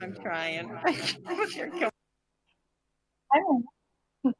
I'm trying. I don't know.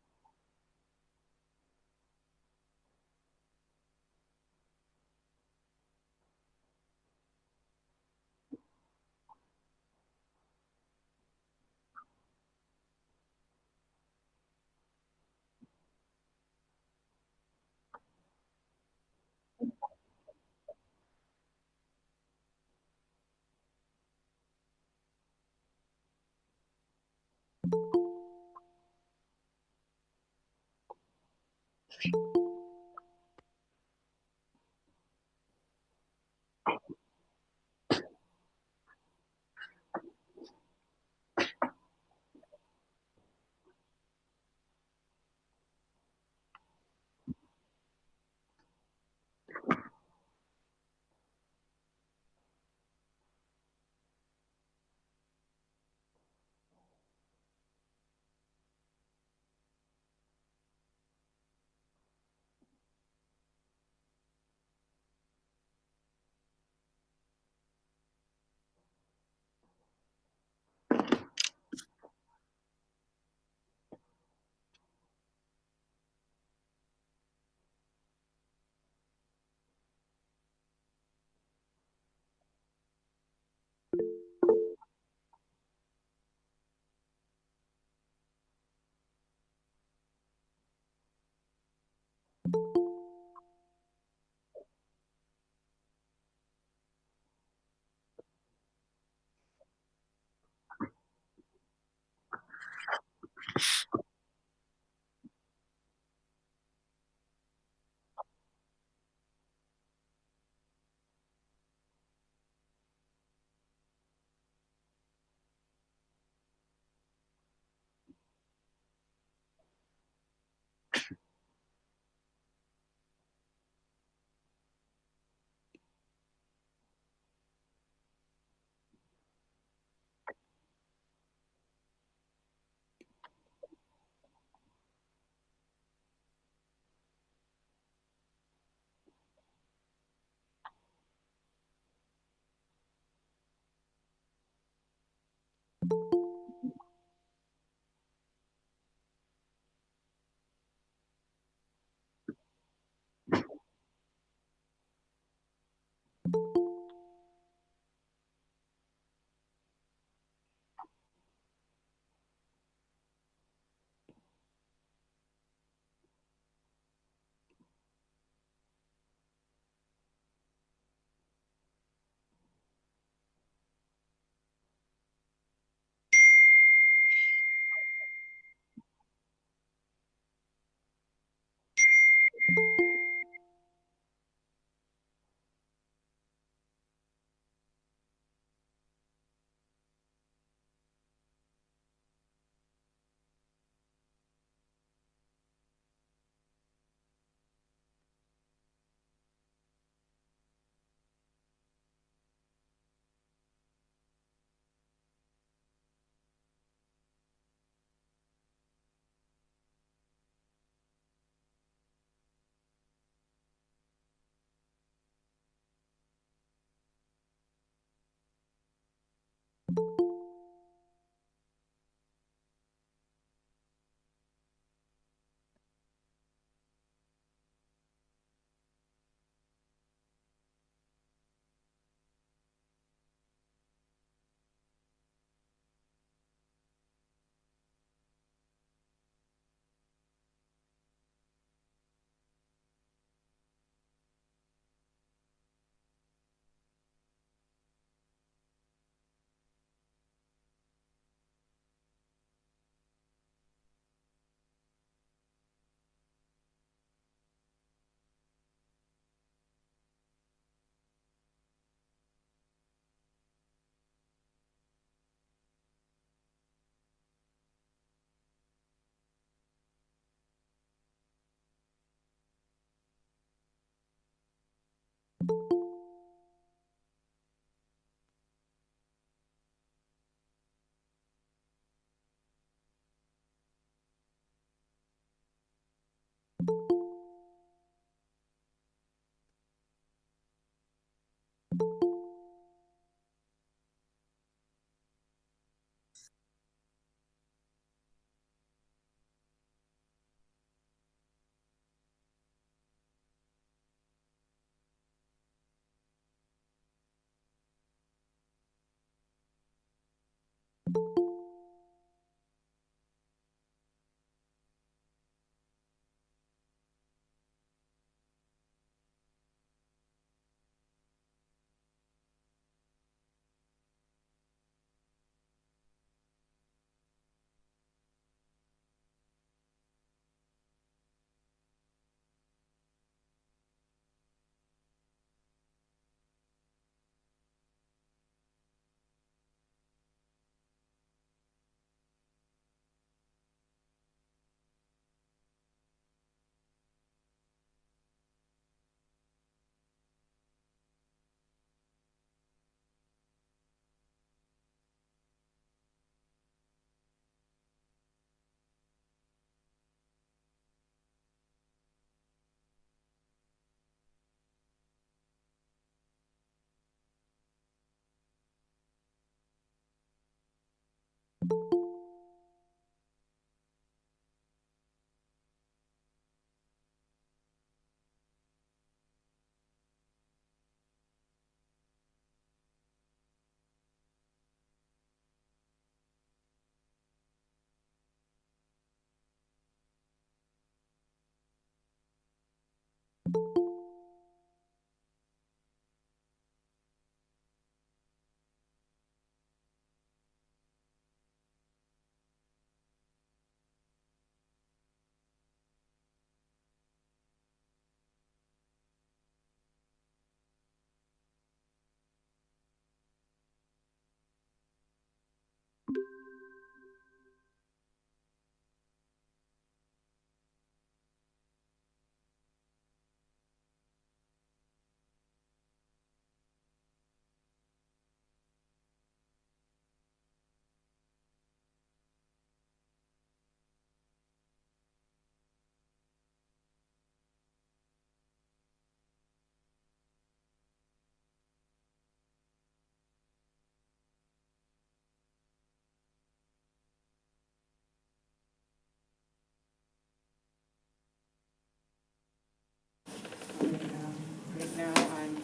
Right now I'm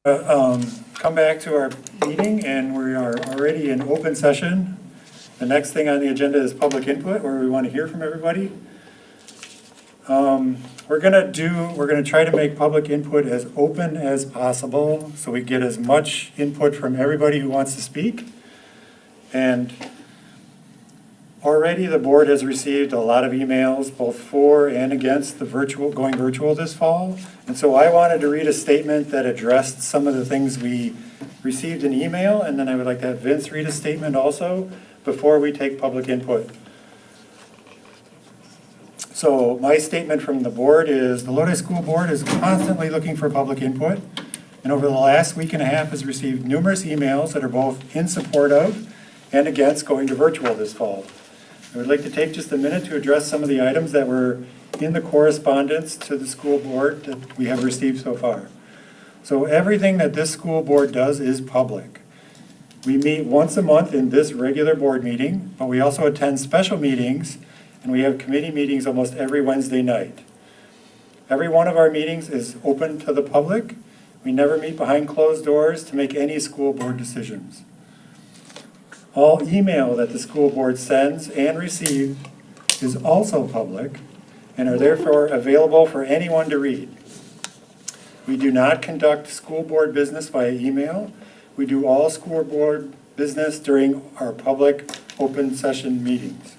Come back to our meeting, and we are already in open session. The next thing on the agenda is public input, where we want to hear from everybody. We're gonna try to make public input as open as possible, so we get as much input from everybody who wants to speak. And already the board has received a lot of emails, both for and against the going virtual this fall. And so I wanted to read a statement that addressed some of the things we received in email, and then I would like to have Vince read a statement also before we take public input. So my statement from the board is, the Lodi School Board is constantly looking for public input, and over the last week and a half has received numerous emails that are both in support of and against going to virtual this fall. I would like to take just a minute to address some of the items that were in the correspondence to the school board that we have received so far. So everything that this school board does is public. We meet once a month in this regular board meeting, but we also attend special meetings, and we have committee meetings almost every Wednesday night. Every one of our meetings is open to the public. We never meet behind closed doors to make any school board decisions. All email that the school board sends and receives is also public and are therefore available for anyone to read. We do not conduct school board business via email. We do all school board business during our public open session meetings.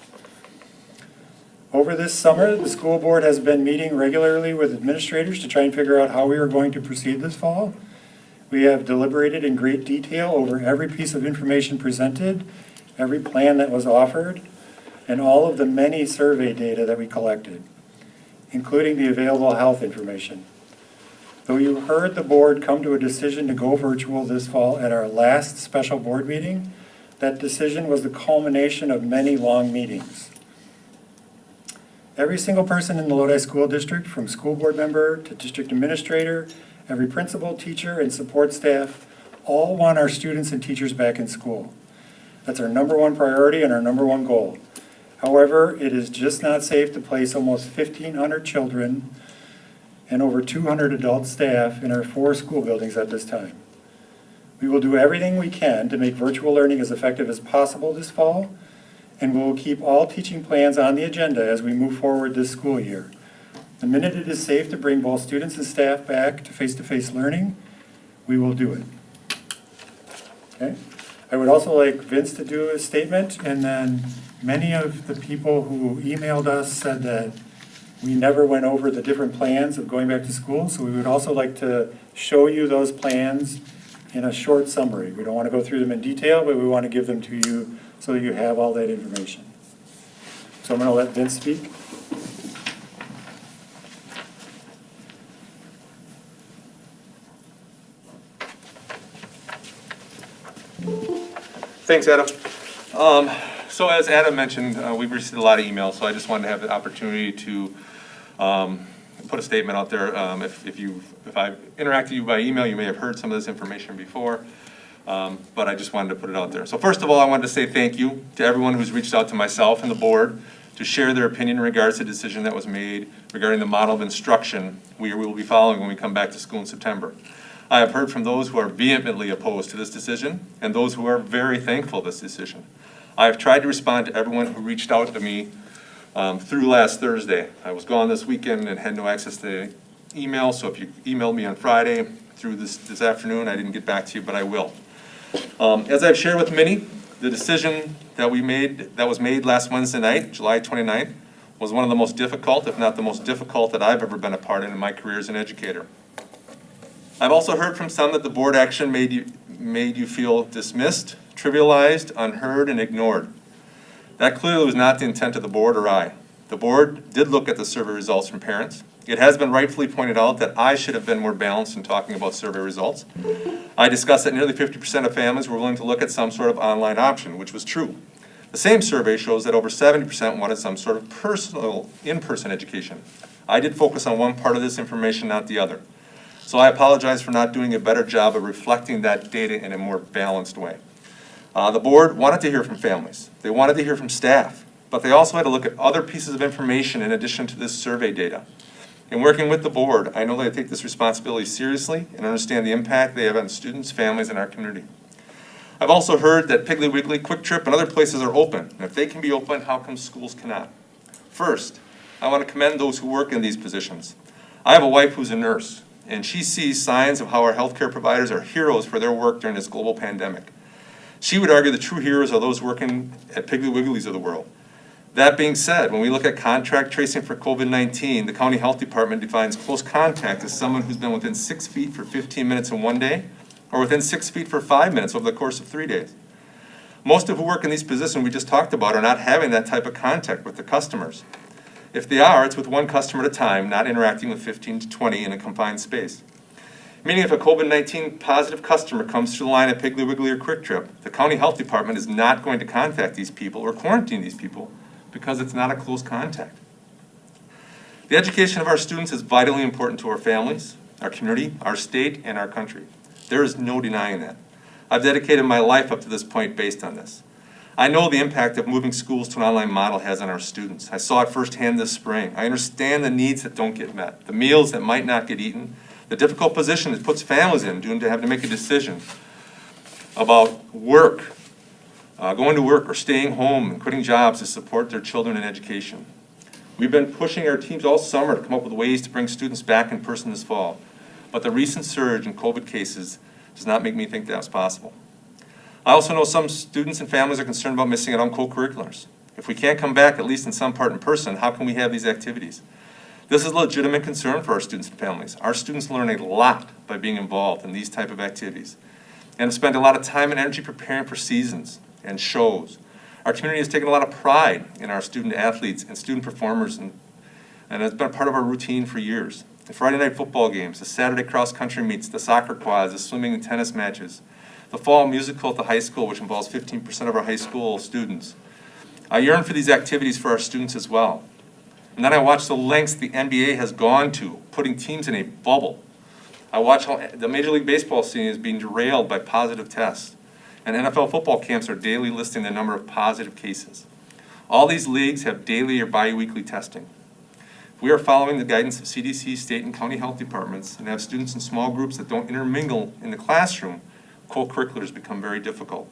Over this summer, the school board has been meeting regularly with administrators to try and figure out how we are going to proceed this fall. We have deliberated in great detail over every piece of information presented, every plan that was offered, and all of the many survey data that we collected, including the available health information. Though you heard the board come to a decision to go virtual this fall at our last special board meeting, that decision was the culmination of many long meetings. Every single person in the Lodi School District, from school board member to district administrator, every principal, teacher, and support staff, all want our students and teachers back in school. That's our number one priority and our number one goal. However, it is just not safe to place almost 1,500 children and over 200 adult staff in our 4 school buildings at this time. We will do everything we can to make virtual learning as effective as possible this fall, and we will keep all teaching plans on the agenda as we move forward this school year. The minute it is safe to bring both students and staff back to face-to-face learning, we will do it. Okay? I would also like Vince to do a statement, and then many of the people who emailed us said that we never went over the different plans of going back to school, so we would also like to show you those plans in a short summary. We don't want to go through them in detail, but we want to give them to you so that you have all that information. So I'm going to let Vince speak. Thanks, Adam. So as Adam mentioned, we've received a lot of emails, so I just wanted to have the opportunity to put a statement out there. If I've interacted with you by email, you may have heard some of this information before, but I just wanted to put it out there. So first of all, I wanted to say thank you to everyone who's reached out to myself and the board to share their opinion in regards to the decision that was made regarding the model of instruction we will be following when we come back to school in September. I have heard from those who are vehemently opposed to this decision and those who are very thankful for this decision. I have tried to respond to everyone who reached out to me through last Thursday. I was gone this weekend and had no access to email, so if you emailed me on Friday through this afternoon, I didn't get back to you, but I will. As I've shared with many, the decision that was made last Wednesday night, July 29th, was one of the most difficult, if not the most difficult, that I've ever been a part in my career as an educator. I've also heard from some that the board action made you feel dismissed, trivialized, unheard, and ignored. That clearly was not the intent of the board or I. The board did look at the survey results from parents. It has been rightfully pointed out that I should have been more balanced in talking about survey results. I discussed that nearly 50% of families were willing to look at some sort of online option, which was true. The same survey shows that over 70% wanted some sort of personal, in-person education. I did focus on one part of this information, not the other. So I apologize for not doing a better job of reflecting that data in a more balanced way. The board wanted to hear from families. They wanted to hear from staff, but they also had to look at other pieces of information in addition to this survey data. In working with the board, I know they take this responsibility seriously and understand the impact they have on students, families, and our community. I've also heard that Piggly Wiggly, Quick Trip, and other places are open. And if they can be open, how come schools cannot? First, I want to commend those who work in these positions. I have a wife who's a nurse, and she sees signs of how our healthcare providers are heroes for their work during this global pandemic. She would argue the true heroes are those working at Piggly Wigglies of the world. That being said, when we look at contract tracing for COVID-19, the county health department defines close contact as someone who's been within 6 feet for 15 minutes in one day, or within 6 feet for 5 minutes over the course of 3 days. Most of who work in these positions we just talked about are not having that type of contact with the customers. If they are, it's with one customer at a time, not interacting with 15 to 20 in a confined space. Meaning if a COVID-19 positive customer comes through the line at Piggly Wiggly or Quick Trip, the county health department is not going to contact these people or quarantine these people because it's not a close contact. The education of our students is vitally important to our families, our community, our state, and our country. There is no denying that. I've dedicated my life up to this point based on this. I know the impact of moving schools to an online model has on our students. I saw it firsthand this spring. I understand the needs that don't get met, the meals that might not get eaten, the difficult position it puts families in to have to make a decision about work, going to work or staying home and quitting jobs to support their children in education. We've been pushing our teams all summer to come up with ways to bring students back in person this fall, but the recent surge in COVID cases does not make me think that's possible. I also know some students and families are concerned about missing out on co-curriculars. If we can't come back, at least in some part in person, how can we have these activities? This is a legitimate concern for our students and families. Our students learn a lot by being involved in these type of activities and have spent a lot of time and energy preparing for seasons and shows. Our community has taken a lot of pride in our student athletes and student performers and it's been a part of our routine for years. the Friday night football games, the Saturday cross-country meets, the soccer quads, the swimming and tennis matches, the fall musical at the high school, which involves 15% of our high school students. I yearn for these activities for our students as well. And then I watch the lengths the NBA has gone to, putting teams in a bubble. I watch how the Major League Baseball scene is being derailed by positive tests. And NFL football camps are daily listing the number of positive cases. All these leagues have daily or bi-weekly testing. If we are following the guidance of CDC, state, and county health departments and have students in small groups that don't intermingle in the classroom, co-curriculars become very difficult.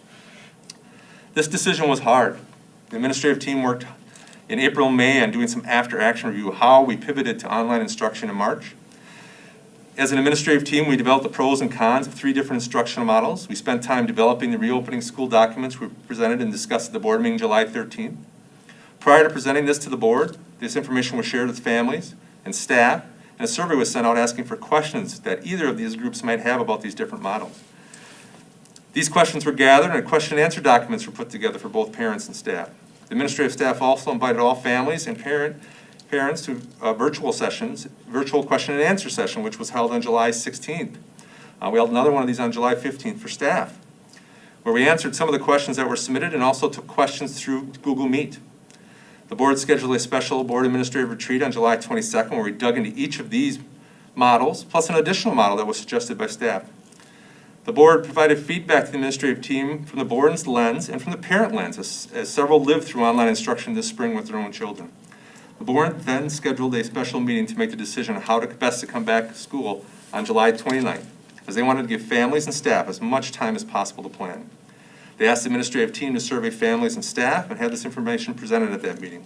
This decision was hard. The administrative team worked in April and May on doing some after-action review, how we pivoted to online instruction in March. As an administrative team, we developed the pros and cons of 3 different instructional models. We spent time developing the reopening school documents we presented and discussed at the board meeting July 13th. Prior to presenting this to the board, this information was shared with families and staff, and a survey was sent out asking for questions that either of these groups might have about these different models. These questions were gathered and question and answer documents were put together for both parents and staff. The administrative staff also invited all families and parents to virtual sessions, virtual question and answer session, which was held on July 16th. We held another one of these on July 15th for staff, where we answered some of the questions that were submitted and also took questions through Google Meet. The board scheduled a special board administrative retreat on July 22nd, where we dug into each of these models, plus an additional model that was suggested by staff. The board provided feedback to the administrative team from the board's lens and from the parent lens, as several lived through online instruction this spring with their own children. The board then scheduled a special meeting to make the decision on how to best to come back to school on July 29th, as they wanted to give families and staff as much time as possible to plan. They asked the administrative team to survey families and staff and had this information presented at that meeting.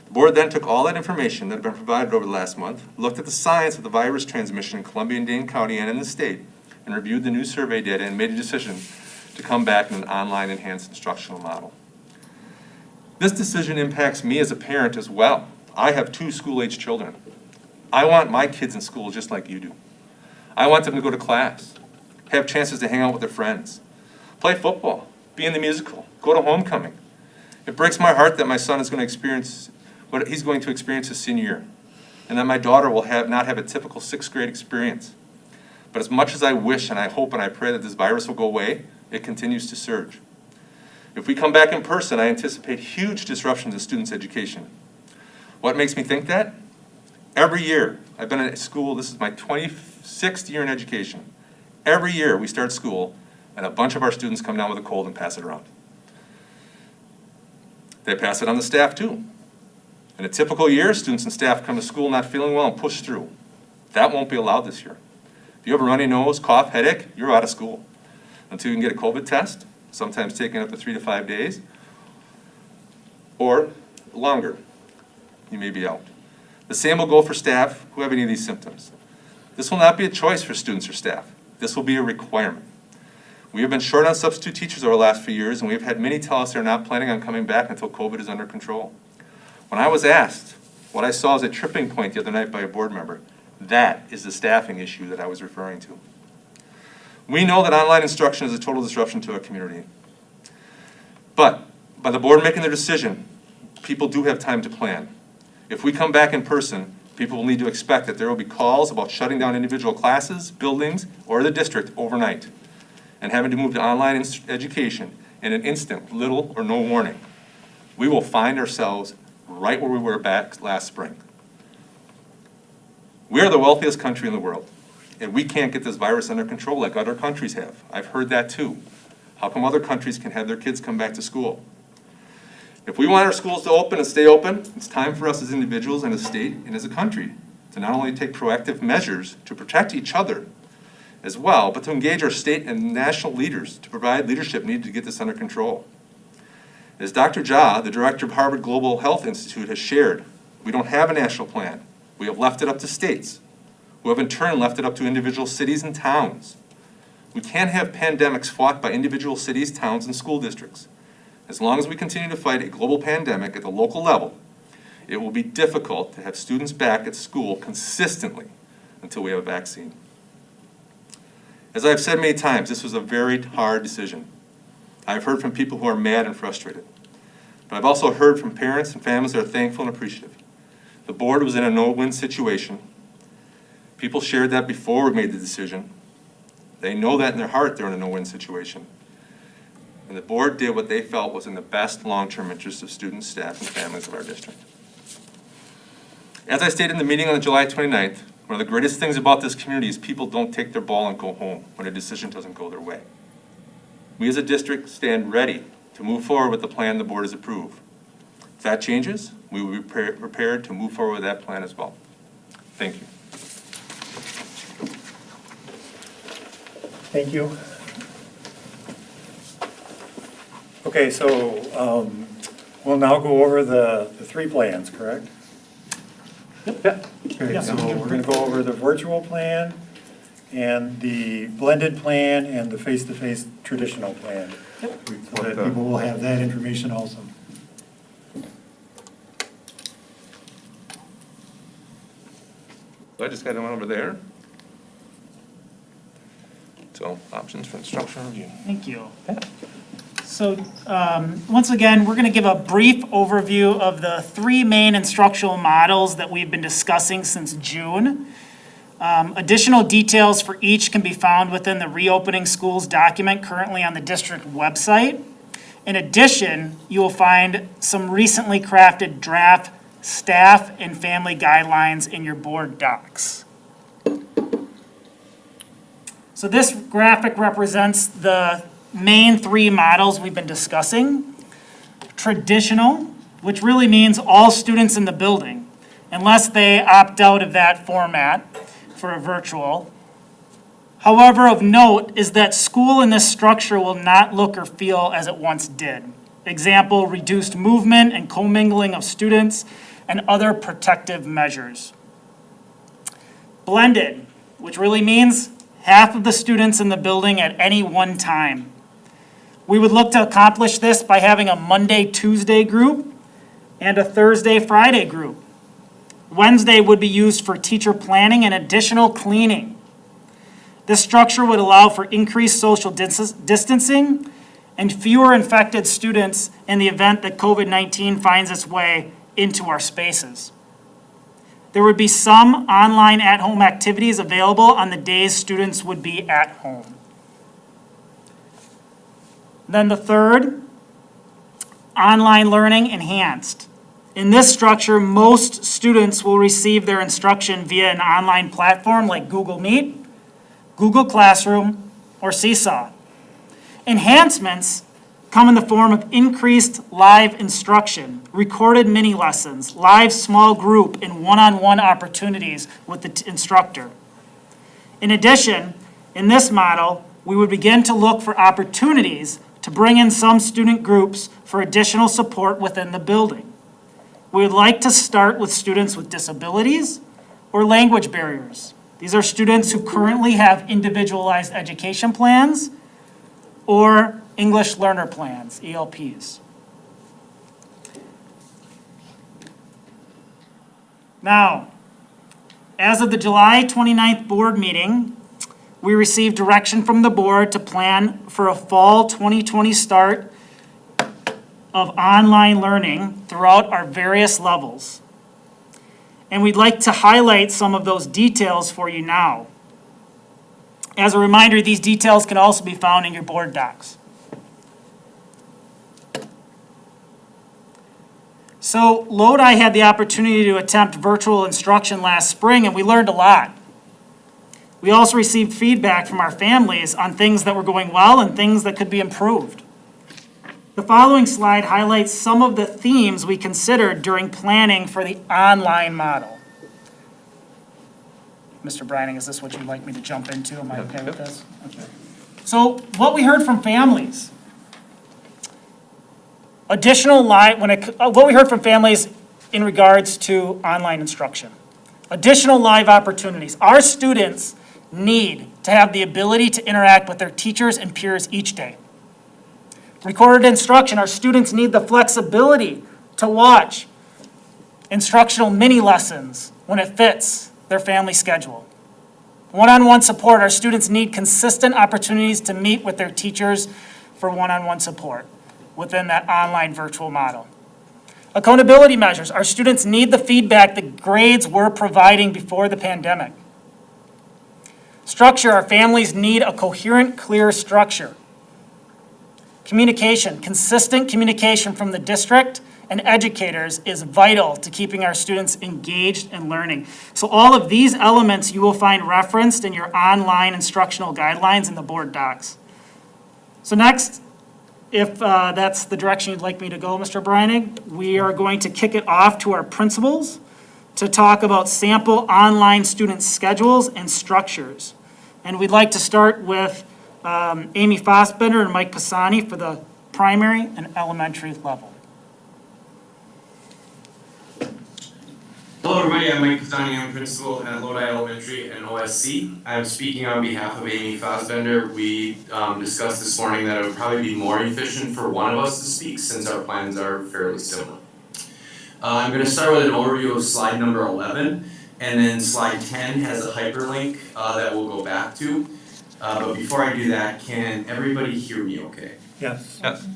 The board then took all that information that had been provided over the last month, looked at the science of the virus transmission in Columbia and Dane County and in the state, and reviewed the new survey data and made a decision to come back in an online enhanced instructional model. This decision impacts me as a parent as well. I have 2 school-age children. I want my kids in school just like you do. I want them to go to class, have chances to hang out with their friends, play football, be in the musical, go to homecoming. It breaks my heart that my son is going to experience what he's going to experience his senior year, and that my daughter will not have a typical 6th grade experience. But as much as I wish and I hope and I pray that this virus will go away, it continues to surge. If we come back in person, I anticipate huge disruption to students' education. What makes me think that? Every year, I've been at school, this is my 26th year in education. Every year we start school and a bunch of our students come down with a cold and pass it around. They pass it on the staff too. In a typical year, students and staff come to school not feeling well and push through. That won't be allowed this year. If you have a runny nose, cough, headache, you're out of school until you can get a COVID test, sometimes taking up to 3 to 5 days, or longer. You may be out. The same will go for staff who have any of these symptoms. This will not be a choice for students or staff. This will be a requirement. We have been short on substitute teachers over the last few years, and we have had many tell us they're not planning on coming back until COVID is under control. When I was asked what I saw as a tripping point the other night by a board member, that is the staffing issue that I was referring to. We know that online instruction is a total disruption to our community. But by the board making their decision, people do have time to plan. If we come back in person, people will need to expect that there will be calls about shutting down individual classes, buildings, or the district overnight, and having to move to online education in an instant, little or no warning. We will find ourselves right where we were back last spring. We are the wealthiest country in the world, and we can't get this virus under control like other countries have. I've heard that too. How come other countries can have their kids come back to school? If we want our schools to open and stay open, it's time for us as individuals and as a state and as a country to not only take proactive measures to protect each other as well, but to engage our state and national leaders to provide leadership needed to get this under control. As Dr. Jha, the director of Harvard Global Health Institute, has shared, we don't have a national plan. We have left it up to states, who have in turn left it up to individual cities and towns. We can't have pandemics fought by individual cities, towns, and school districts. As long as we continue to fight a global pandemic at the local level, it will be difficult to have students back at school consistently until we have a vaccine. As I've said many times, this was a very hard decision. I've heard from people who are mad and frustrated. But I've also heard from parents and families that are thankful and appreciative. The board was in a no-win situation, People shared that before we made the decision. They know that in their heart they're in a no-win situation. And the board did what they felt was in the best long-term interest of students, staff, and families of our district. As I stated in the meeting on July 29th, one of the greatest things about this community is people don't take their ball and go home when a decision doesn't go their way. We as a district stand ready to move forward with the plan the board has approved. If that changes, we will be prepared to move forward with that plan as well. Thank you. Thank you. Okay, so we'll now go over the three plans, correct? Yep. Okay, so we're going to go over the virtual plan and the blended plan and the face-to-face traditional plan. So that people will have that information also. So I just got one over there. So options for instructional review. Thank you. So, once again, we're going to give a brief overview of the three main instructional models that we've been discussing since June. Additional details for each can be found within the Reopening Schools document currently on the district website. In addition, you will find some recently crafted draft staff and family guidelines in your board docs. So this graphic represents the main three models we've been discussing. Traditional, which really means all students in the building, unless they opt out of that format for a virtual. However, of note is that school in this structure will not look or feel as it once did. Example, reduced movement and commingling of students and other protective measures. Blended, which really means half of the students in the building at any one time. We would look to accomplish this by having a Monday-Tuesday group and a Thursday-Friday group. Wednesday would be used for teacher planning and additional cleaning. This structure would allow for increased social distancing and fewer infected students in the event that COVID-19 finds its way into our spaces. There would be some online at-home activities available on the days students would be at home. Then the third, online learning enhanced. In this structure, most students will receive their instruction via an online platform like Google Meet, Google Classroom, or Seesaw. Enhancements come in the form of increased live instruction, recorded mini lessons, live small group, and one-on-one opportunities with the instructor. In addition, in this model, we would begin to look for opportunities to bring in some student groups for additional support within the building. We would like to start with students with disabilities or language barriers. These are students who currently have individualized education plans or English learner plans, ELPs. Now, as of the July 29th board meeting, we received direction from the board to plan for a fall 2020 start of online learning throughout our various levels. And we'd like to highlight some of those details for you now. As a reminder, these details can also be found in your board docs. So Lodi had the opportunity to attempt virtual instruction last spring, and we learned a lot. We also received feedback from our families on things that were going well and things that could be improved. The following slide highlights some of the themes we considered during planning for the online model. Mr. Brining, is this what you'd like me to jump into? Am I okay with this? Okay. So what we heard from families. What we heard from families in regards to online instruction. Additional live opportunities. Our students need to have the ability to interact with their teachers and peers each day. Recorded instruction. Our students need the flexibility to watch instructional mini lessons when it fits their family schedule. One-on-one support. Our students need consistent opportunities to meet with their teachers for one-on-one support within that online virtual model. Accountability measures. Our students need the feedback the grades were providing before the pandemic. Structure, our families need a coherent, clear structure. Communication, consistent communication from the district and educators is vital to keeping our students engaged and learning. So all of these elements you will find referenced in your online instructional guidelines in the board docs. So next, if that's the direction you'd like me to go, Mr. Breining, we are going to kick it off to our principals to talk about sample online student schedules and structures. And we'd like to start with Amy Fossbender and Mike Pisani for the primary and elementary level. Hello everybody, I'm Mike Pisani, I'm principal at Lodi Elementary and OSC. I'm speaking on behalf of Amy Fossbender. We discussed this morning that it would probably be more efficient for one of us to speak since our plans are fairly similar. I'm going to start with an overview of slide number 11, and then slide 10 has a hyperlink that we'll go back to. But before I do that, can everybody hear me okay? Yes. Yes.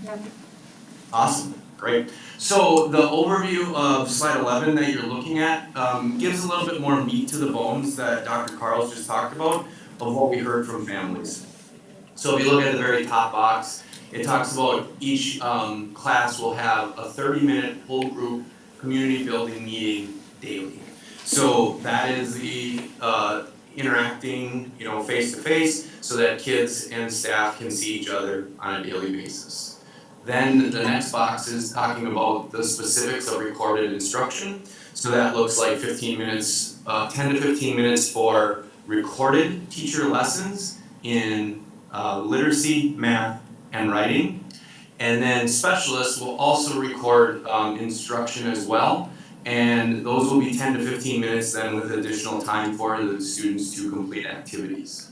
Awesome, great. So the overview of slide 11 that you're looking at gives a little bit more meat to the bones that Dr. Carls just talked about of what we heard from families. So if you look at the very top box, it talks about each class will have a 30-minute whole group community building meeting daily. So that is the interacting, face to face, so that kids and staff can see each other on a daily basis. Then the next box is talking about the specifics of recorded instruction. So that looks like 15 minutes, 10 to 15 minutes for recorded teacher lessons in literacy, math, and writing. And then specialists will also record instruction as well. And those will be 10 to 15 minutes then with additional time for the students to complete activities.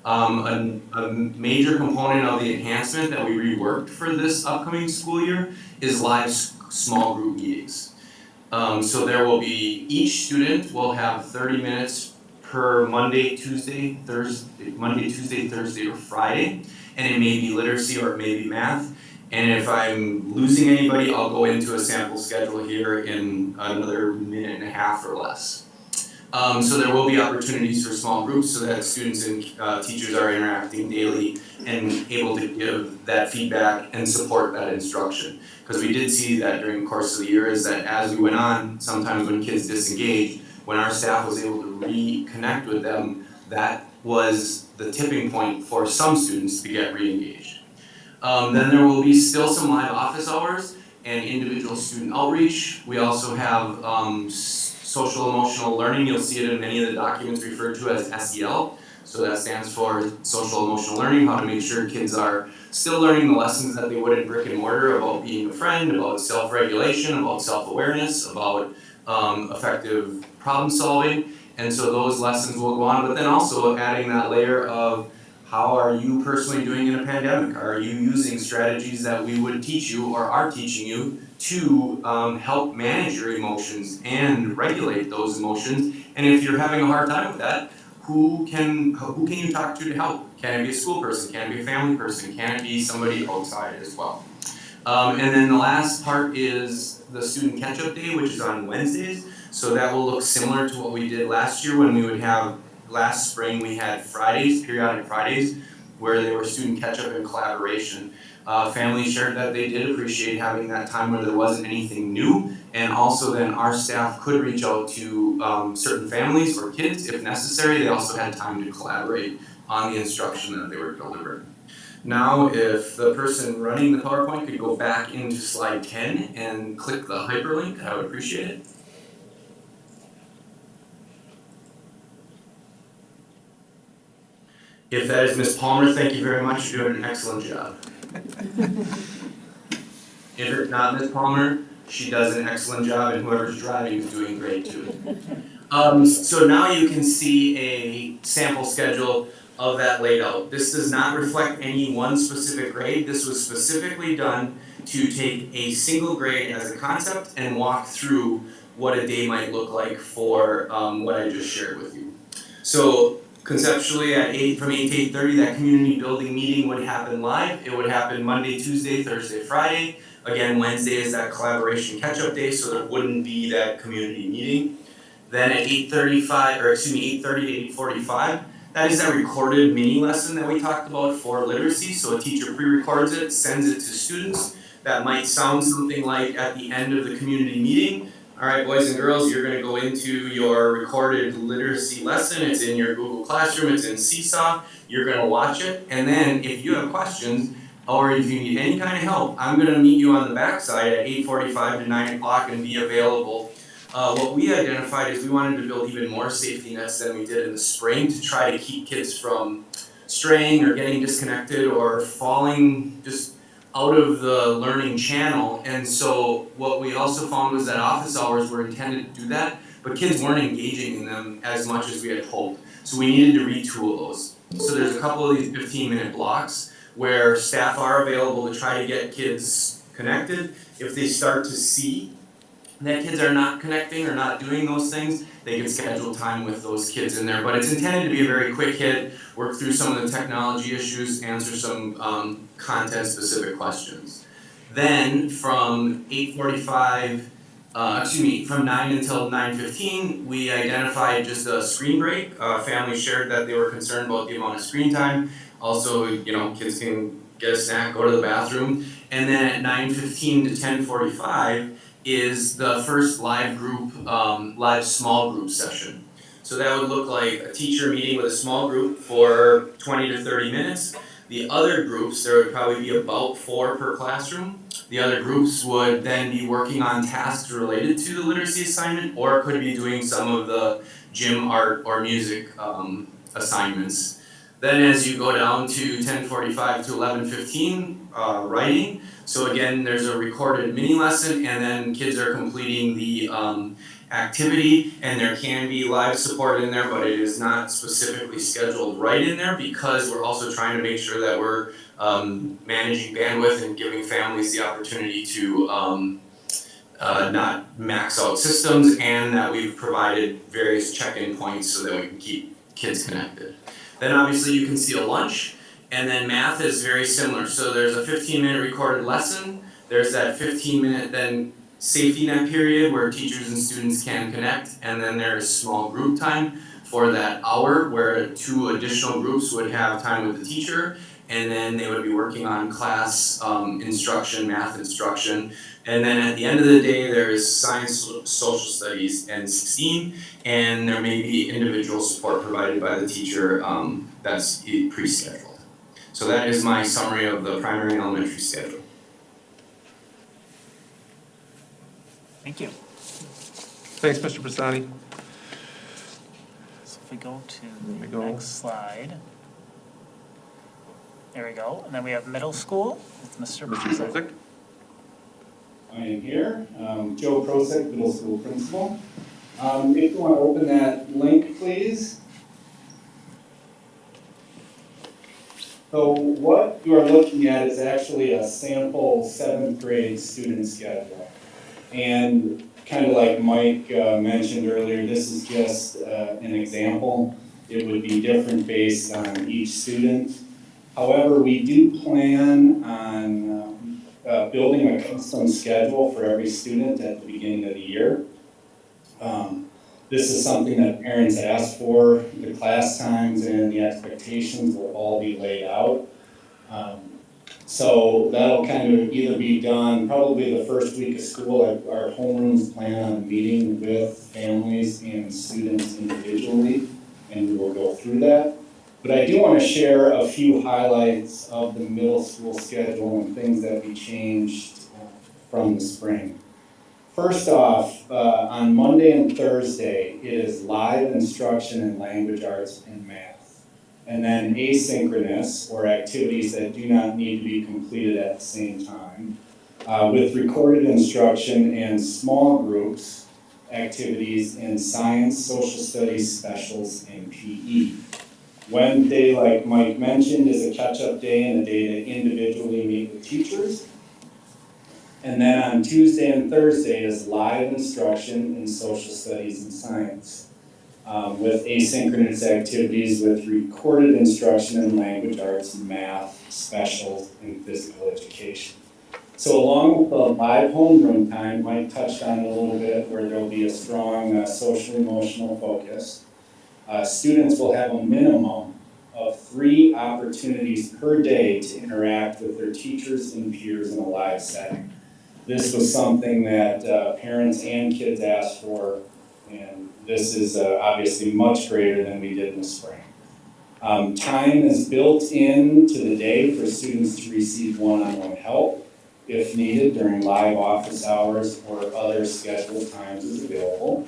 A major component of the enhancement that we reworked for this upcoming school year is live small group meetings. So there will be, each student will have 30 minutes per Monday, Tuesday, Thursday, or Friday. And it may be literacy or it may be math. And if I'm losing anybody, I'll go into a sample schedule here in another minute and a half or less. So there will be opportunities for small groups so that students and teachers are interacting daily and able to give that feedback and support that instruction. Because we did see that during the course of the year is that as we went on, sometimes when kids disengaged, when our staff was able to reconnect with them, that was the tipping point for some students to get re-engaged. Then there will be still some live office hours and individual student outreach. We also have social emotional learning. You'll see it in many of the documents referred to as SEL. So that stands for social emotional learning, how to make sure kids are still learning the lessons that they would in brick and mortar about being a friend, about self-regulation, about self-awareness, about effective problem solving. And so those lessons will go on, but then also adding that layer of how are you personally doing in a pandemic? Are you using strategies that we would teach you or are teaching you to help manage your emotions and regulate those emotions? And if you're having a hard time with that, who can you talk to help? Can it be a school person? Can it be a family person? Can it be somebody outside as well? And then the last part is the student catch-up day, which is on Wednesdays. So that will look similar to what we did last year when we would have, last spring we had Fridays, periodic Fridays, where they were student catch-up and collaboration. Families shared that they did appreciate having that time where there wasn't anything new, and also then our staff could reach out to certain families or kids if necessary. They also had time to collaborate on the instruction that they were delivering. Now, if the person running the PowerPoint could go back into slide 10 and click the hyperlink, I would appreciate it. If that is Ms. Palmer, thank you very much. You're doing an excellent job. If it's not Ms. Palmer, she does an excellent job, and whoever's driving is doing great too. So now you can see a sample schedule of that laid out. This does not reflect any one specific grade. This was specifically done to take a single grade as a concept and walk through what a day might look like for what I just shared with you. So conceptually, from 8 to 8:30, that community building meeting would happen live. It would happen Monday, Tuesday, Thursday, Friday. Again, Wednesday is that collaboration catch-up day, so there wouldn't be that community meeting. Then at 8:30 to 8:45, That is that recorded mini lesson that we talked about for literacy. So a teacher pre-records it, sends it to students. That might sound something like at the end of the community meeting. All right, boys and girls, you're going to go into your recorded literacy lesson. It's in your Google Classroom, it's in Seesaw. You're going to watch it. And then if you have questions or if you need any kind of help, I'm going to meet you on the backside at 8:45 to 9 o'clock and be available. What we identified is we wanted to build even more safety nets than we did in the spring to try to keep kids from straying or getting disconnected or falling just out of the learning channel. And so what we also found was that office hours were intended to do that, but kids weren't engaging in them as much as we had hoped. So we needed to retool those. So there's a couple of these 15-minute blocks where staff are available to try to get kids connected. If they start to see that kids are not connecting or not doing those things, they can schedule time with those kids in there. But it's intended to be a very quick hit, work through some of the technology issues, answer some content-specific questions. Then from 8:45, from 9 until 9:15, we identified just a screen break. Families shared that they were concerned about the amount of screen time. Also, kids can get a snack, go to the bathroom. And then at 9:15 to 10:45, is the first live small group session. So that would look like a teacher meeting with a small group for 20 to 30 minutes. The other groups, there would probably be about 4 per classroom. The other groups would then be working on tasks related to the literacy assignment, or could be doing some of the gym, art, or music assignments. Then as you go down to 10:45 to 11:15, writing. So again, there's a recorded mini lesson, and then kids are completing the activity, and there can be live support in there, but it is not specifically scheduled right in there because we're also trying to make sure that we're managing bandwidth and giving families the opportunity to not max out systems, and that we've provided various check-in points so that we can keep kids connected. Then obviously you can see a lunch. And then math is very similar. So there's a 15-minute recorded lesson. There's that 15-minute then safety net period where teachers and students can connect. And then there's small group time for that hour where 2 additional groups would have time with the teacher. And then they would be working on class instruction, math instruction. And then at the end of the day, there's science, social studies, and 16. And there may be individual support provided by the teacher that's pre-scheduled. So that is my summary of the primary and elementary schedule. Thank you. Thanks, Mr. Pisani. So if we go to There we the go. next slide. There we go. And then we have middle school with Mr. Mr. Prusik. Prusik? I am here, Joe Prusik, middle school principal. If you want to open that link, please. So what you are looking at is actually a sample 7th grade student schedule. And kind of like Mike mentioned earlier, this is just an example. It would be different based on each student. However, we do plan on building a custom schedule for every student at the beginning of the year. This is something that parents asked for. The class times and the expectations will all be laid out. So that'll kind of either be done probably the first week of school. Our homerooms plan on meeting with families and students individually, and we will go through that. But I do want to share a few highlights of the middle school schedule and things that we changed from the spring. First off, on Monday and Thursday, it is live instruction in language arts and math. And then asynchronous, or activities that do not need to be completed at the same time, with recorded instruction and small groups, activities in science, social studies, specials, and PE. Wednesday, like Mike mentioned, is a catch-up day and a day to individually meet with teachers. And then on Tuesday and Thursday is live instruction in social studies and science, with asynchronous activities with recorded instruction in language arts, math, specials, and physical education. So along with the live homeroom time, Mike touched on it a little bit, where there'll be a strong social emotional focus. Students will have a minimum of 3 opportunities per day to interact with their teachers and peers in a live setting. This was something that parents and kids asked for, and this is obviously much greater than we did in the spring. Time is built into the day for students to receive one-on-one help if needed during live office hours or other scheduled times is available.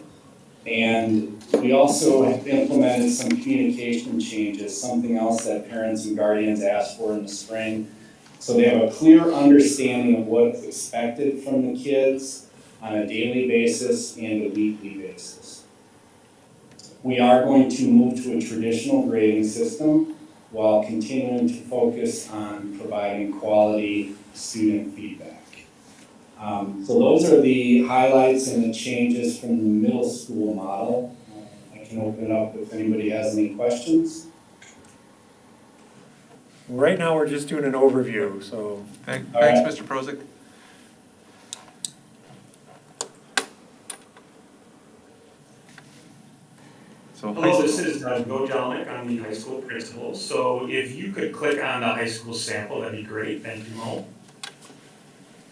And we also have implemented some communication changes, something else that parents and guardians asked for in the spring. So they have a clear understanding of what's expected from the kids on a daily basis and a weekly basis. We are going to move to a traditional grading system while continuing to focus on providing quality student feedback. So those are the highlights and the changes from the middle school model. I can open it up if anybody has any questions. Right now, we're just doing an overview, so. Thanks, All right. Mr. Prozik. So, Hello, this is Joe Jelenic. I'm the high school principal. So if you could click on the high school sample, that'd be great. Thank you, Mo.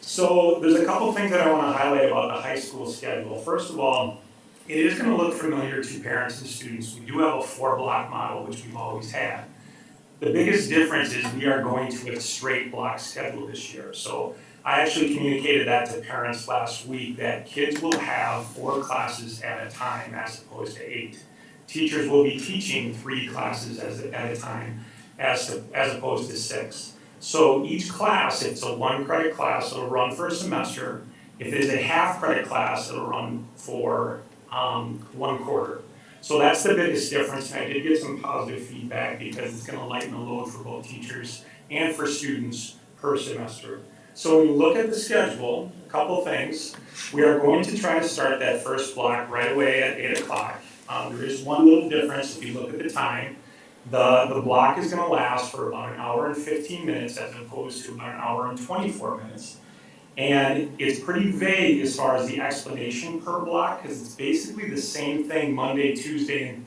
So there's a couple things that I want to highlight about the high school schedule. First of all, it is going to look familiar to parents and students. We do have a 4-block model, which we've always had. The biggest difference is we are going to a straight block schedule this year. So I actually communicated that to parents last week, that kids will have 4 classes at a time as opposed to 8. Teachers will be teaching 3 classes at a time as opposed to 6. So each class, if it's a 1-credit class, it'll run for a semester. If it is a half-credit class, it'll run for 1 quarter. So that's the biggest difference, and I did get some positive feedback because it's going to lighten the load for both teachers and for students per semester. So when you look at the schedule, a couple things. We are going to try to start that first block right away at 8 o'clock. There is one little difference if you look at the time. The block is going to last for about 1 hour and 15 minutes as opposed to about 1 hour and 24 minutes. And it's pretty vague as far as the explanation per block, because it's basically the same thing Monday, Tuesday,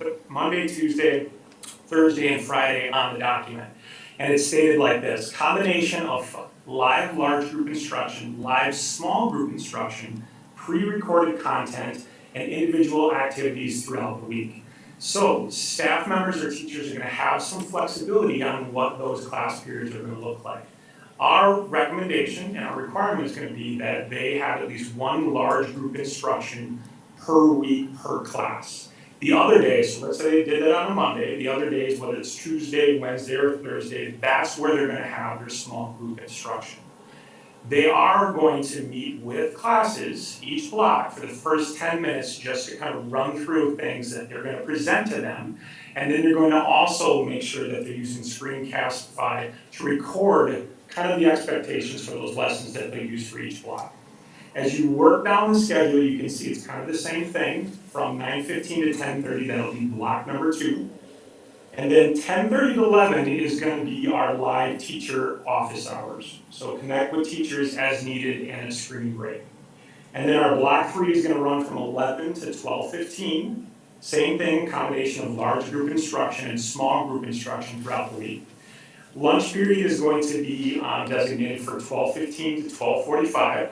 Thursday, and Friday on the document. And it's stated like this: combination of live large group instruction, live small group instruction, pre-recorded content, and individual activities throughout the week. So staff members or teachers are going to have some flexibility on what those class periods are going to look like. Our recommendation and our requirement is going to be that they have at least 1 large group instruction per week per class. The other days, so let's say they did that on a Monday, the other days, whether it's Tuesday, Wednesday, or Thursday, that's where they're going to have their small group instruction. They are going to meet with classes, each block, for the first 10 minutes just to kind of run through things that they're going to present to them. And then they're going to also make sure that they're using Screencastify to record kind of the expectations for those lessons that they use for each block. As you work down the schedule, you can see it's kind of the same thing. From 9:15 to 10:30, that'll be block number 2. And then 10:30 to 11 is going to be our live teacher office hours. So connect with teachers as needed and a screen break. And then our block 3 is going to run from 11 to 12:15. Same thing, combination of large group instruction and small group instruction throughout the week. Lunch period is going to be designated for 12:15 to 12:45.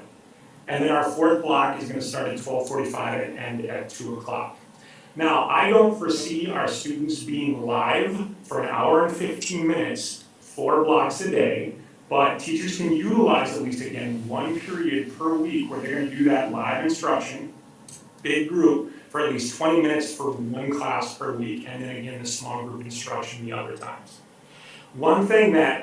And then our 4th block is going to start at 12:45 and end at 2 o'clock. Now, I don't foresee our students being live for 1 hour and 15 minutes, 4 blocks a day, but teachers can utilize at least, again, 1 period per week where they're going to do that live instruction, big group, for at least 20 minutes for 1 class per week, and then again, the small group instruction the other times. One thing that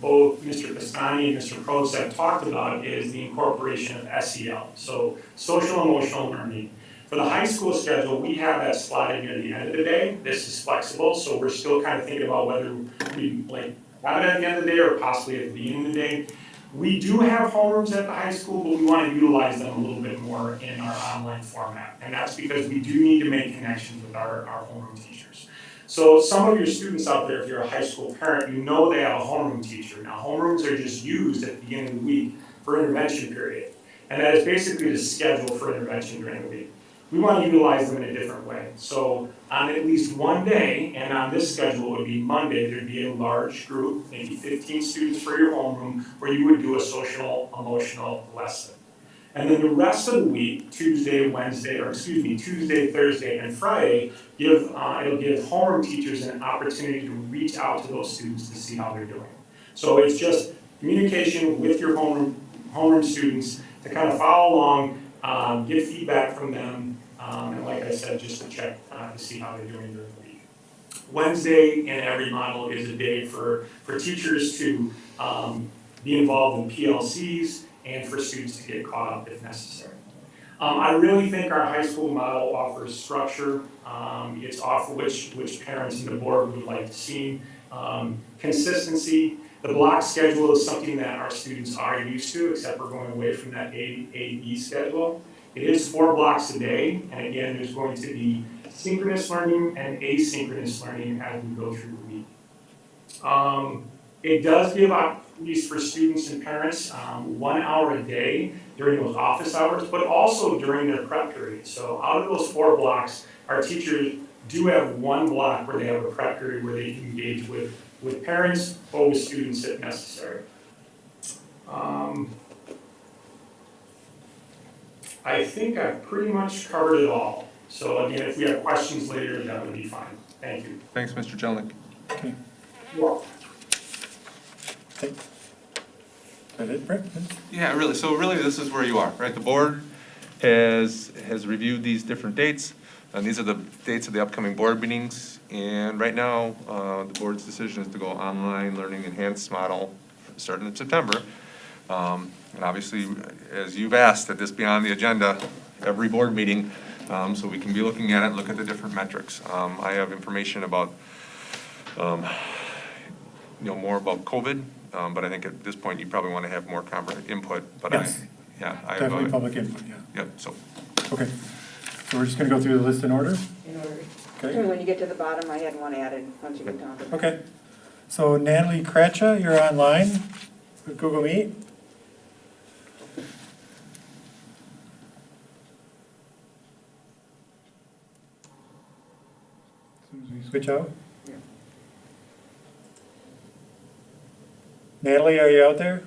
both Mr. Pastani and Mr. Probst have talked about is the incorporation of SEL, so social emotional learning. For the high school schedule, we have that slotted near the end of the day. This is flexible, so we're still kind of thinking about whether we have it at the end of the day or possibly at the beginning of the day. We do have homerooms at the high school, but we want to utilize them a little bit more in our online format. And that's because we do need to make connections with our homeroom teachers. So some of your students out there, if you're a high school parent, you know they have a homeroom teacher. Now homerooms are just used at the beginning of the week for intervention period. And that is basically the schedule for intervention during the week. we want to utilize them in a different way. So on at least one day, and on this schedule would be Monday, there'd be a large group, maybe 15 students for your homeroom, where you would do a social emotional lesson. And then the rest of the week, Tuesday, Thursday, and Friday, it'll give homeroom teachers an opportunity to reach out to those students to see how they're doing. So it's just communication with your homeroom students to kind of follow along, get feedback from them, and like I said, just to check to see how they're doing during the week. Wednesday in every model is a day for teachers to be involved in PLCs and for students to get caught up if necessary. I really think our high school model offers structure. It's off which parents and the board would like to see. Consistency. The block schedule is something that our students are used to, except we're going away from that A-B schedule. It is 4 blocks a day, and again, there's going to be synchronous learning and asynchronous learning as we go through the week. It does give opportunities for students and parents 1 hour a day during those office hours, but also during their prep period. So out of those 4 blocks, our teachers do have 1 block where they have a prep period where they can engage with parents or with students if necessary. I think I've pretty much covered it all. So again, if we have questions later, that would be fine. Thank you. Thanks, Mr. Jelnick. Okay. You're welcome. Okay. Is that it, Brett? Yeah, really, so really this is where you are, right? The board has reviewed these different dates, and these are the dates of the upcoming board meetings. And right now, the board's decision is to go online learning enhanced model starting in September. And obviously, as you've asked, that this be on the agenda every board meeting, so we can be looking at it and look at the different metrics. I have information about, more about COVID, but I think at this point, you probably want to have more input, but Yes. Definitely public input, yeah. Yep, so. Okay. So we're just gonna go through the list in order? In order. Okay. When you get to the bottom, I had one added, once you get down to it. Okay. So Natalie Kratcha, you're online with Google Meet. As soon as we switch out. Yeah. Natalie, are you out there?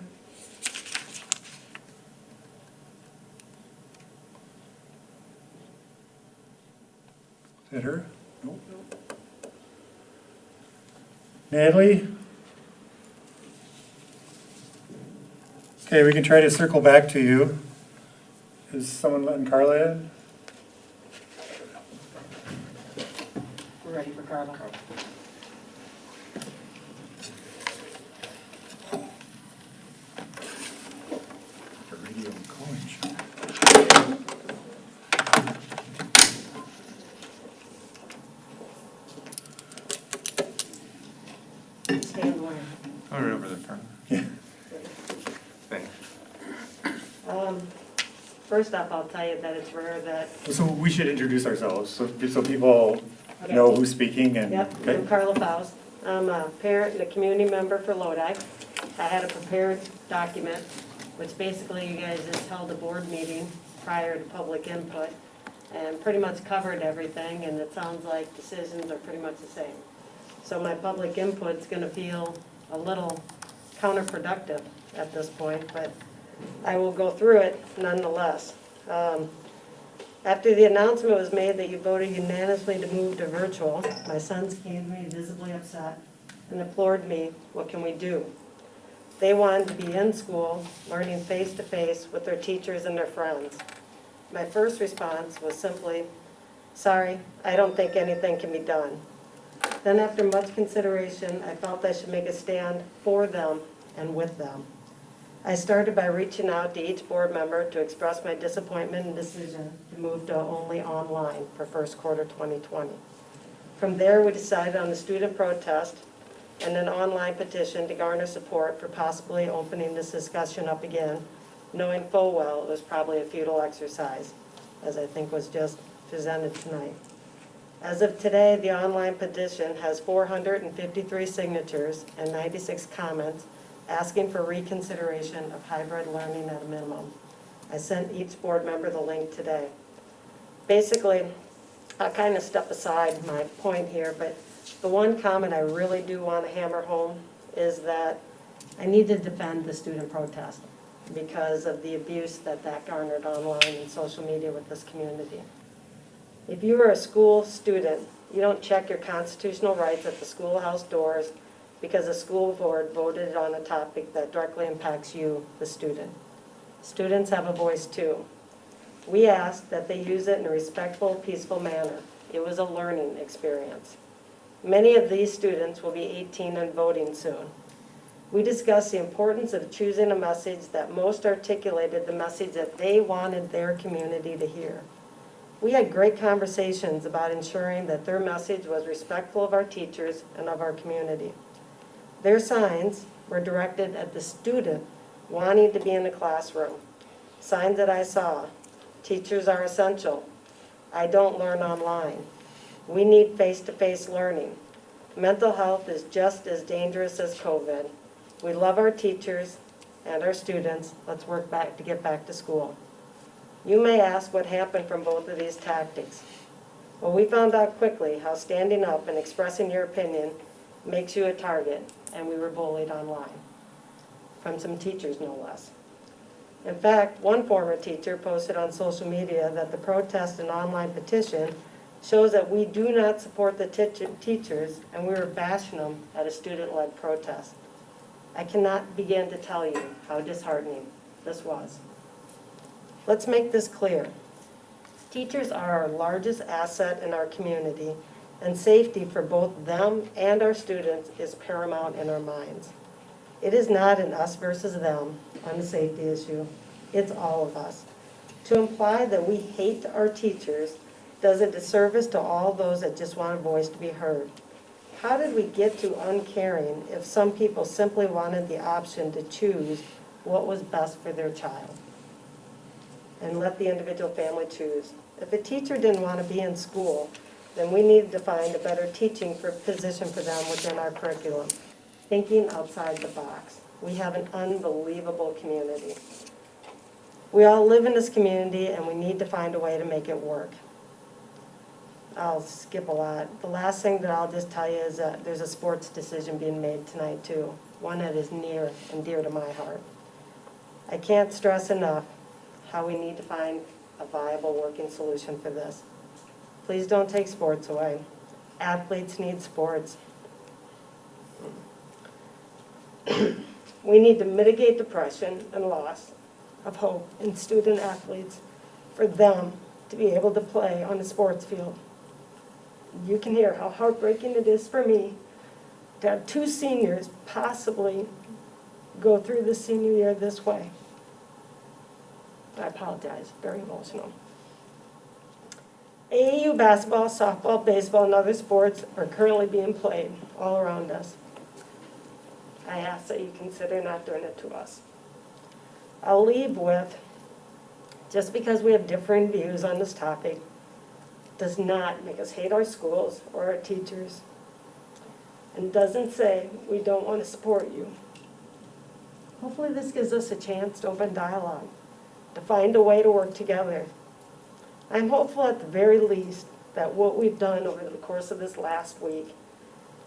Is that her? Nope. Natalie? Okay, we can try to circle back to you. Is someone letting Carla in? We're ready for Carla. The radio calling show. Stand where? All right, over there, Carla. Yeah. Thanks. First off, I'll tell you that it's rare that, So we should introduce ourselves, so people Okay. know who's speaking and, yep, okay? I'm Carla Faust. I'm a parent and a community member for Lodi. I had a prepared document, which basically you guys just held a board meeting prior to public input and pretty much covered everything, and it sounds like decisions are pretty much the same. So my public input's gonna feel a little counterproductive at this point, but I will go through it nonetheless. After the announcement was made that you voted unanimously to move to virtual, my sons came to me visibly upset and implored me, what can we do? They wanted to be in school, learning face-to-face with their teachers and their friends. My first response was simply, sorry, I don't think anything can be done. Then after much consideration, I felt I should make a stand for them and with them. I started by reaching out to each board member to express my disappointment and decision to move to only online for first quarter 2020. From there, we decided on the student protest and an online petition to garner support for possibly opening this discussion up again, knowing full well it was probably a futile exercise, as I think was just presented tonight. As of today, the online petition has 453 signatures and 96 comments asking for reconsideration of hybrid learning at a minimum. I sent each board member the link today. Basically, I'll kind of step aside my point here, but the one comment I really do want to hammer home is that I need to defend the student protest because of the abuse that garnered online and social media with this community. If you are a school student, you don't check your constitutional rights at the schoolhouse doors because the school board voted on a topic that directly impacts you, the student. Students have a voice too. We ask that they use it in a respectful, peaceful manner. It was a learning experience. Many of these students will be 18 and voting soon. We discussed the importance of choosing a message that most articulated the message that they wanted their community to hear. We had great conversations about ensuring that their message was respectful of our teachers and of our community. Their signs were directed at the student wanting to be in the classroom. Signs that I saw: teachers are essential. I don't learn online. We need face-to-face learning. Mental health is just as dangerous as COVID. We love our teachers and our students. Let's work back to get back to school. You may ask what happened from both of these tactics. Well, we found out quickly how standing up and expressing your opinion makes you a target, and we were bullied online. From some teachers, no less. In fact, one former teacher posted on social media that the protest and online petition shows that we do not support the teachers, and we were bashing them at a student-led protest. I cannot begin to tell you how disheartening this was. Let's make this clear. Teachers are our largest asset in our community, and safety for both them and our students is paramount in our minds. It is not an us versus them on the safety issue. It's all of us. To imply that we hate our teachers does a disservice to all those that just want a voice to be heard. How did we get to uncaring if some people simply wanted the option to choose what was best for their child and let the individual family choose? If a teacher didn't want to be in school, then we needed to find a better teaching position for them within our curriculum. Thinking outside the box. We have an unbelievable community. We all live in this community, and we need to find a way to make it work. I'll skip a lot. The last thing that I'll just tell you is that there's a sports decision being made tonight too, one that is near and dear to my heart. I can't stress enough how we need to find a viable working solution for this. Please don't take sports away. Athletes need sports. We need to mitigate depression and loss of hope in student athletes for them to be able to play on the sports field. You can hear how heartbreaking it is for me to have two seniors possibly go through the senior year this way. I apologize, very emotional. AAU basketball, softball, baseball, and other sports are currently being played all around us. I ask that you consider not doing it to us. I'll leave with, just because we have differing views on this topic does not make us hate our schools or our teachers, and doesn't say we don't want to support you. Hopefully this gives us a chance to open dialogue, to find a way to work together. I'm hopeful at the very least that what we've done over the course of this last week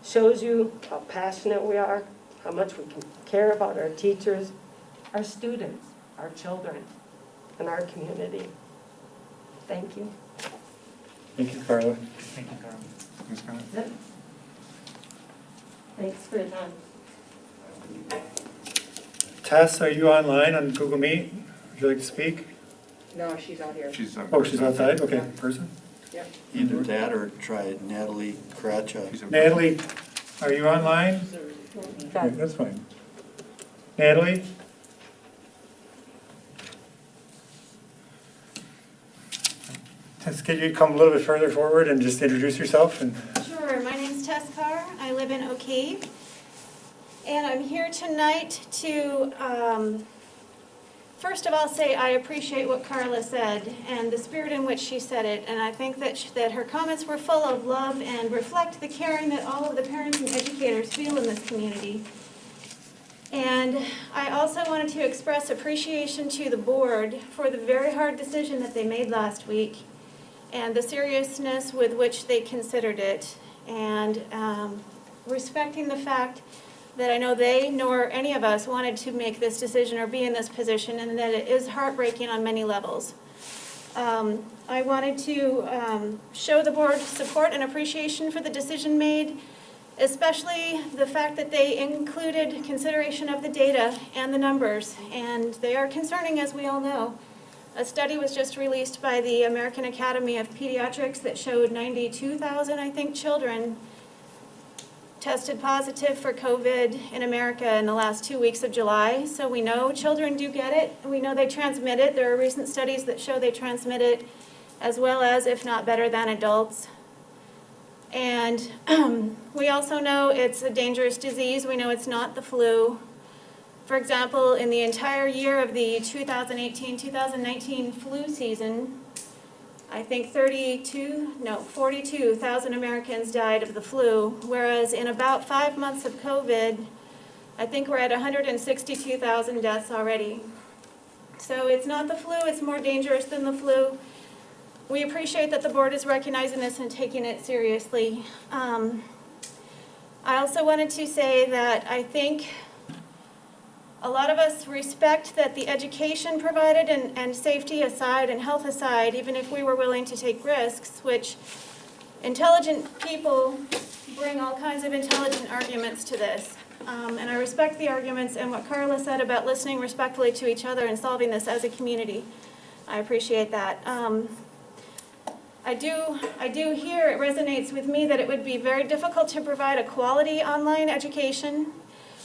shows you how passionate we are, how much we can care about our teachers, our students, our children, and our community. Thank you. Thank you, Carla. Thank you, Carl. Ms. Conlon? Yep. Thanks for your time. Tess, are you online on Google Meet? Would you like to speak? No, she's out here. She's on. Oh, she's outside? Okay, person. Yep. Either that or try Natalie Kratcha. She's in- Natalie, are you online? Okay, that's fine. Natalie? Tess, could you come a little bit further forward and just introduce yourself? And Sure, my name's Tess Carr, I live in Oak Cave, and I'm here tonight to, first of all, say I appreciate what Carla said and the spirit in which she said it, and I think that her comments were full of love and reflect the caring that all of the parents and educators feel in this community. And I also wanted to express appreciation to the board for the very hard decision that they made last week, and the seriousness with which they considered it, and respecting the fact that I know they nor any of us wanted to make this decision or be in this position, and that it is heartbreaking on many levels. I wanted to show the board support and appreciation for the decision made, especially the fact that they included consideration of the data and the numbers, and they are concerning, as we all know. A study was just released by the American Academy of Pediatrics that showed 92,000, I think, children tested positive for COVID in America in the last 2 weeks of July. So we know children do get it. We know they transmit it. There are recent studies that show they transmit it as well as, if not better than, adults. And we also know it's a dangerous disease. We know it's not the flu. For example, in the entire year of the 2018-2019 flu season, I think 42,000 Americans died of the flu, whereas in about 5 months of COVID, I think we're at 162,000 deaths already. So it's not the flu, it's more dangerous than the flu. We appreciate that the board is recognizing this and taking it seriously. I also wanted to say that I think a lot of us respect that the education provided and safety aside and health aside, even if we were willing to take risks, which intelligent people bring all kinds of intelligent arguments to this. And I respect the arguments and what Carla said about listening respectfully to each other and solving this as a community. I appreciate that. I do hear, it resonates with me that it would be very difficult to provide a quality online education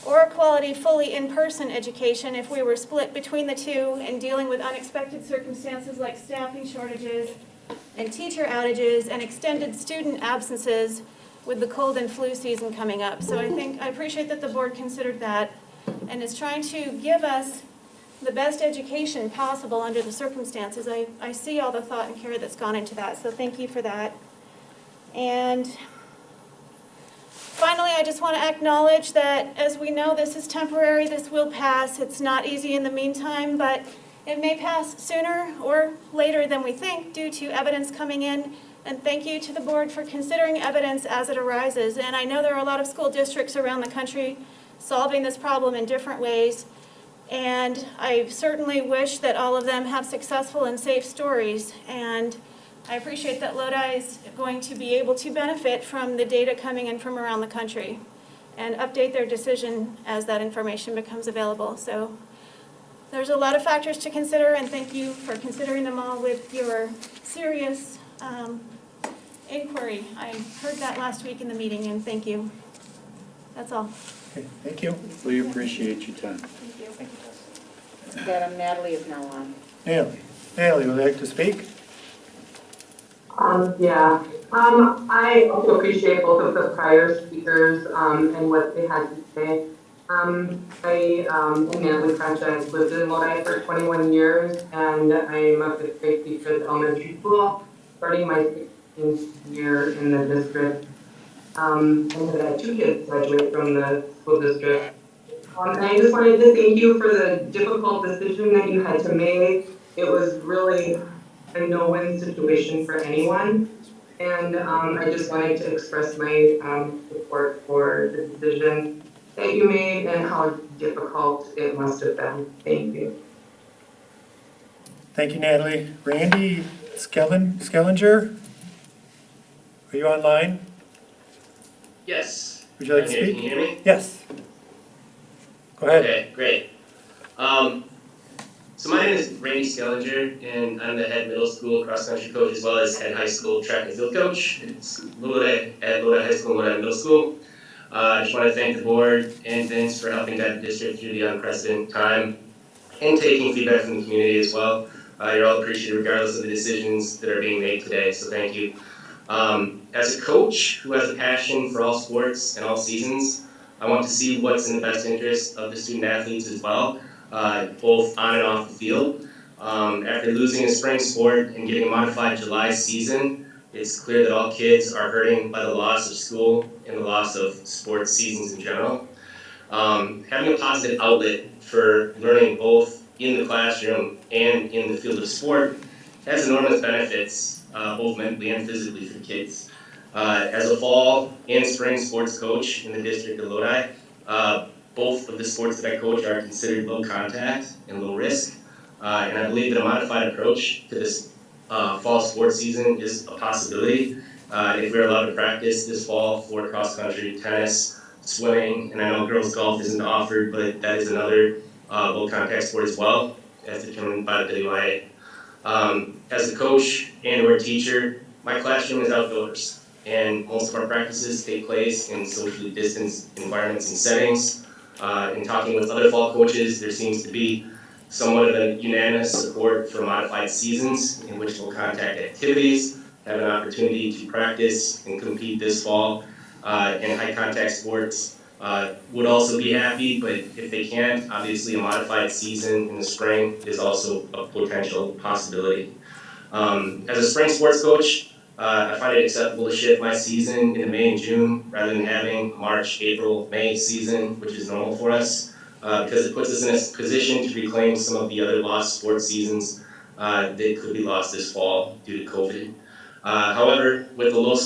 or a quality fully in-person education if we were split between the two and dealing with unexpected circumstances like staffing shortages and teacher outages and extended student absences with the cold and flu season coming up. So I appreciate that the board considered that and is trying to give us the best education possible under the circumstances. I see all the thought and care that's gone into that, so thank you for that. And finally, I just want to acknowledge that, as we know, this is temporary, this will pass. It's not easy in the meantime, but it may pass sooner or later than we think due to evidence coming in. And thank you to the board for considering evidence as it arises. And I know there are a lot of school districts around the country solving this problem in different ways. And I certainly wish that all of them have successful and safe stories. And I appreciate that Lodi is going to be able to benefit from the data coming in from around the country and update their decision as that information becomes available. So there's a lot of factors to consider, and thank you for considering them all with your serious inquiry. I heard that last week in the meeting, and thank you. That's all. Okay, thank you. We appreciate your time. Thank you. Madam Natalie is now on. Natalie, would you like to speak? I also appreciate both of the prior speakers and what they had to say. I'm Natalie French. I've lived in Lodi for 21 years, and I'm a fifth grade teacher at elementary school, starting my 16th year in the district. And I've had 2 kids graduate from the school district. And I just wanted to thank you for the difficult decision that you had to make. It was really a no-win situation for anyone. And I just wanted to express my support for the decision that you made and how difficult it must have been. Thank you. Thank you, Natalie. Randy Skellinger, are you online? Yes. Would you like to Can speak? you hear me? Yes. Go ahead. Okay, great. So my name is Randy Skellinger, and I'm the head middle school cross-country coach as well as head high school track and field coach at Lodi High School and Lodi Middle School. I just want to thank the board and Vince for helping guide the district through the unprecedented time and taking feedback from the community as well. You're all appreciated regardless of the decisions that are being made today, so thank you. As a coach who has a passion for all sports and all seasons, I want to see what's in the best interest of the student athletes as well, both on and off the field. After losing a spring sport and getting a modified July season, it's clear that all kids are hurting by the loss of school and the loss of sports seasons in general. Having a positive outlet for learning both in the classroom and in the field of sport has enormous benefits both mentally and physically for the kids. As a fall and spring sports coach in the district of Lodi, both of the sports that I coach are considered low contact and low risk. And I believe that a modified approach to this fall sports season is a possibility. If we're allowed to practice this fall for cross country, tennis, swimming, and I know girls golf isn't offered, but that is another low contact sport as well, as determined by the WIA. As a coach and or teacher, my classroom is outdoors, and most of our practices take place in socially distanced environments and settings. In talking with other fall coaches, there seems to be somewhat of a unanimous support for modified seasons in which low contact activities have an opportunity to practice and compete this fall. And high contact sports would also be happy, but if they can't, obviously a modified season in the spring is also a potential possibility. As a spring sports coach, I find it acceptable to shift my season into May and June rather than having March, April, May season, which is normal for us, because it puts us in a position to reclaim some of the other lost sports seasons that could be lost this fall due to COVID. However, with the low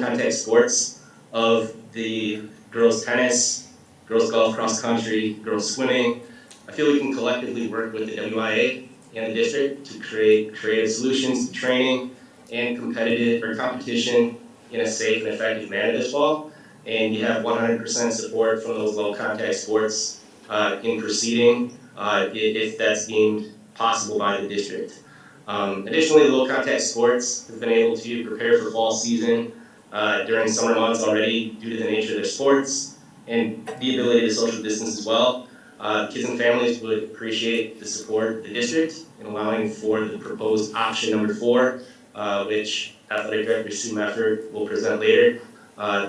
contact sports of the girls tennis, girls golf cross country, girls swimming, I feel we can collectively work with the WIA and the district to create creative solutions to training and competition in a safe and effective manner this fall. And you have 100% support from those low contact sports in proceeding if that's deemed possible by the district. Additionally, low contact sports have been able to prepare for fall season during summer months already due to the nature of their sports and the ability to social distance as well. Kids and families would appreciate the support of the district in allowing for the proposed option number 4, which Athletic Director Sue Mefford will present later.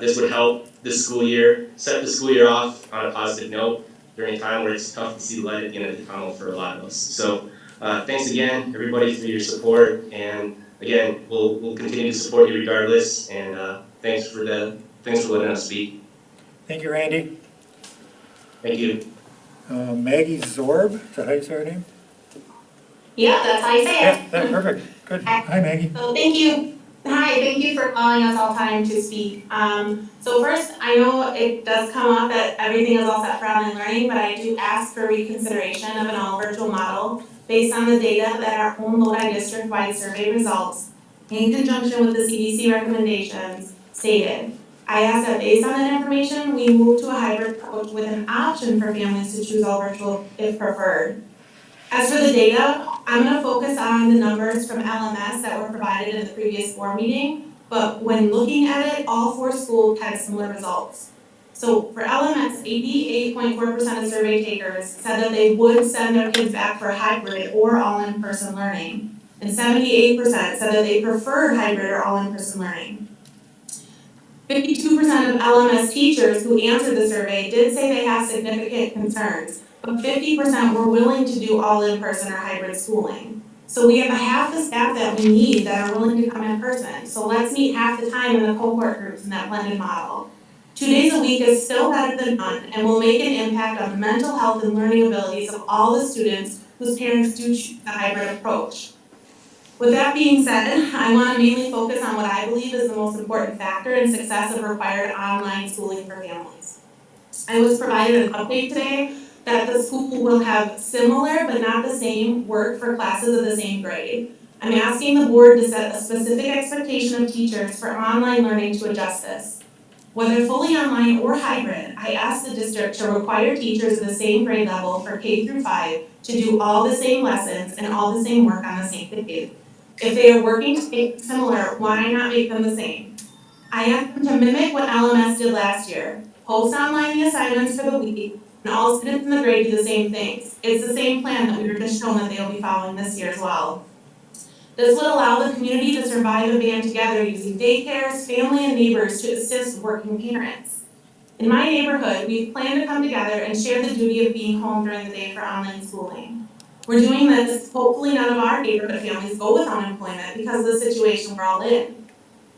This would help this school year, set the school year off on a positive note during a time where it's tough to see the light at the end of the tunnel for a lot of us. So thanks again, everybody, for your support. And again, we'll continue to support you regardless. And thanks for letting us speak. Thank you, Randy. Thank you. Maggie Zorb, is that how you say her name? Yeah, that's how you say it. Yeah, perfect. Good. Hi, Maggie. So thank you. Hi, thank you for allowing us all time to speak. So first, I know it does come up that everything is all set for online learning, but I do ask for reconsideration of an all virtual model based on the data that our own Lodi district-wide survey results, in conjunction with the CDC recommendations, stated. I ask that based on that information, we move to a hybrid approach with an option for families to choose all virtual if preferred. As for the data, I'm going to focus on the numbers from LMS that were provided in the previous board meeting, but when looking at it, all 4 schools had similar results. So for LMS, 88.4% of survey takers said that they would send their kids back for hybrid or all in-person learning, and 78% said that they preferred hybrid or all in-person learning. 52% of LMS teachers who answered the survey did say they have significant concerns, but 50% were willing to do all in-person or hybrid schooling. So we have half the staff that we need that are willing to come in person. So let's meet half the time in the cohort groups in that blended model. 2 days a week is still better than none and will make an impact on the mental health and learning abilities of all the students whose parents do choose the hybrid approach. With that being said, I want to mainly focus on what I believe is the most important factor in success of required online schooling for families. I was provided an update today that the school will have similar but not the same work for classes of the same grade. I'm asking the board to set a specific expectation of teachers for online learning to adjust this. Whether fully online or hybrid, I ask the district to require teachers of the same grade level for K through 5 to do all the same lessons and all the same work on the same day. If they are working to make similar, why not make them the same? I asked them to mimic what LMS did last year. Post online the assignments for the week, and all students in the grade do the same things. It's the same plan that we were just shown that they will be following this year as well. This would allow the community to survive and band together using daycares, family, and neighbors to assist working parents. In my neighborhood, we've planned to come together and share the duty of being home during the day for online schooling. We're doing this, hopefully none of our neighborhood families go with unemployment because of the situation we're all in.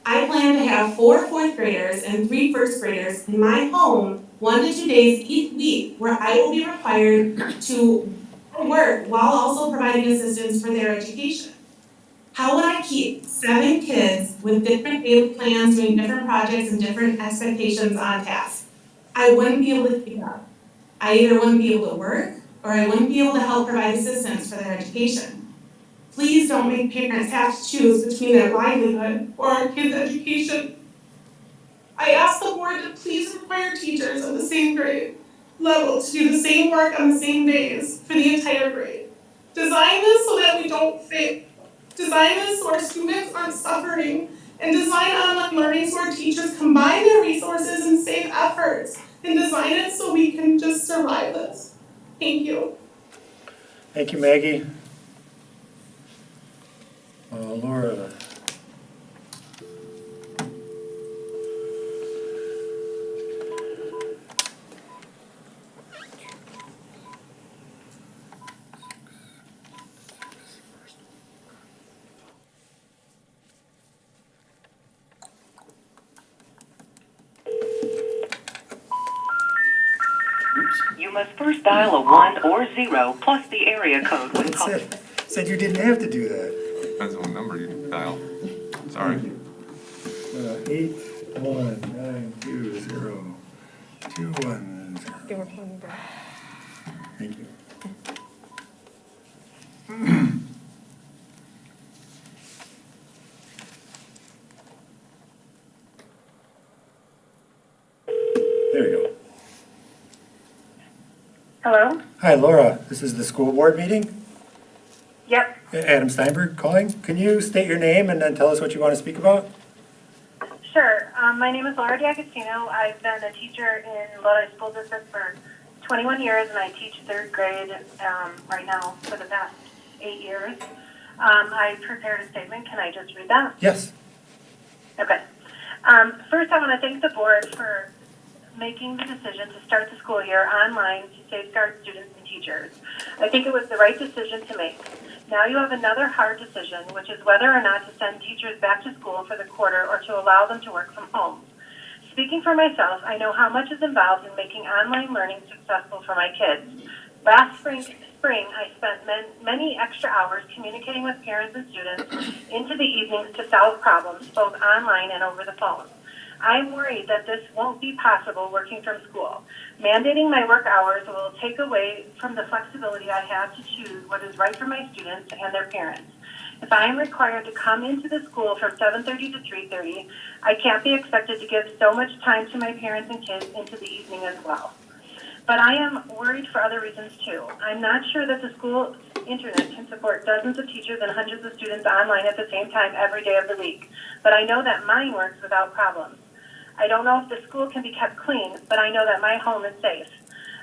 I plan to have 4 fourth graders and 3 first graders in my home 1 to 2 days each week where I will be required to work while also providing assistance for their education. How would I keep 7 kids with different daily plans, doing different projects and different expectations on task? I wouldn't be able to keep up. I either wouldn't be able to work or I wouldn't be able to help provide assistance for their education. Please don't make parents have to choose between their livelihood or our kids' education. I ask the board to please require teachers of the same grade level to do the same work on the same days for the entire grade. Design this so that we don't fail. Design this so our students aren't suffering. And design online learning so our teachers combine their resources and save efforts. And design it so we can just survive this. Thank you. Thank you, Maggie. Laura. You must first dial a 1 or 0 plus the area code when calling. Said you didn't have to do that. Depends on what number you dial. Sorry. 8192021. They were calling back. Thank you. There you go. Hello? Hi, Laura. This is the school board meeting. Yep. Adam Steinberg calling. Can you state your name and then tell us what you want to speak about? Sure. My name is Laura D'Agostino. I've been a teacher in Lodi School District for 21 years, and I teach 3rd grade right now for the past 8 years. I prepared a statement. Can I just read that? Yes. Okay. First, I want to thank the board for making the decision to start the school year online to safeguard students and teachers. I think it was the right decision to make. Now you have another hard decision, which is whether or not to send teachers back to school for the quarter or to allow them to work from home. Speaking for myself, I know how much is involved in making online learning successful for my kids. Last spring, I spent many extra hours communicating with parents and students into the evenings to solve problems, both online and over the phone. I'm worried that this won't be possible working from school. Mandating my work hours will take away from the flexibility I have to choose what is right for my students and their parents. If I am required to come into the school from 7:30 to 3:30, I can't be expected to give so much time to my parents and kids into the evening as well. But I am worried for other reasons too. I'm not sure that the school internet can support dozens of teachers and hundreds of students online at the same time every day of the week, but I know that mine works without problems. I don't know if the school can be kept clean, but I know that my home is safe.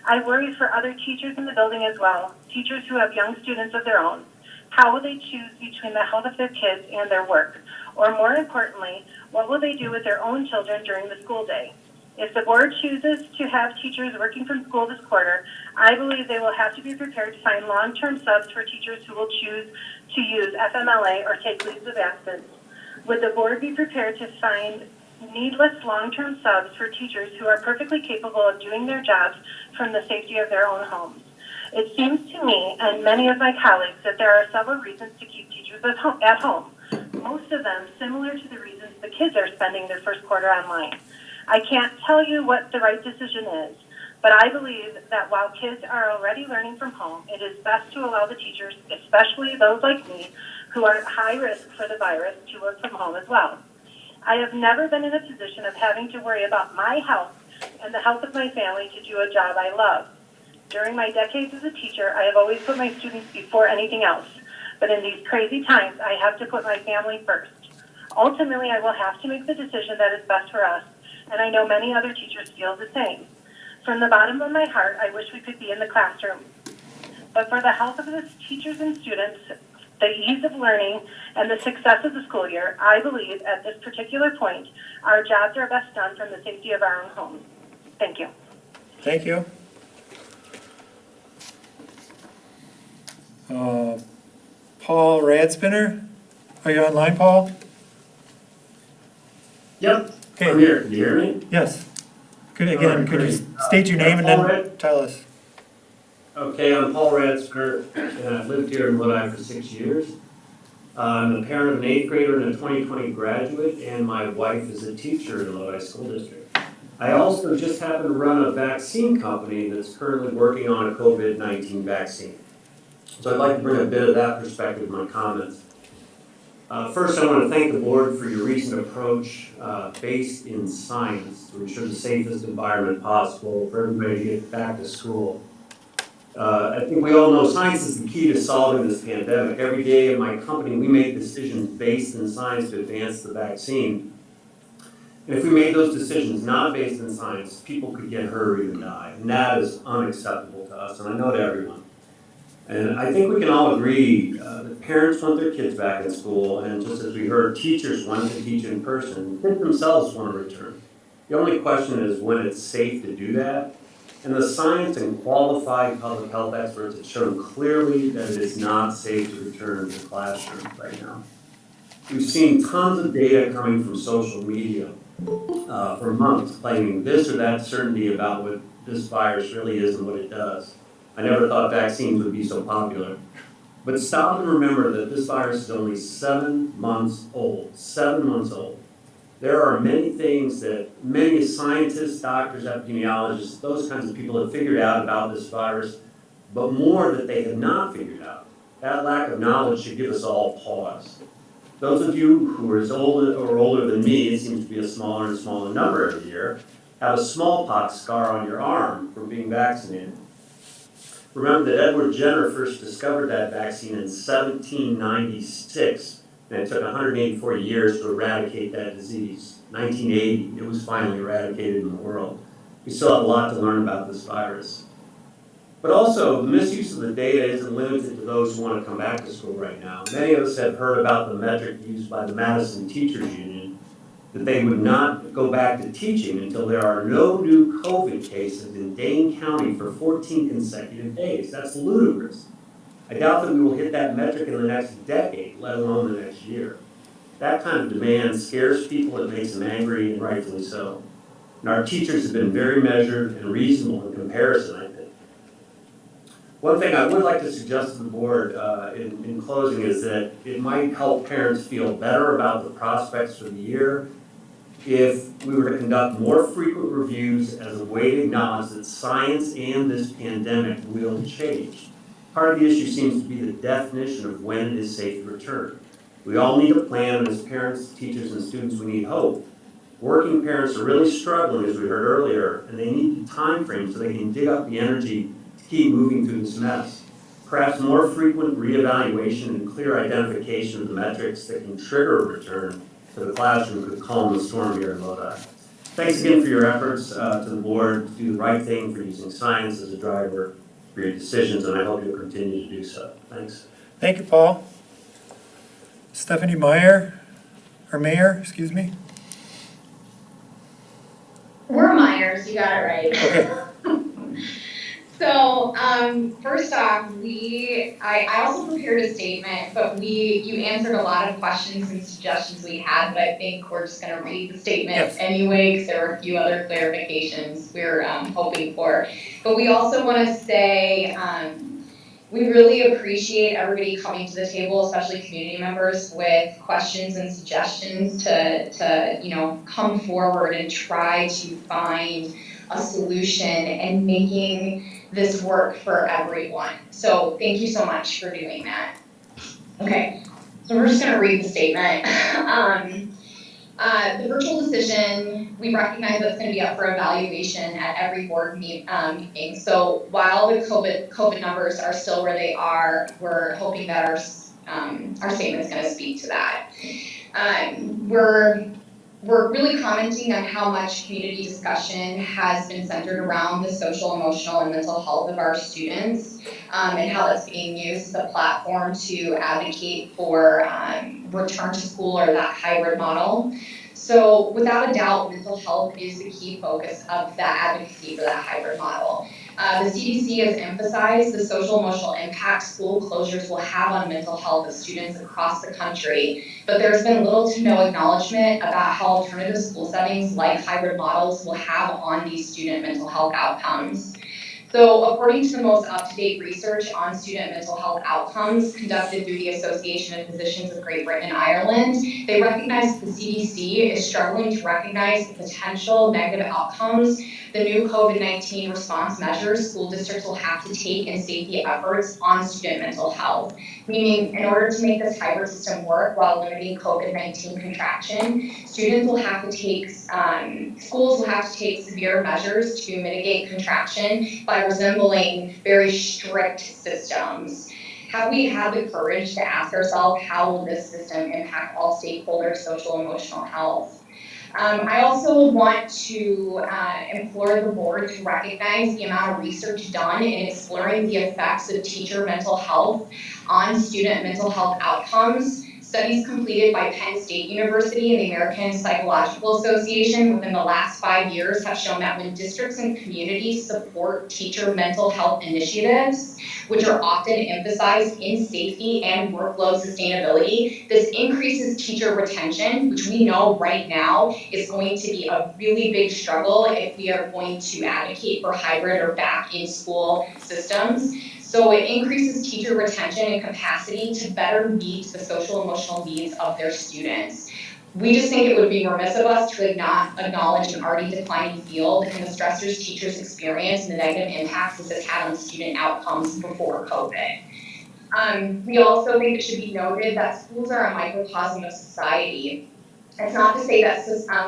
I worry for other teachers in the building as well, teachers who have young students of their own. How will they choose between the health of their kids and their work? Or more importantly, what will they do with their own children during the school day? If the board chooses to have teachers working from school this quarter, I believe they will have to be prepared to find long-term subs for teachers who will choose to use FMLA or take leaves of absence. Would the board be prepared to find needless long-term subs for teachers who are perfectly capable of doing their jobs from the safety of their own homes? It seems to me and many of my colleagues that there are several reasons to keep teachers at home, most of them similar to the reasons the kids are spending their first quarter online. I can't tell you what the right decision is, but I believe that while kids are already learning from home, it is best to allow the teachers, especially those like me, who are at high risk for the virus, to work from home as well. I have never been in a position of having to worry about my health and the health of my family to do a job I love. During my decades as a teacher, I have always put my students before anything else. But in these crazy times, I have to put my family first. Ultimately, I will have to make the decision that is best for us, and I know many other teachers feel the same. From the bottom of my heart, I wish we could be in the classroom. But for the health of the teachers and students, the ease of learning, and the success of the school year, I believe at this particular point, our jobs are best done from the safety of our own homes. Thank you. Thank you. Paul Radspinner, are you online, Paul? Yep, Okay. I'm here. Do you hear me? Yes. Could you great. state your name and then tell us? Okay, I'm Paul Radsker, and I've lived here in Lodi for 6 years. I'm a parent of an 8th grader and a 2020 graduate, and my wife is a teacher in the Lodi School District. I also just happen to run a vaccine company that's currently working on a COVID-19 vaccine. So I'd like to bring a bit of that perspective in my comments. First, I want to thank the board for your recent approach based in science to ensure the safest environment possible for everybody to get back to school. I think we all know science is the key to solving this pandemic. Every day in my company, we make decisions based in science to advance the vaccine. And if we made those decisions not based in science, people could get hurt or even die. And that is unacceptable to us, and I know to everyone. And I think we can all agree that parents want their kids back in school, and just as we heard, teachers want to teach in person. Kids themselves want to return. The only question is when it's safe to do that. And the science and qualified public health experts have shown clearly that it is not safe to return to the classroom right now. We've seen tons of data coming from social media for months claiming this or that certainty about what this virus really is and what it does. I never thought vaccines would be so popular. But stop and remember that this virus is only 7 months old, 7 months old. There are many things that many scientists, doctors, epidemiologists, those kinds of people have figured out about this virus, but more that they have not figured out. That lack of knowledge should give us all pause. Those of you who are as old or older than me, it seems to be a smaller and smaller number every year, have a smallpox scar on your arm from being vaccinated. Remember that Edward Jenner first discovered that vaccine in 1796, and it took 184 years to eradicate that disease. 1980, it was finally eradicated in the world. We still have a lot to learn about this virus. But also, the misuse of the data isn't limited to those who want to come back to school right now. Many of us have heard about the metric used by the Madison Teachers Union, that they would not go back to teaching until there are no new COVID cases in Dane County for 14 consecutive days. That's ludicrous. I doubt that we will hit that metric in the next decade, let alone the next year. That kind of demand scares people, it makes them angry, and rightfully so. And our teachers have been very measured and reasonable in comparison, I think. One thing I would like to suggest to the board in closing is that it might help parents feel better about the prospects for the year if we were to conduct more frequent reviews as a way to acknowledge that science and this pandemic will change. Part of the issue seems to be the definition of when it is safe to return. We all need a plan, and as parents, teachers, and students, we need hope. Working parents are really struggling, as we heard earlier, and they need a time frame so they can dig up the energy to keep moving through this mess. Perhaps more frequent reevaluation and clear identification of the metrics that can trigger a return to the classroom could calm the storm here in Lodi. Thanks again for your efforts to the board to do the right thing for using science as a driver for your decisions, and I hope you'll continue to do so. Thanks. Thank you, Paul. Stephanie Meyer, or Mayor, excuse me. We're Myers, you got it right. Okay. So, first off, I also prepared a statement, but you answered a lot of questions and suggestions we had, but I think we're just gonna read the statement anyway, because there were a few other clarifications we were hoping for. But we also wanna say, we really appreciate everybody coming to the table, especially community members, with questions and suggestions to come forward and try to find a solution and making this work for everyone. So thank you so much for doing that. Okay, so we're just gonna read the statement. The virtual decision, we recognize that's going to be up for evaluation at every board meeting. So while the COVID numbers are still where they are, we're hoping that our statement is going to speak to that. We're really commenting on how much community discussion has been centered around the social, emotional, and mental health of our students, and how that's being used as a platform to advocate for return to school or that hybrid model. So without a doubt, mental health is the key focus of that advocacy for that hybrid model. The CDC has emphasized the social emotional impact school closures will have on mental health of students across the country, but there's been little to no acknowledgement about how alternative school settings like hybrid models will have on these student mental health outcomes. So according to the most up-to-date research on student mental health outcomes conducted through the Association of Physicians of Great Britain and Ireland, they recognize that the CDC is struggling to recognize the potential negative outcomes the new COVID-19 response measures school districts will have to take in safety efforts on student mental health. Meaning, in order to make this hybrid system work while limiting COVID-19 contraction, students will have to take, schools will have to take severe measures to mitigate contraction by resembling very strict systems. Have we had the courage to ask ourselves, how will this system impact all stakeholders' social and emotional health? I also want to implore the board to recognize the amount of research done in exploring the effects of teacher mental health on student mental health outcomes. Studies completed by Penn State University and the American Psychological Association within the last 5 years have shown that when districts and communities support teacher mental health initiatives, which are often emphasized in safety and workload sustainability, this increases teacher retention, which we know right now is going to be a really big struggle if we are going to advocate for hybrid or back in school systems. So it increases teacher retention and capacity to better meet the social emotional needs of their students. We just think it would be remiss of us to not acknowledge an already declining field and the stressors teachers experience and the negative impacts this has had on student outcomes before COVID. We also think it should be noted that schools are a microcosm of society. It's not to say that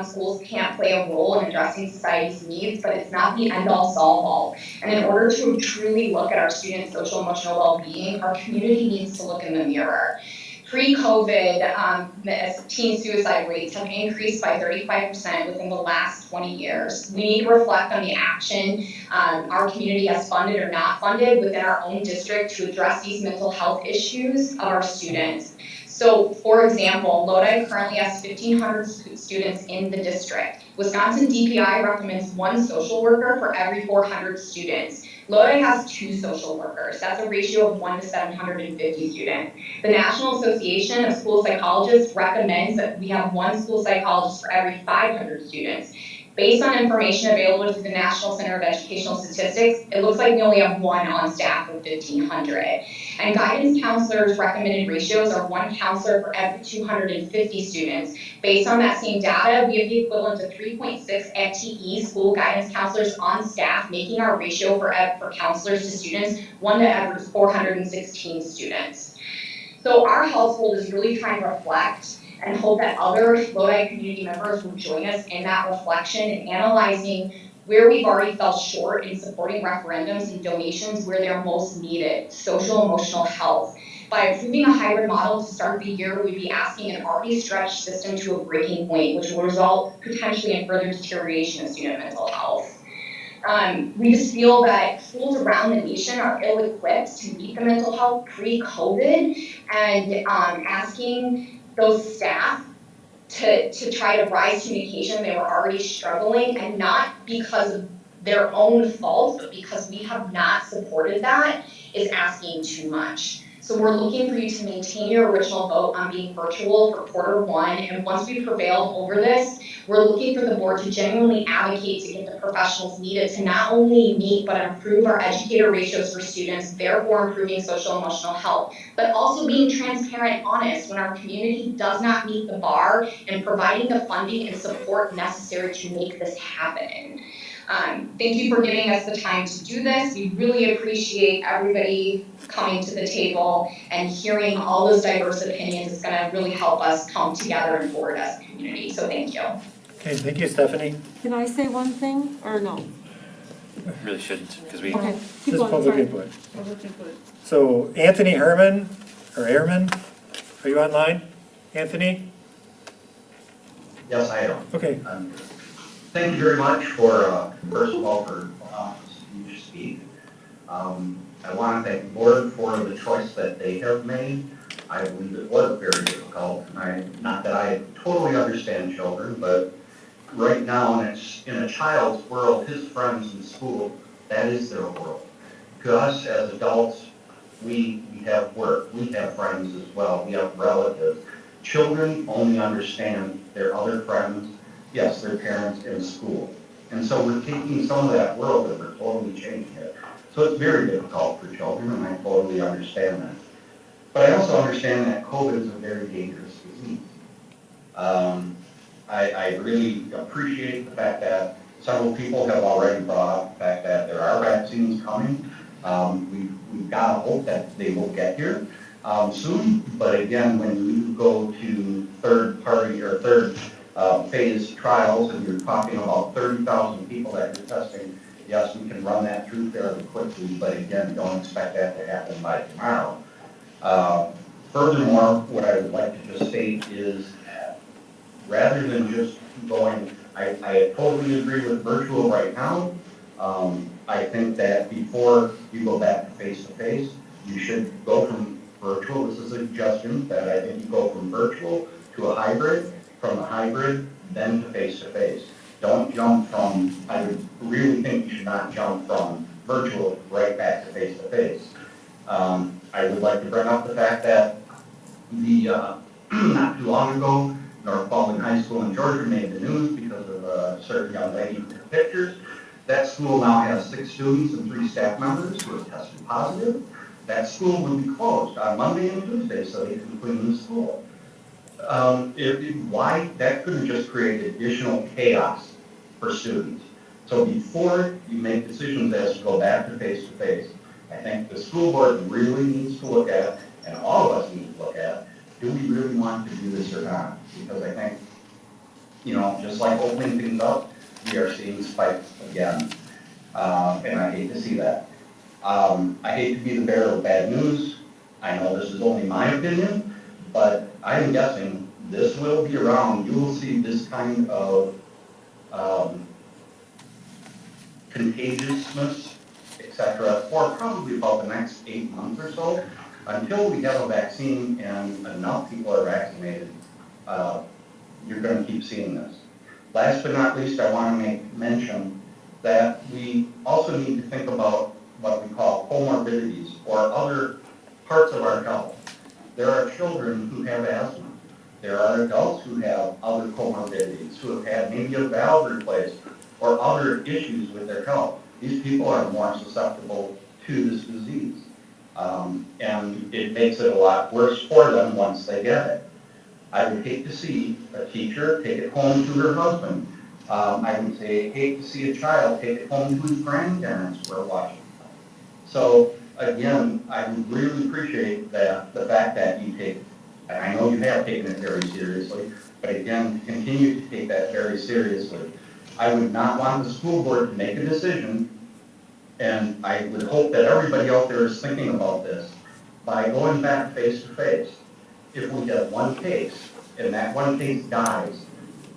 schools can't play a role in addressing society's needs, but it's not the end-all, solve-all. And in order to truly look at our students' social emotional well-being, our community needs to look in the mirror. Pre-COVID, teen suicide rates have increased by 35% within the last 20 years. We need to reflect on the action our community has funded or not funded within our own district to address these mental health issues of our students. So, for example, Lodi currently has 1,500 students in the district. Wisconsin DPI recommends 1 social worker for every 400 students. Lodi has 2 social workers. That's a ratio of 1 to 750 students. The National Association of School Psychologists recommends that we have 1 school psychologist for every 500 students. Based on information available to the National Center of Educational Statistics, it looks like we only have 1 on staff for 1,500. And guidance counselors' recommended ratios are 1 counselor for every 250 students. Based on that same data, we have the equivalent of 3.6 FTE school guidance counselors on staff, making our ratio for counselors to students 1 to every 416 students. So our household is really trying to reflect and hope that other Lodi community members will join us in that reflection and analyzing where we've already fell short in supporting referendums and donations where they're most needed, social emotional health. By approving a hybrid model to start the year, we'd be asking an already stretched system to a breaking point, which will result potentially in further deterioration of student mental health. We just feel that schools around the nation are ill-equipped to meet the mental health pre-COVID, and asking those staff to try to rise to the occasion. They were already struggling, and not because of their own fault, but because we have not supported that, is asking too much. So we're looking for you to maintain your original vote on being virtual for Q1, and once we prevailed over this, we're looking for the board to genuinely advocate to get the professionals needed to not only meet but improve our educator ratios for students, therefore improving social emotional health, but also being transparent and honest when our community does not meet the bar and providing the funding and support necessary to make this happen. Thank you for giving us the time to do this. We really appreciate everybody coming to the table and hearing all those diverse opinions. It's going to really help us come together and forward as a community. So thank you. Okay, thank you, Stephanie. Can I say one thing, or no? Really shouldn't, because we. Okay, keep This is going, public sorry. input. So Anthony Herman, or Ehrman, are you online? Anthony? Yes, I am. Okay. Thank you very much for, first of all, for allowing us to speak. I want to thank the board for the choice that they have made. I believe it was very difficult. Not that I totally understand children, but right now in a child's world, his friends in school, that is their world. To us as adults, we have work, we have friends as well, we have relatives. Children only understand their other friends, yes, their parents in school. And so we're taking some of that world and we're totally changing it. So it's very difficult for children, and I totally understand that. But I also understand that COVID is a very dangerous disease. I really appreciate the fact that several people have already brought up the fact that there are vaccines coming. We've got to hope that they will get here soon. But again, when you go to third phase trials and you're talking about 30,000 people that you're testing, yes, we can run that through fairly quickly. But again, don't expect that to happen by tomorrow. Furthermore, what I would like to just state is, rather than just going, I totally agree with virtual right now. I think that before you go back to face-to-face, you should go from virtual. This is a suggestion that I think you go from virtual to a hybrid, from a hybrid, then to face-to-face. Don't jump from, I would really think you should not jump from virtual right back to face-to-face. I would like to bring up the fact that not too long ago, North Baldwin High School in Georgia made the news because of a certain young lady who took pictures. That school now has 6 students and 3 staff members who have tested positive. That school will be closed on Monday and Tuesday so they can clean the school. Why? That could have just created additional chaos for students. So before you make decisions as to go back to face-to-face, I think the school board really needs to look at, and all of us need to look at, do we really want to do this or not? Because I think, just like opening things up, we are seeing spikes again, and I hate to see that. I hate to be the bearer of bad news. I know this is only my opinion, but I'm guessing this will be around. You will see this kind of contagiousness, etc., for probably about the next 8 months or so, until we have a vaccine and enough people are vaccinated. You're going to keep seeing this. Last but not least, I want to make mention that we also need to think about what we call comorbidities or other parts of our health. There are children who have asthma. There are adults who have other comorbidities, who have had maybe a valve replaced or other issues with their health. These people are more susceptible to this disease. And it makes it a lot worse for them once they get it. I would hate to see a teacher take it home to her husband. I would hate to see a child take it home to his grandparents who are watching. So again, I would really appreciate the fact that you take, and I know you have taken it very seriously, but again, continue to take that very seriously. I would not want the school board to make a decision, and I would hope that everybody out there is thinking about this, by going back face to face. If we have one case, and that one case dies,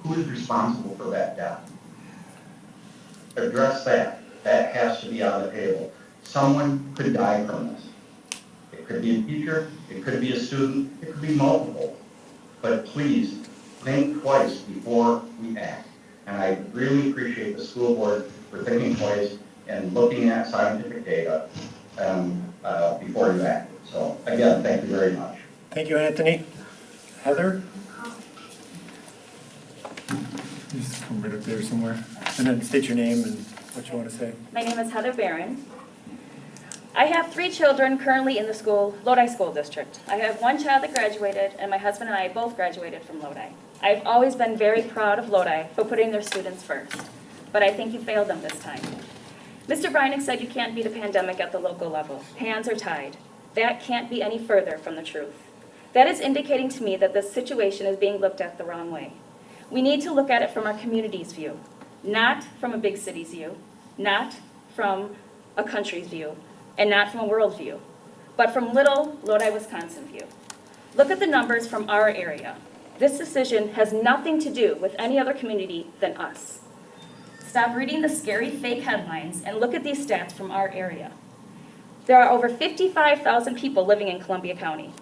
who is responsible for that death? Address that. That has to be on the table. Someone could die from this. It could be a teacher, it could be a student, it could be multiple. But please, think twice before we act. And I really appreciate the school board for thinking twice and looking at scientific data before you act. So again, thank you very much. Thank you, Anthony. Heather? Just come right up there somewhere. And then state your name and what you want to say. My name is Heather Barron. I have 3 children currently in the Lodi School District. I have 1 child that graduated, and my husband and I both graduated from Lodi. I've always been very proud of Lodi for putting their students first, but I think you failed them this time. Mr. Breinig said you can't beat a pandemic at the local level. Hands are tied. That can't be any further from the truth. That is indicating to me that this situation is being looked at the wrong way. We need to look at it from our community's view, not from a big city's view, not from a country's view, and not from a world view, but from little Lodi, Wisconsin view. Look at the numbers from our area. This decision has nothing to do with any other community than us. Stop reading the scary fake headlines and look at these stats from our area. There are over 55,000 people living in Columbia County.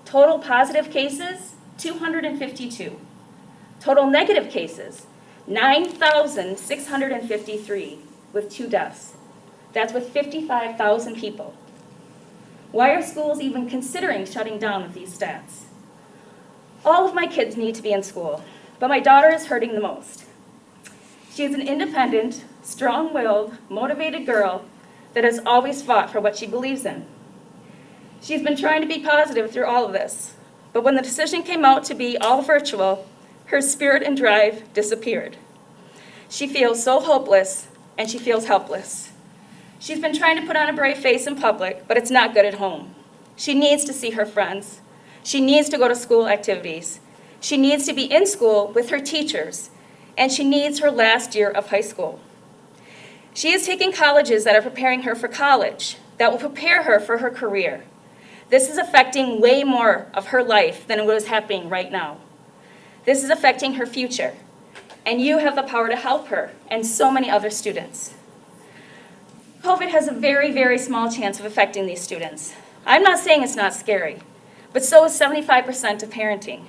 Total positive cases, 252. Total negative cases, 9,653 with 2 deaths. That's with 55,000 people. Why are schools even considering shutting down with these stats? All of my kids need to be in school, but my daughter is hurting the most. She is an independent, strong-willed, motivated girl that has always fought for what she believes in. She's been trying to be positive through all of this, but when the decision came out to be all virtual, her spirit and drive disappeared. She feels so hopeless, and she feels helpless. She's been trying to put on a brave face in public, but it's not good at home. She needs to see her friends. She needs to go to school activities. She needs to be in school with her teachers, and she needs her last year of high school. She is taking colleges that are preparing her for college, that will prepare her for her career. This is affecting way more of her life than what is happening right now. This is affecting her future, and you have the power to help her and so many other students. COVID has a very, very small chance of affecting these students. I'm not saying it's not scary, but so is 75% of parenting.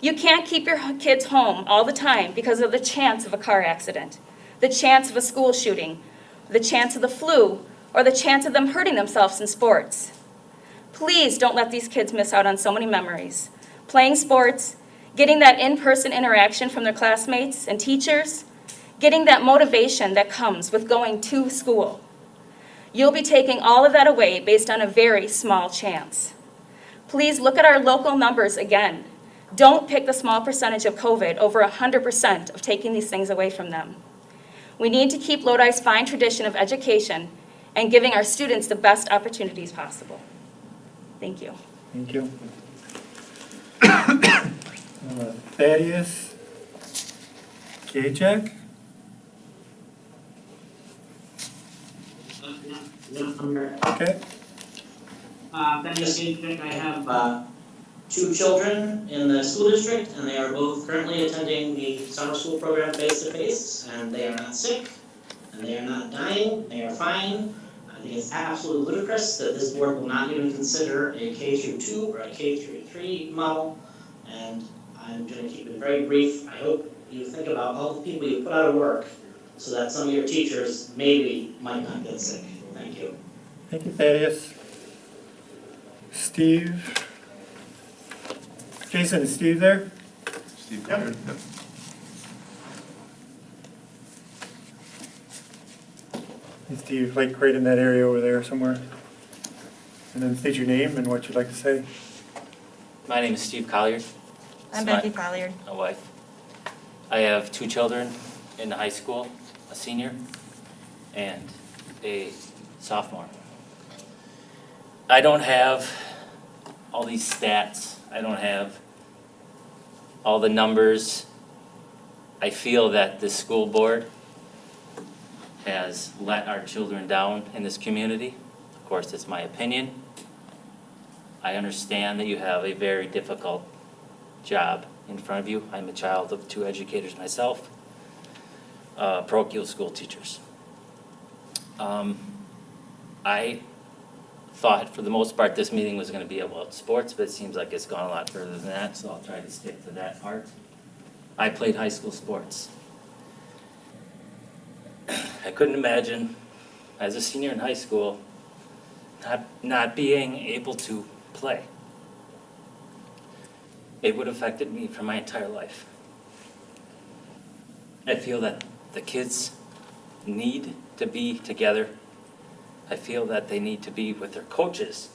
You can't keep your kids home all the time because of the chance of a car accident, the chance of a school shooting, the chance of the flu, or the chance of them hurting themselves in sports. Please don't let these kids miss out on so many memories. Playing sports, getting that in-person interaction from their classmates and teachers, getting that motivation that comes with going to school. You'll be taking all of that away based on a very small chance. Please look at our local numbers again. Don't pick the small percentage of COVID over 100% of taking these things away from them. We need to keep Lodi's fine tradition of education and giving our students the best opportunities possible. Thank you. Thank you. Thaddeus Gajek? Okay. Thaddeus Gajek, I have 2 children in the school district, and they are both currently attending the summer school program face-to-face, and they are not sick, and they are not dying, they are fine. I think it's absolutely ludicrous that this board will not even consider a K-2 or a K-3 model, and I'm going to keep it very brief. I hope you think about all the people you put out of work so that some of your teachers maybe might not get sick. Thank you. Thank you, Thaddeus. Steve? Jason, is Steve there? Steve Connor. Yep. Is Steve like right in that area over there somewhere? And then state your name and what you'd like to say. My name is Steve Colliard. I'm Becky Colliard. My wife. I have 2 children in high school, a senior and a sophomore. I don't have all these stats. I don't have all the numbers. I feel that this school board has let our children down in this community. Of course, it's my opinion. I understand that you have a very difficult job in front of you. I'm a child of 2 educators myself, parochial school teachers. I thought for the most part this meeting was going to be about sports, but it seems like it's gone a lot further than that, so I'll try to stick to that part. I played high school sports. I couldn't imagine, as a senior in high school, not being able to play. It would have affected me for my entire life. I feel that the kids need to be together. I feel that they need to be with their coaches.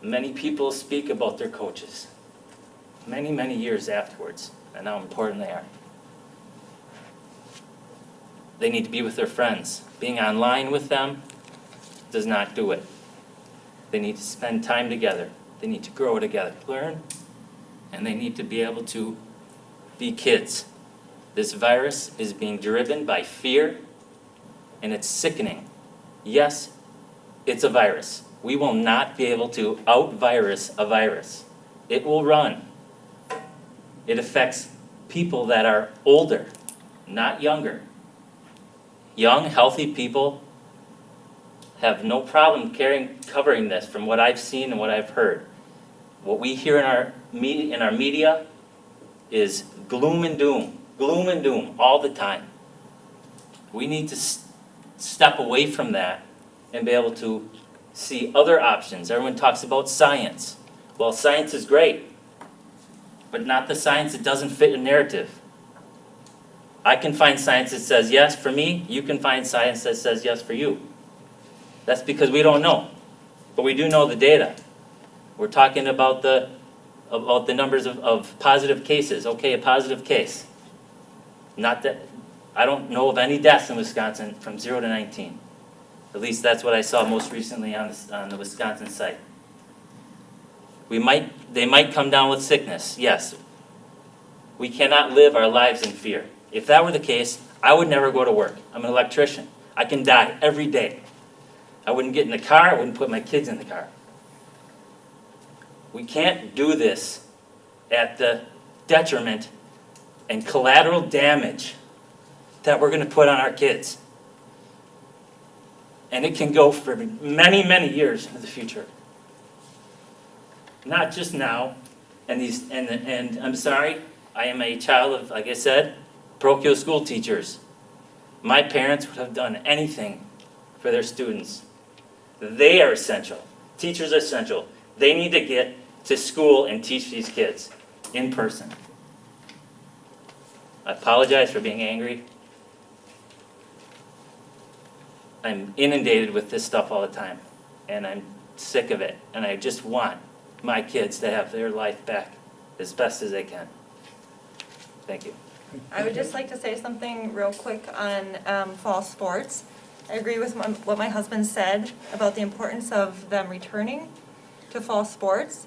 Many people speak about their coaches many, many years afterwards and how important they are. They need to be with their friends. Being online with them does not do it. They need to spend time together. They need to grow together, learn, and they need to be able to be kids. This virus is being driven by fear, and it's sickening. Yes, it's a virus. We will not be able to out-virus a virus. It will run. It affects people that are older, not younger. Young, healthy people have no problem covering this from what I've seen and what I've heard. What we hear in our media is gloom and doom all the time. We need to step away from that and be able to see other options. Everyone talks about science. Well, science is great, but not the science that doesn't fit a narrative. I can find science that says yes for me. You can find science that says yes for you. That's because we don't know, but we do know the data. We're talking about the numbers of positive cases. Okay, a positive case. Not that, I don't know of any deaths in Wisconsin from 0 to 19. At least that's what I saw most recently on the Wisconsin site. They might come down with sickness, yes. We cannot live our lives in fear. If that were the case, I would never go to work. I'm an electrician. I can die every day. I wouldn't get in the car, I wouldn't put my kids in the car. We can't do this at the detriment and collateral damage that we're going to put on our kids. And it can go for many, many years into the future. Not just now, and I'm sorry, I am a child of, like I said, parochial school teachers. My parents would have done anything for their students. They are essential. Teachers are essential. They need to get to school and teach these kids in person. I apologize for being angry. I'm inundated with this stuff all the time, and I'm sick of it, and I just want my kids to have their life back as best as they can. Thank you. I would just like to say something real quick on fall sports. I agree with what my husband said about the importance of them returning to fall sports.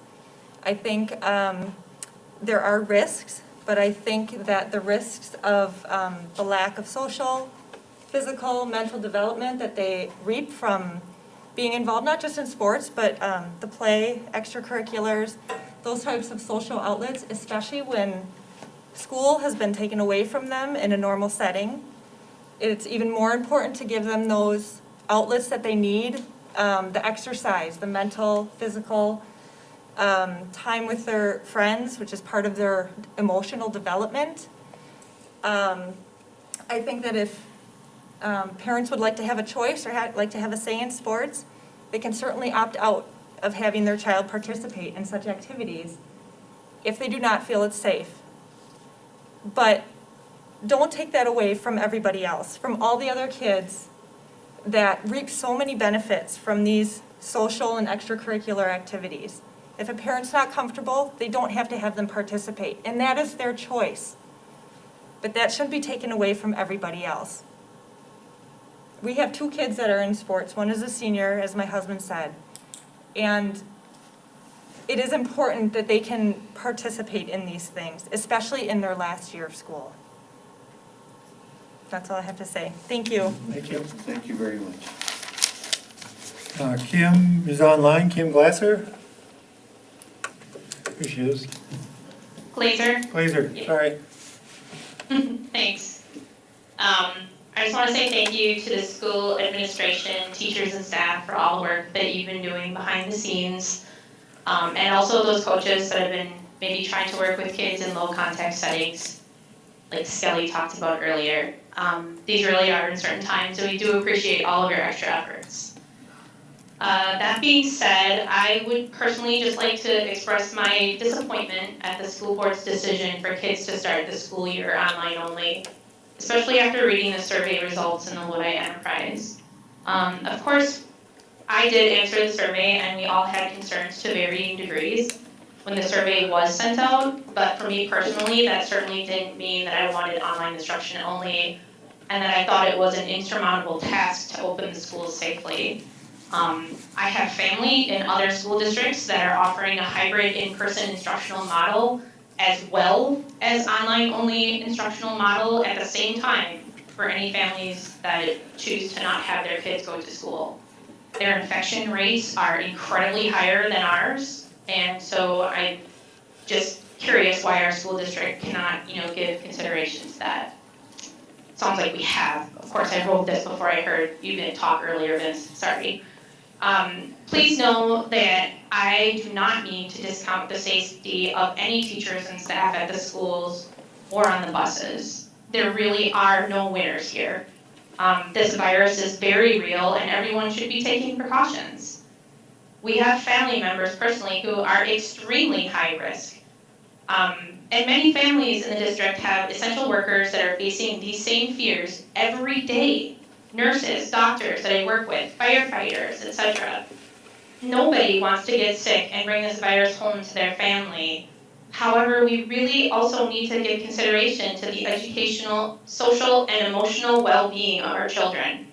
I think there are risks, but I think that the risks of the lack of social, physical, mental development that they reap from being involved not just in sports, but the play, extracurriculars, those types of social outlets, especially when school has been taken away from them in a normal setting. It's even more important to give them those outlets that they need, the exercise, the mental, physical, time with their friends, which is part of their emotional development. I think that if parents would like to have a choice or like to have a say in sports, they can certainly opt out of having their child participate in such activities if they do not feel it's safe. But don't take that away from everybody else, from all the other kids that reap so many benefits from these social and extracurricular activities. If a parent's not comfortable, they don't have to have them participate, and that is their choice. But that shouldn't be taken away from everybody else. We have 2 kids that are in sports. One is a senior, as my husband said. And it is important that they can participate in these things, especially in their last year of school. That's all I have to say. Thank you. Thank you. Thank you very much. Kim is online, Kim Glasser. Here she is. Glazer. Glazer, sorry. Thanks. I just want to say thank you to the school administration, teachers and staff for all the work that you've been doing behind the scenes. And also those coaches that have been maybe trying to work with kids in low contact settings, like Skelly talked about earlier. These really are uncertain times, and we do appreciate all of your extra efforts. That being said, I would personally just like to express my disappointment at the school board's decision for kids to start the school year online only, especially after reading the survey results in the Lodi Enterprise. Of course, I did answer the survey, and we all had concerns to varying degrees when the survey was sent out, but for me personally, that certainly didn't mean that I wanted online instruction only, and that I thought it was an insurmountable task to open the schools safely. I have family in other school districts that are offering a hybrid in-person instructional model as well as online-only instructional model at the same time for any families that choose to not have their kids go to school. Their infection rates are incredibly higher than ours, and so I'm just curious why our school district cannot, give consideration to that. Sounds like we have. Of course, I wrote this before I heard you talk earlier, Vince. Sorry. Please know that I do not mean to discount the safety of any teachers and staff at the schools or on the buses. There really are no winners here. This virus is very real, and everyone should be taking precautions. We have family members personally who are extremely high risk. And many families in the district have essential workers that are facing these same fears every day nurses, doctors that I work with, firefighters, etc. Nobody wants to get sick and bring this virus home to their family. However, we really also need to give consideration to the educational, social, and emotional well-being of our children.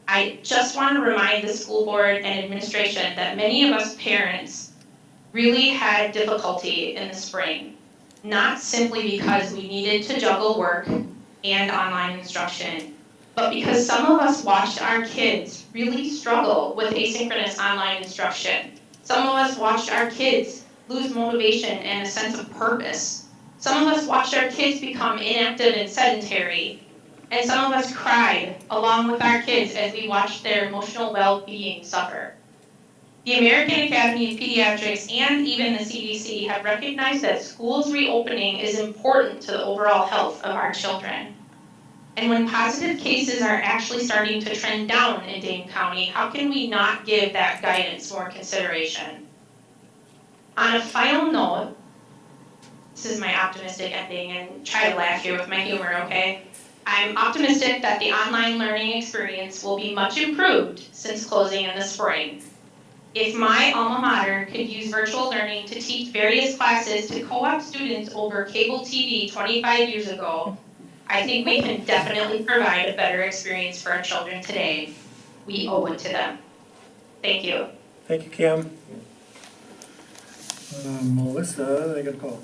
I just want to remind the school board and administration that many of us parents really had difficulty in the spring, not simply because we needed to juggle work and online instruction, but because some of us watched our kids really struggle with asynchronous online instruction. Some of us watched our kids lose motivation and a sense of purpose. Some of us watched our kids become inactive and sedentary. And some of us cried along with our kids as we watched their emotional well-being suffer. The American Academy of Pediatrics and even the CDC have recognized that schools reopening is important to the overall health of our children. And when positive cases are actually starting to trend down in Dane County, how can we not give that guidance more consideration? On a final note, this is my optimistic ending, and try to laugh here with my humor, okay? I'm optimistic that the online learning experience will be much improved since closing in the spring. If my alma mater could use virtual learning to teach various classes to co-op students over cable TV 25 years ago, I think we can definitely provide a better experience for our children today. We owe it to them. Thank you. Thank you, Kim. Melissa, I got a call.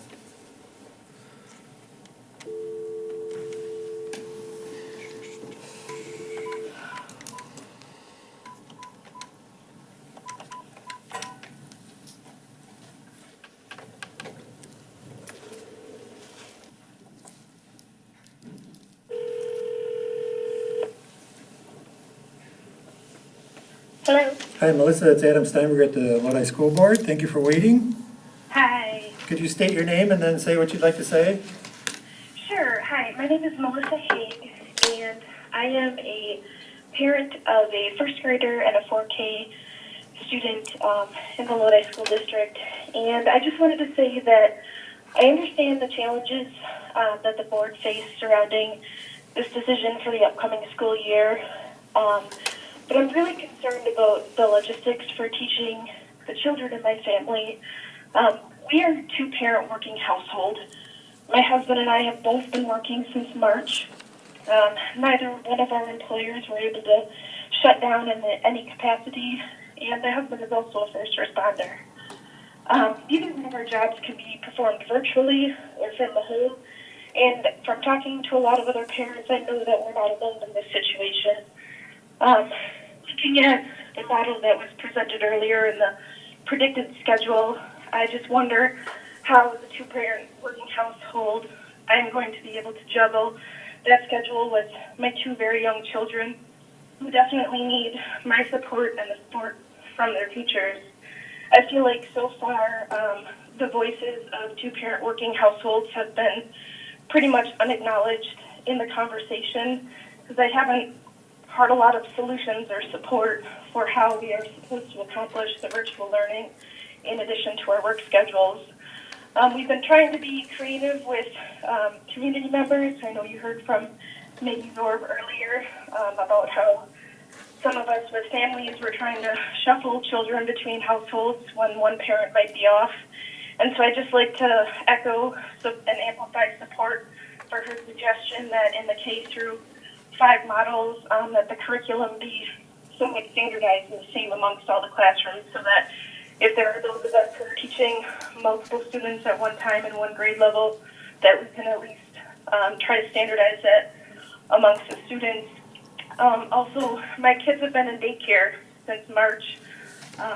Hello. Hi, Melissa, it's Adam Steinberg at the Lodi School Board. Thank you for waiting. Hi. Could you state your name and then say what you'd like to say? Sure. Hi, my name is Melissa Haig, and I am a parent of a first grader and a 4K student in the Lodi School District. And I just wanted to say that I understand the challenges that the board faced surrounding this decision for the upcoming school year. But I'm really concerned about the logistics for teaching the children in my family. We are a two-parent working household. My husband and I have both been working since March. Neither one of our employers were able to shut down in any capacity, and my husband is also a first responder. Either one of our jobs can be performed virtually or from the home, and from talking to a lot of other parents, I know that we're not alone in this situation. Looking at the model that was presented earlier in the predicted schedule, I just wonder how, as a two-parent working household, I'm going to be able to juggle that schedule with my two very young children who definitely need my support and the support from their teachers. I feel like so far the voices of two-parent working households have been pretty much unacknowledged in the conversation because I haven't heard a lot of solutions or support for how we are supposed to accomplish the virtual learning in addition to our work schedules. We've been trying to be creative with community members. I know you heard from Maggie Zorb earlier about how some of us with families were trying to shuffle children between households when one parent might be off. And so I'd just like to echo and amplify support for her suggestion that in the K through 5 models, that the curriculum be somewhat standardized and the same amongst all the classrooms so that if there are those of us who are teaching multiple students at one time in one grade level, that we can at least try to standardize that amongst the students. Also, my kids have been in daycare since March.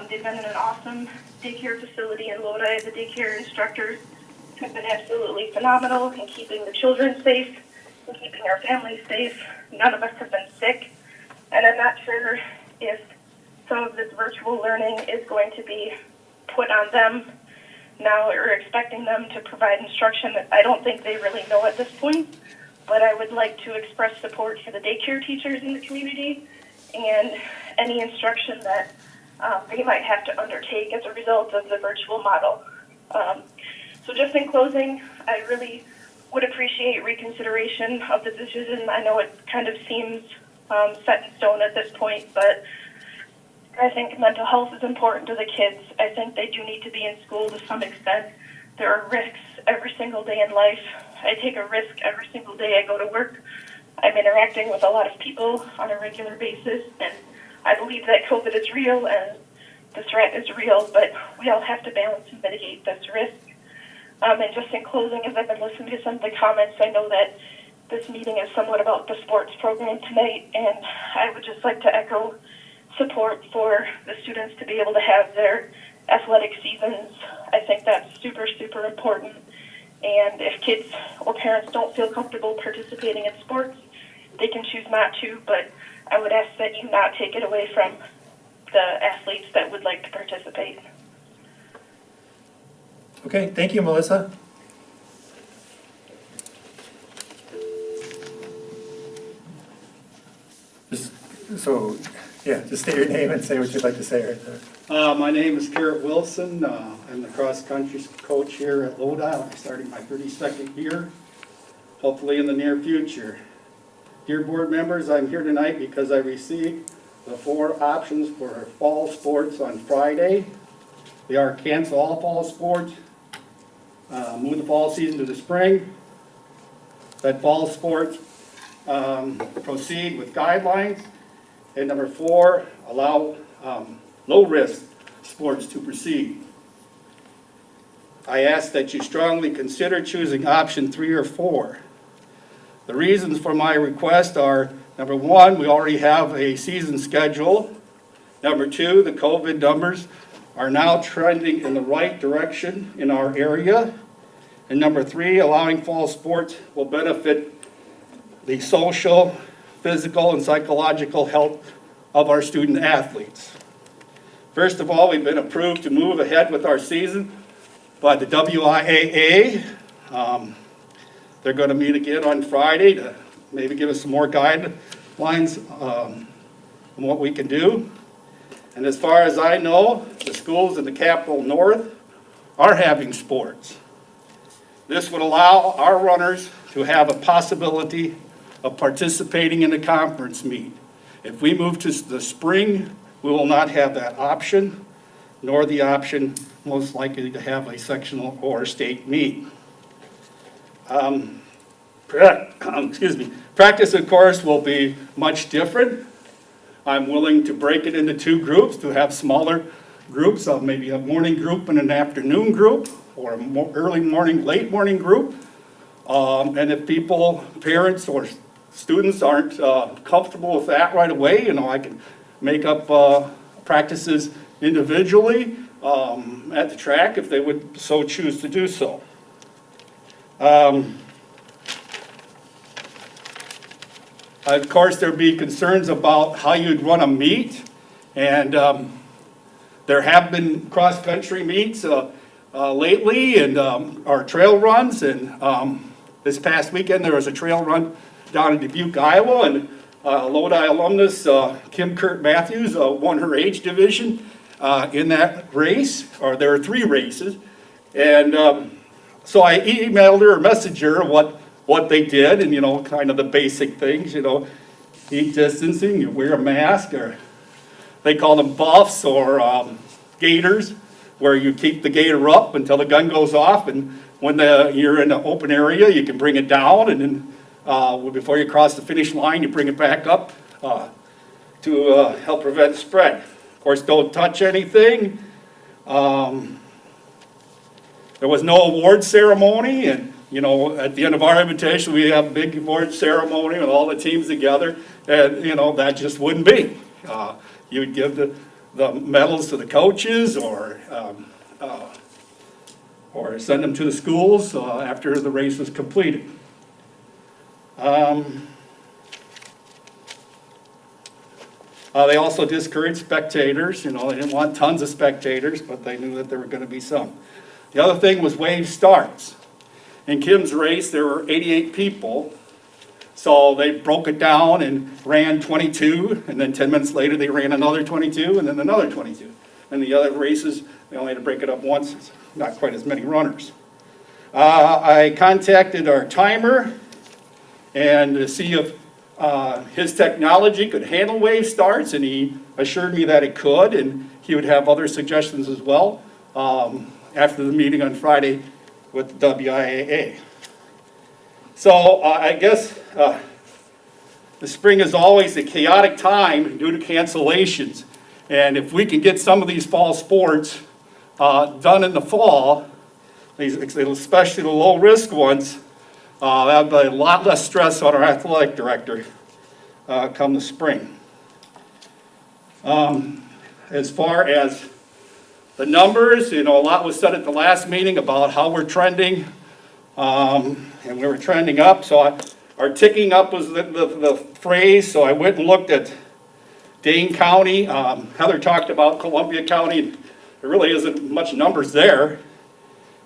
They've been in an awesome daycare facility in Lodi. The daycare instructors have been absolutely phenomenal in keeping the children safe and keeping our families safe. None of us have been sick, and I'm not sure if some of this virtual learning is going to be put on them now or expecting them to provide instruction that I don't think they really know at this point. But I would like to express support for the daycare teachers in the community and any instruction that they might have to undertake as a result of the virtual model. So just in closing, I really would appreciate reconsideration of the decision. I know it kind of seems set in stone at this point, but I think mental health is important to the kids. I think they do need to be in school to some extent. There are risks every single day in life. I take a risk every single day I go to work. I'm interacting with a lot of people on a regular basis, and I believe that COVID is real and the threat is real, but we all have to balance and mitigate this risk. And just in closing, as I've been listening to some of the comments, I know that this meeting is somewhat about the sports program tonight, and I would just like to echo support for the students to be able to have their athletic seasons. I think that's super, super important. And if kids or parents don't feel comfortable participating in sports, they can choose not to, but I would ask that you not take it away from the athletes that would like to participate. Okay, thank you, Melissa. So, yeah, just state your name and say what you'd like to say right there. My name is Garrett Wilson. I'm the cross-country coach here at Lodi. I'm starting my 32nd year, hopefully in the near future. Dear board members, I'm here tonight because I received the 4 options for fall sports on Friday. They are cancel all fall sports, move the fall season to the spring, let fall sports proceed with guidelines, and number 4, allow low-risk sports to proceed. I ask that you strongly consider choosing option 3 or 4. The reasons for my request are, number 1, we already have a season schedule. Number 2, the COVID numbers are now trending in the right direction in our area. And number 3, allowing fall sports will benefit the social, physical, and psychological health of our student athletes. First of all, we've been approved to move ahead with our season by the WIAA. They're going to meet again on Friday to maybe give us some more guidelines on what we can do. And as far as I know, the schools in the Capital North are having sports. This would allow our runners to have a possibility of participating in the conference meet. If we move to the spring, we will not have that option, nor the option most likely to have a sectional or state meet. Practice, of course, will be much different. I'm willing to break it into 2 groups to have smaller groups, maybe a morning group and an afternoon group, or a early morning, late morning group. And if people, parents or students aren't comfortable with that right away, I can make up practices individually at the track if they would so choose to do so. Of course, there'd be concerns about how you'd run a meet, and there have been cross-country meets lately, and our trail runs, and this past weekend there was a trail run down in Dubuque, Iowa, and Lodi alumnus Kim Kurt Matthews won her age division in that race, or there were 3 races, and so I emailed her or messaged her what they did, and kind of the basic things, eat distancing, you wear a mask, or they call them buffs or gaiters, where you keep the gaiter up until the gun goes off, and when you're in an open area, you can bring it down, and then before you cross the finish line, you bring it back up to help prevent spread. Of course, don't touch anything. There was no award ceremony, and at the end of our invitation, we have a big award ceremony with all the teams together, and that just wouldn't be. You would give the medals to the coaches, or send them to the schools after the race was completed. They also discouraged spectators. They didn't want tons of spectators, but they knew that there were going to be some. The other thing was wave starts. In Kim's race, there were 88 people, so they broke it down and ran 22, and then 10 minutes later they ran another 22, and then another 22. And the other races, they only had to break it up once, it's not quite as many runners. I contacted our timer and to see if his technology could handle wave starts, and he assured me that it could, and he would have other suggestions as well after the meeting on Friday with the WIAA. So I guess the spring is always a chaotic time due to cancellations. And if we can get some of these fall sports done in the fall, especially the low-risk ones, that would be a lot less stress on our athletic director come the spring. As far as the numbers, a lot was said at the last meeting about how we're trending, and we were trending up. So our ticking up was the phrase, so I went and looked at Dane County. Heather talked about Columbia County. There really isn't much numbers there.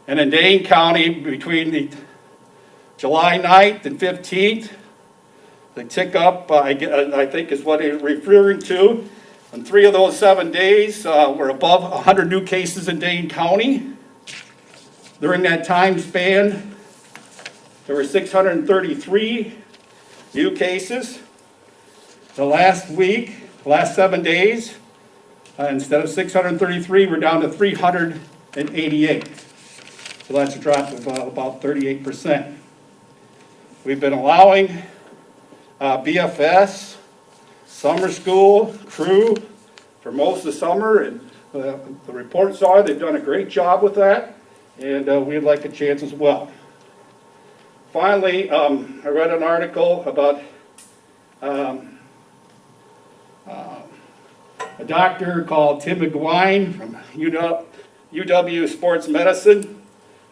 And in Dane County, between the July 9th and 15th, the tick up, I think is what he's referring to. On 3 of those 7 days, we're above 100 new cases in Dane County. During that time span, there were 633 new cases. The last week, last 7 days, instead of 633, we're down to 388. So that's a drop of about 38%. We've been allowing BFS, summer school, crew for most of the summer, and the reports are they've done a great job with that, and we'd like a chance as well. Finally, I read an article about a doctor called Tim McGuine from UW Sports Medicine,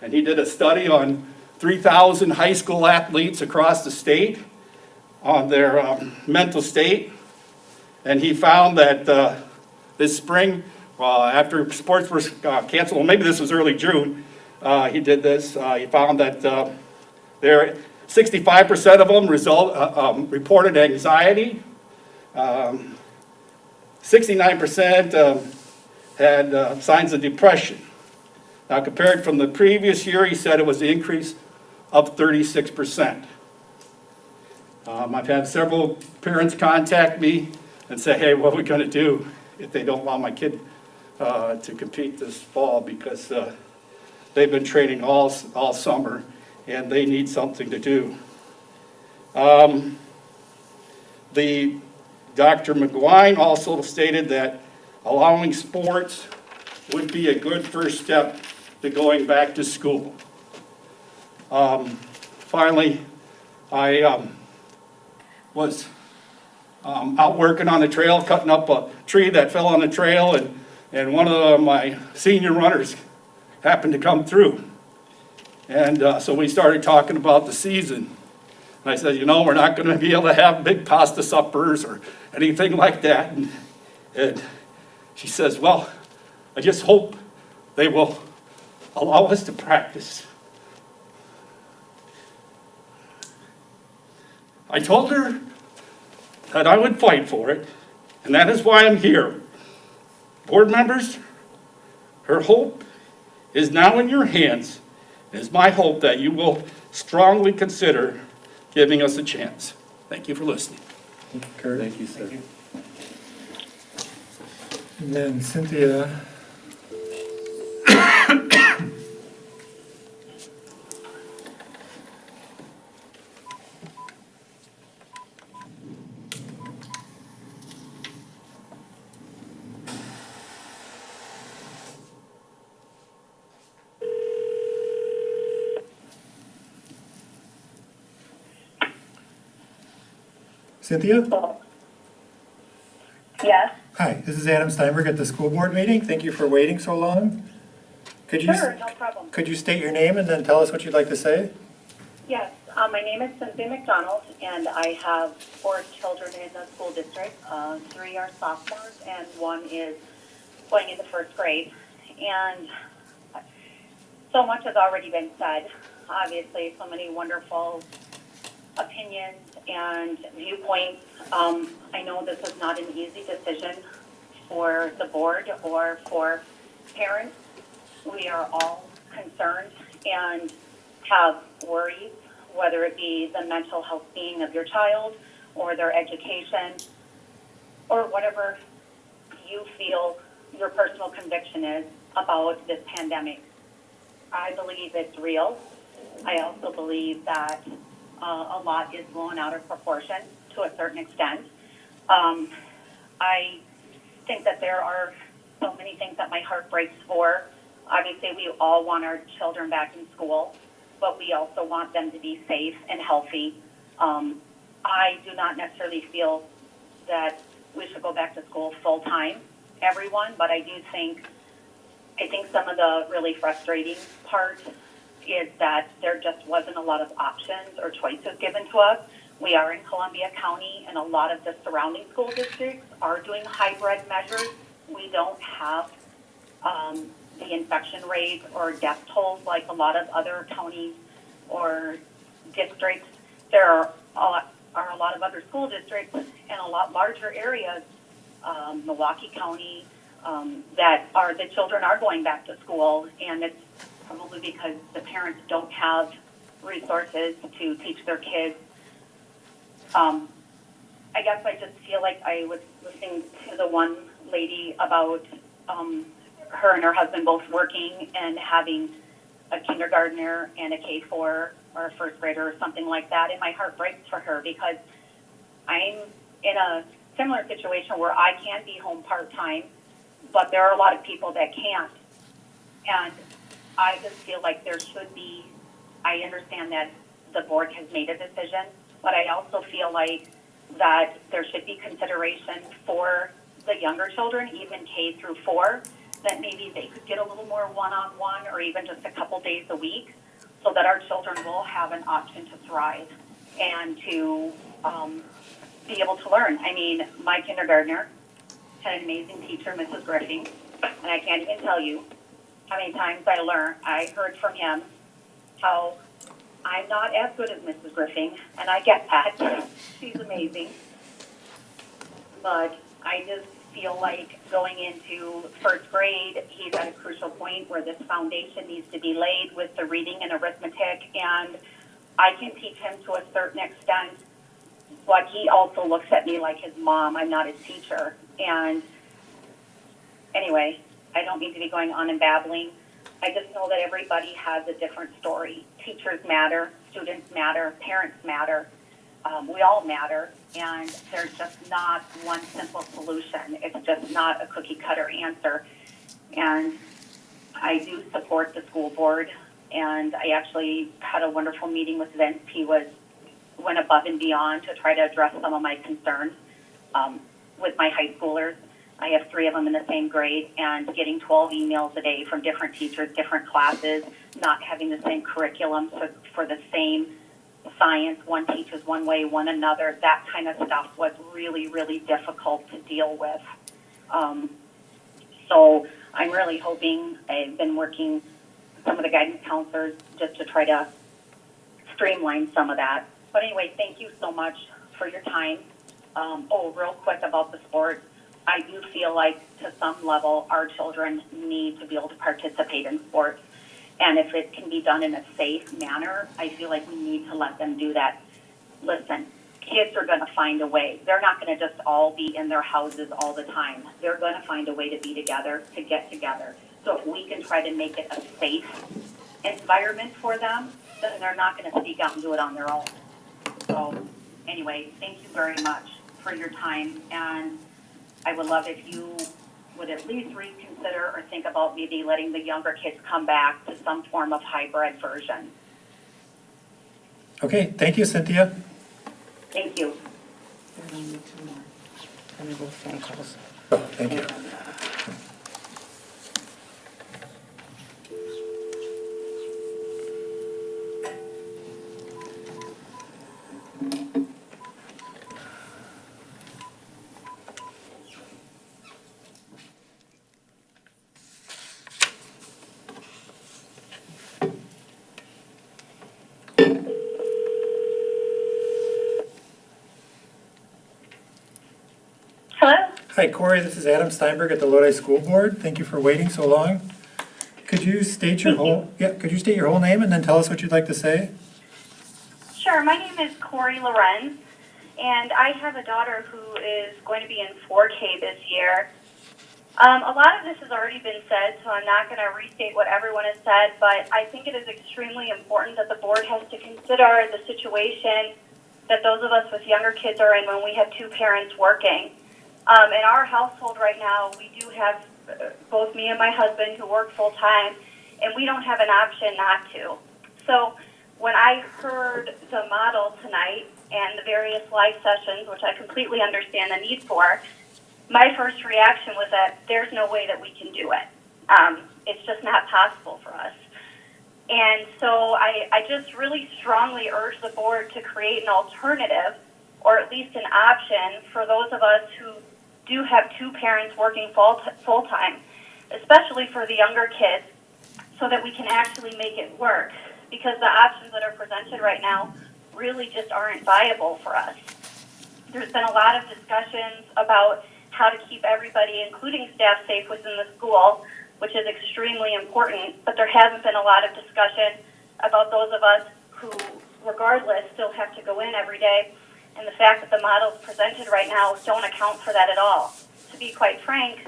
and he did a study on 3,000 high school athletes across the state on their mental state, and he found that this spring, after sports were canceled, well, maybe this was early June, he did this, he found that 65% of them reported anxiety, 69% had signs of depression. Now, compared from the previous year, he said it was an increase of 36%. I've had several parents contact me and say, hey, what are we going to do if they don't allow my kid to compete this fall, because they've been training all summer and they need something to do. The Dr. McGuine also stated that allowing sports would be a good first step to going back to school. Finally, I was out working on the trail, cutting up a tree that fell on the trail, and one of my senior runners happened to come through. And so we started talking about the season. And I said, we're not going to be able to have big pasta suppers or anything like that. And she says, well, I just hope they will allow us to practice. I told her that I would fight for it, and that is why I'm here. Board members, her hope is now in your hands. It is my hope that you will strongly consider giving us a chance. Thank you for listening. Kurt. Thank you, sir. Thank you. And then Cynthia. Cynthia? Yes. Hi, this is Adam Steinberg at the school board meeting. Thank you for waiting so long. Sure, no problem. Could you state your name and then tell us what you'd like to say? Yes, my name is Cynthia McDonald, and I have 4 children in the school district. 3 are sophomores, and 1 is going into 1st grade. And so much has already been said. Obviously, so many wonderful opinions and viewpoints. I know this is not an easy decision for the board or for parents. We are all concerned and have worries, whether it be the mental health being of your child or their education or whatever you feel your personal conviction is about this pandemic. I believe it's real. I also believe that a lot is blown out of proportion to a certain extent. I think that there are so many things that my heart breaks for. Obviously, we all want our children back in school, but we also want them to be safe and healthy. I do not necessarily feel that we should go back to school full time, everyone, but I think some of the really frustrating part is that there just wasn't a lot of options or choices given to us. We are in Columbia County, and a lot of the surrounding school districts are doing hybrid measures. We don't have the infection rates or death tolls like a lot of other counties or districts. There are a lot of other school districts and a lot larger areas, Milwaukee County, the children are going back to school, and it's probably because the parents don't have resources to teach their kids. I guess I just feel like I was listening to the one lady about her and her husband both working and having a kindergartner and a K-4 or a first grader or something like that, and my heart breaks for her because I'm in a similar situation where I can be home part-time, but there are a lot of people that can't. And I just feel like there should be, I understand that the board has made a decision, but I also feel like that there should be consideration for the younger children, even K through 4, that maybe they could get a little more one-on-one or even just a couple days a week so that our children will have an option to thrive and to be able to learn. I mean, my kindergartner had an amazing teacher, Mrs. Griffin, and I can't even tell you how many times I heard from him how I'm not as good as Mrs. Griffin, and I get that. She's amazing. But I just feel like going into first grade, he's at a crucial point where this foundation needs to be laid with the reading and arithmetic, and I can teach him to a certain extent, but he also looks at me like his mom. I'm not his teacher. And anyway, I don't mean to be going on and babbling. I just know that everybody has a different story. Teachers matter, students matter, parents matter. We all matter, and there's just not one simple solution. It's just not a cookie-cutter answer. And I do support the school board, and I actually had a wonderful meeting with Vince. He went above and beyond to try to address some of my concerns with my high schoolers. I have 3 of them in the same grade, and getting 12 emails a day from different teachers, different classes, not having the same curriculum for the same science. One teaches one way, one another. That kind of stuff was really, really difficult to deal with. So I'm really hoping, I've been working with some of the guidance counselors just to try to streamline some of that. But anyway, thank you so much for your time. Real quick about the sports. I do feel like to some level our children need to be able to participate in sports. And if it can be done in a safe manner, I feel like we need to let them do that. Listen, kids are going to find a way. They're not going to just all be in their houses all the time. They're going to find a way to be together, to get together. So if we can try to make it a safe environment for them, then they're not going to speak out and do it on their own. So anyway, thank you very much for your time. And I would love if you would at least reconsider or think about maybe letting the younger kids come back to some form of hybrid version. Okay, thank you, Cynthia. Thank you. Oh, thank you. Hello? Hi, Corey, this is Adam Steinberg at the Lodi School Board. Thank you for waiting so long. Could you state your whole name and then tell us what you'd like to say? Sure. My name is Corey Lorenz, And I have a daughter who is going to be in 4K this year. A lot of this has already been said, so I'm not going to restate what everyone has said, but I think it is extremely important that the board has to consider the situation that those of us with younger kids are in when we have two parents working. In our household right now, we do have both me and my husband who work full-time, and we don't have an option not to. So when I heard the model tonight and the various live sessions, which I completely understand the need for, my first reaction was that there's no way that we can do it. It's just not possible for us. And so I just really strongly urge the board to create an alternative, or at least an option, for those of us who do have two parents working full-time, especially for the younger kids, so that we can actually make it work. Because the options that are presented right now really just aren't viable for us. There's been a lot of discussions about how to keep everybody, including staff, safe within the school, which is extremely important, but there hasn't been a lot of discussion about those of us who, regardless, still have to go in every day, and the fact that the models presented right now don't account for that at all. To be quite frank,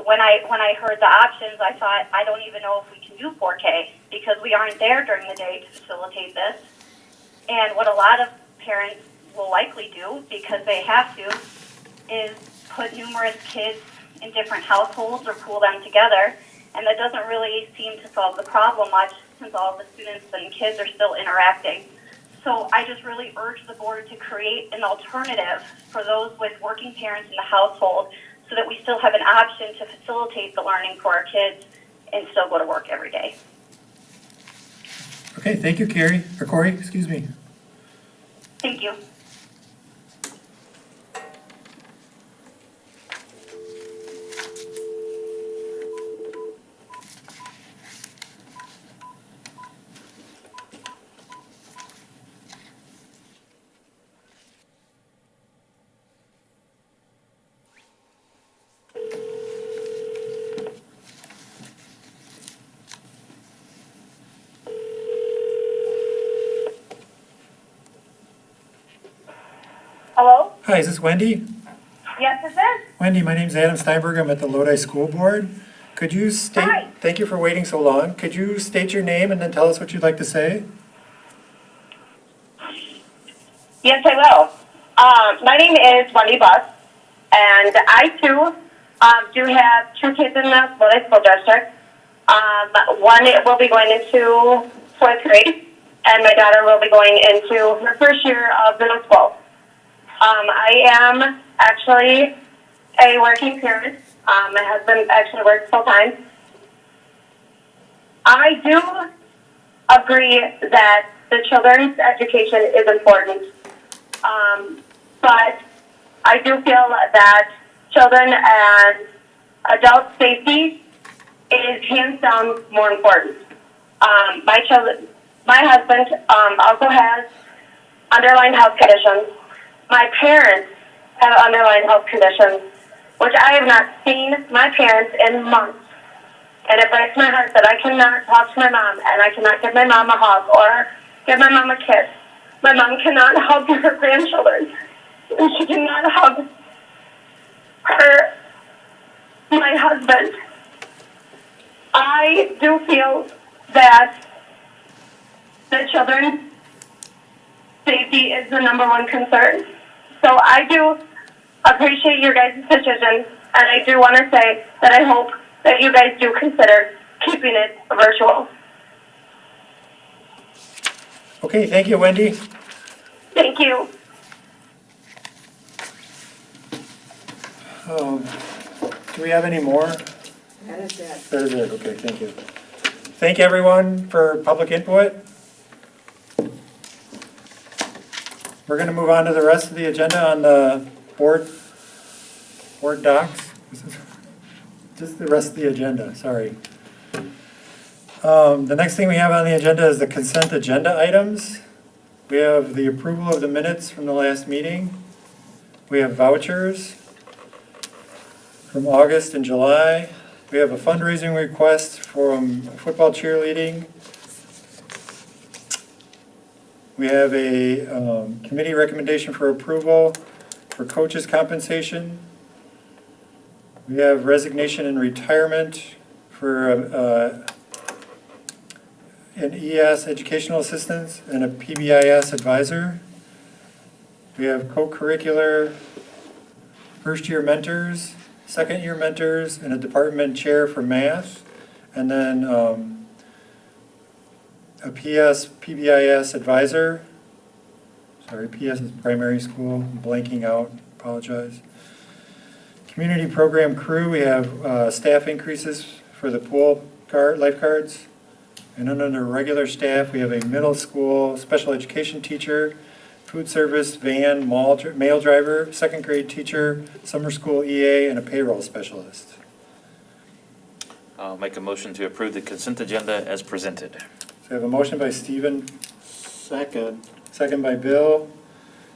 when I heard the options, I thought, I don't even know if we can do 4K, because we aren't there during the day to facilitate this. And what a lot of parents will likely do, because they have to, is put numerous kids in different households or pool them together, and that doesn't really seem to solve the problem much, since all of the students and kids are still interacting. So I just really urge the board to create an alternative for those with working parents in the household, so that we still have an option to facilitate the learning for our kids and still go to work every day. Okay, thank you, Corey, excuse me. Thank you. Hello? Hi, is this Wendy? Yes, this is. Wendy, my name's Adam Steinberg. I'm at the Lodi School Board. Could you state, Hi. Thank you for waiting so long. Could you state your name and then tell us what you'd like to say? Yes, I will. My name is Wendy Buss, and I too do have two kids in the Lodi School District. One will be going into fourth grade, and my daughter will be going into her first year of middle school. I am actually a working parent. My husband actually works full time. I do agree that the children's education is important, but I do feel that children and adult safety is hands down more important. My husband also has underlying health conditions. My parents have underlying health conditions, which I have not seen my parents in months. And it breaks my heart that I cannot talk to my mom, and I cannot give my mom a hug or give my mom a kiss. My mom cannot hug her grandchildren, and she cannot hug my husband. I do feel that the children's safety is the number one concern. So I do appreciate your guys' decision, and I do want to say that I hope that you guys do consider keeping it virtual. Okay, thank you, Wendy. Thank you. Do we have any more? That is it. That is it, okay, thank you. Thank everyone for public input. We're going to move on to the rest of the agenda on the board docs. Just the rest of the agenda, sorry. The next thing we have on the agenda is the consent agenda items. We have the approval of the minutes from the last meeting. We have vouchers from August and July. We have a fundraising request from football cheerleading. We have a committee recommendation for approval for coaches' compensation. We have resignation and retirement for an ES educational assistant and a PBIS advisor. We have co-curricular first-year mentors, second-year mentors, and a department chair for math. And then a PS, PBIS advisor. Sorry, PS is primary school, I'm blanking out, apologize. Community program crew, we have staff increases for the pool lifeguards. And then under regular staff, we have a middle school special education teacher, food service van mail driver, second grade teacher, summer school EA, and a payroll specialist. I'll make a motion to approve the consent agenda as presented. So I have a motion by Stephen, Second. second by Bill.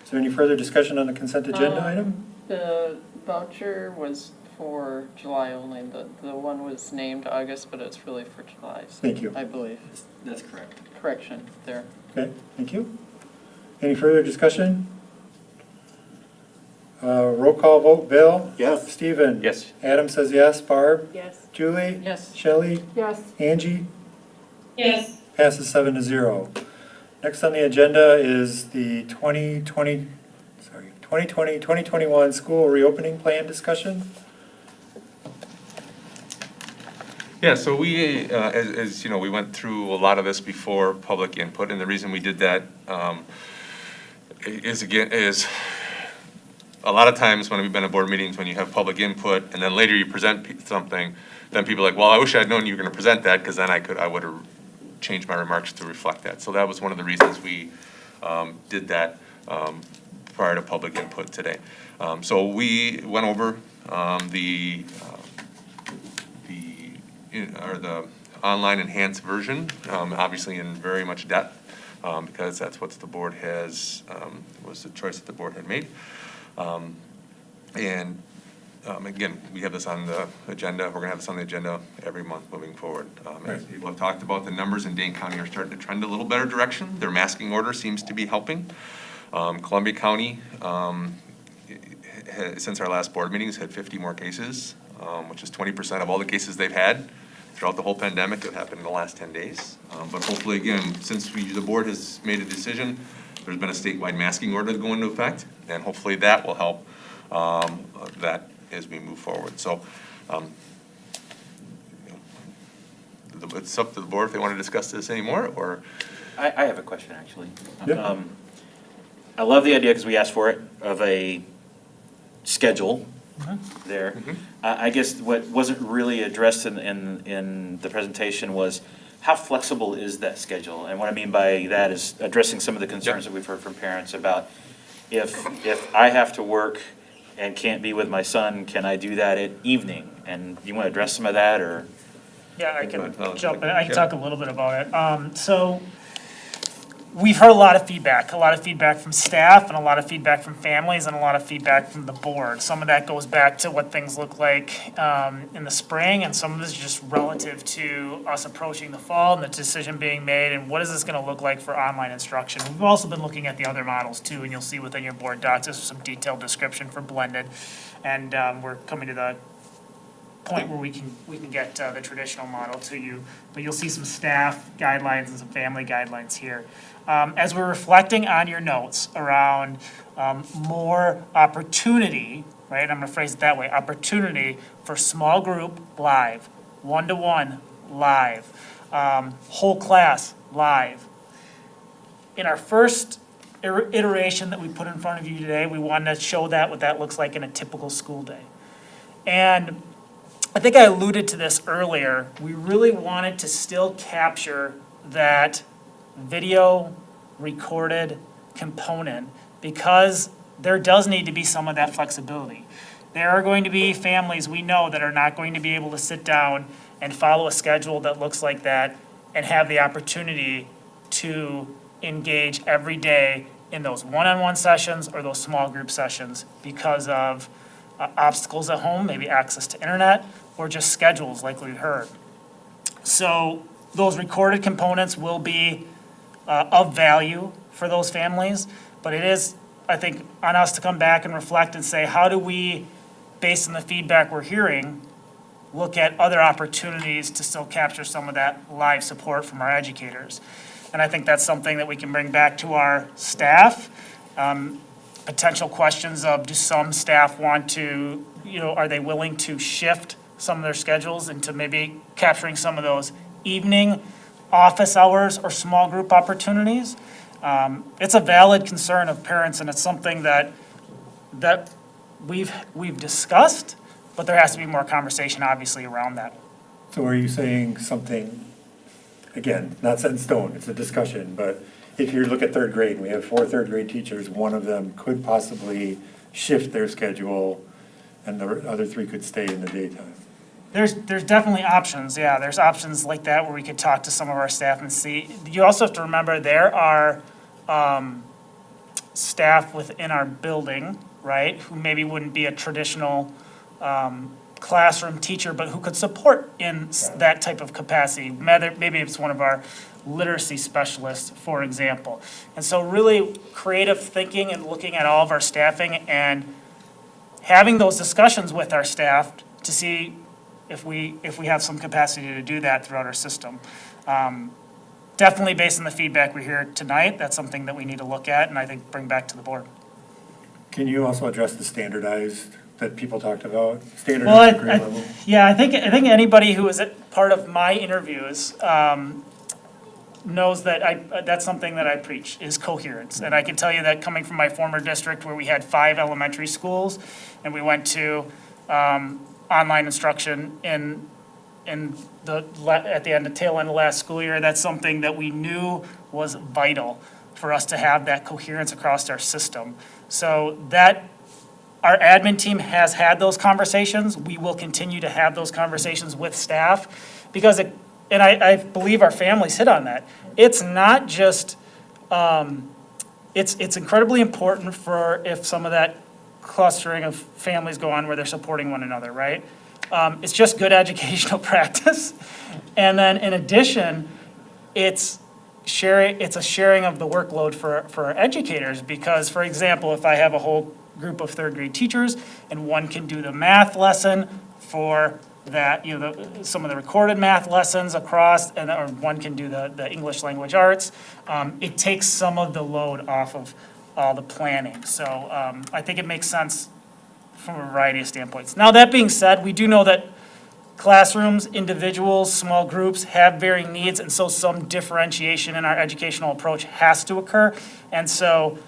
Is there any further discussion on the consent agenda item? The voucher was for July only. The one was named August, but it's really for July. So Thank you. I believe. That's correct. Correction there. Okay, thank you. Any further discussion? Roll call vote, Bill? Yes. Stephen? Yes. Adam says yes, Barb? Yes. Julie? Yes. Shelley? Yes. Angie? Yes. Passes 7-0. Next on the agenda is the 2020-2021 school reopening plan discussion. Yeah, so we, as you know, we went through a lot of this before public input, and the reason we did that is a lot of times when we've been at board meetings, when you have public input, and then later you present something, then people are like, well, I wish I'd known you were gonna present that, because then I would have changed my remarks to reflect that. So that was one of the reasons we did that prior to public input today. So we went over the online enhanced version, obviously in very much depth, because that's what the board has, was the choice that the board had made. Again, we have this on the agenda, we're gonna have this on the agenda every month moving forward. As people have talked about, the numbers in Dane County are starting to trend a little better direction. Their masking order seems to be helping. Columbia County, since our last board meeting, has had 50 more cases, which is 20% of all the cases they've had throughout the whole pandemic. It happened in the last 10 days. But hopefully, again, since the board has made a decision, there's been a statewide masking order to go into effect, and hopefully that will help that as we move forward. So it's up to the board if they want to discuss this anymore, or? I have a question, actually. Yeah. I love the idea, because we asked for it, of a schedule there. I guess what wasn't really addressed in the presentation was how flexible is that schedule? And what I mean by that is addressing some of the concerns that we've heard from parents about if I have to work and can't be with my son, can I do that at evening? And you want to address some of that, or? Yeah, I can jump in. I can talk a little bit about it. So we've heard a lot of feedback from staff and a lot of feedback from families and a lot of feedback from the board. Some of that goes back to what things look like in the spring, and some of this is just relative to us approaching the fall and the decision being made and what is this gonna look like for online instruction. We've also been looking at the other models too, and you'll see within your board docs, there's some detailed description for blended. And we're coming to the point where we can get the traditional model to you, but you'll see some staff guidelines and some family guidelines here. As we're reflecting on your notes around more opportunity, right, I'm gonna phrase it that way, opportunity for small group live, one-to-one live, whole class live. In our first iteration that we put in front of you today, we wanted to show that what that looks like in a typical school day. And I think I alluded to this earlier, we really wanted to still capture that video recorded component because there does need to be some of that flexibility. There are going to be families we know that are not going to be able to sit down and follow a schedule that looks like that and have the opportunity to engage every day in those one-on-one sessions or those small group sessions because of obstacles at home, maybe access to internet, or just schedules like we heard. So those recorded components will be of value for those families, but it is, I think, on us to come back and reflect and say, how do we, based on the feedback we're hearing, look at other opportunities to still capture some of that live support from our educators? And I think that's something that we can bring back to our staff. Potential questions of, do some staff want to, are they willing to shift some of their schedules into maybe capturing some of those evening office hours or small group opportunities? It's a valid concern of parents, and it's something that we've discussed, but there has to be more conversation, obviously, around that. So are you saying something, again, not set in stone, it's a discussion, but if you look at third grade, we have 4 third grade teachers, one of them could possibly shift their schedule, and the other 3 could stay in the daytime? There's definitely options, yeah, there's options like that where we could talk to some of our staff and see. You also have to remember, there are staff within our building, right, who maybe wouldn't be a traditional classroom teacher, but who could support in that type of capacity. Maybe it's one of our literacy specialists, for example. And so really creative thinking and looking at all of our staffing and having those discussions with our staff to see if we have some capacity to do that throughout our system. Definitely based on the feedback we hear tonight, that's something that we need to look at and I think bring back to the board. Can you also address the standardized that people talked about? Well, Standardized grade level? yeah, I think anybody who was at part of my interviews knows that that's something that I preach, is coherence. And I can tell you that coming from my former district where we had 5 elementary schools and we went to online instruction at the tail end of last school year, that's something that we knew was vital for us to have that coherence across our system. So that our admin team has had those conversations. We will continue to have those conversations with staff because and I believe our families hit on that. It's not just, it's incredibly important for if some of that clustering of families go on where they're supporting one another, right? It's just good educational practice. And then in addition, it's a sharing of the workload for our educators because, for example, if I have a whole group of third grade teachers and one can do the math lesson for that, some of the recorded math lessons across, or one can do the English language arts, it takes some of the load off of all the planning. So I think it makes sense from a variety of standpoints. Now, that being said, we do know that classrooms, individuals, small groups have varying needs, and so some differentiation in our educational approach has to occur. And so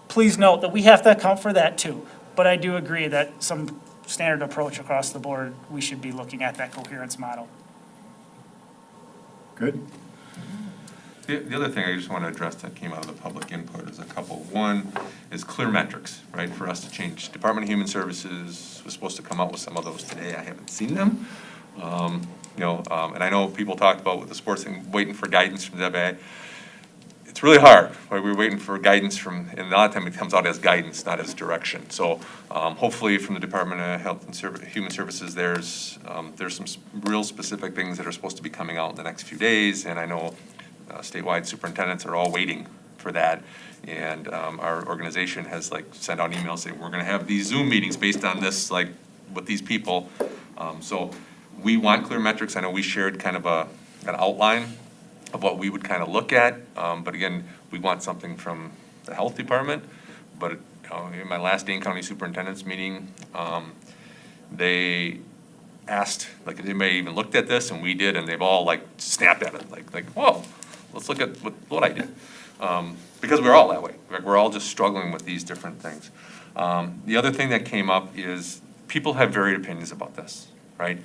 please note that we have to account for that too. But I do agree that some standard approach across the board, we should be looking at that coherence model. Good. The other thing I just want to address that came out of the public input is a couple. One is clear metrics, right, for us to change. Department of Human Services was supposed to come out with some of those today. I haven't seen them. And I know people talked about with the sports thing, waiting for guidance from the It's really hard, right? We're waiting for guidance and a lot of time it comes out as guidance, not as direction. So hopefully from the Department of Health and Human Services, there's some real specific things that are supposed to be coming out in the next few days. And I know statewide superintendents are all waiting for that. And our organization has sent out emails saying, we're gonna have these Zoom meetings based on this, with these people. So we want clear metrics. I know we shared kind of an outline of what we would kind of look at. But again, we want something from the health department. But in my last Dane County Superintendent's meeting, they asked, if anybody even looked at this, and we did, and they've all snapped at it, whoa, let's look at what I did. Because we're all that way. We're all just struggling with these different things. The other thing that came up is people have varied opinions about this, right?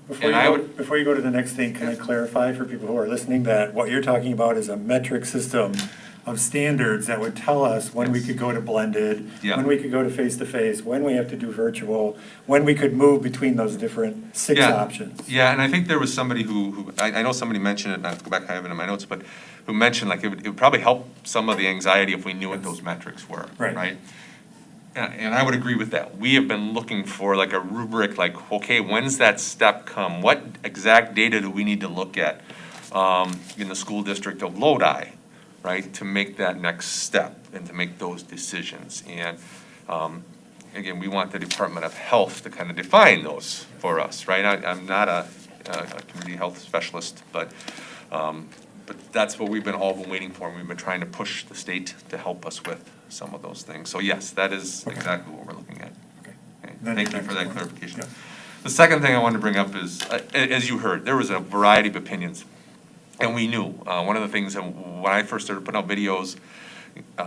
Before you go to the next thing, can I clarify for people who are listening that what you're talking about is a metric system of standards that would tell us when we could go to blended, when we could go to face-to-face, when we have to do virtual, when we could move between those different 6 options. Yeah, and I think there was somebody who I know somebody mentioned it, and I have to go back, I have it in my notes, but who mentioned it would probably help some of the anxiety if we knew what those metrics were, right? And I would agree with that. We have been looking for a rubric, okay, when's that step come? What exact data do we need to look at in the school district of Lodi, right, to make that next step and to make those decisions. And again, we want the Department of Health to kind of define those for us, right? I'm not a community health specialist, but that's what we've all been waiting for, and we've been trying to push the state to help us with some of those things. So yes, that is exactly what we're looking at. Okay. Thank you for that clarification. The second thing I wanted to bring up is, as you heard, there was a variety of opinions, and we knew. One of the things that when I first started putting out videos,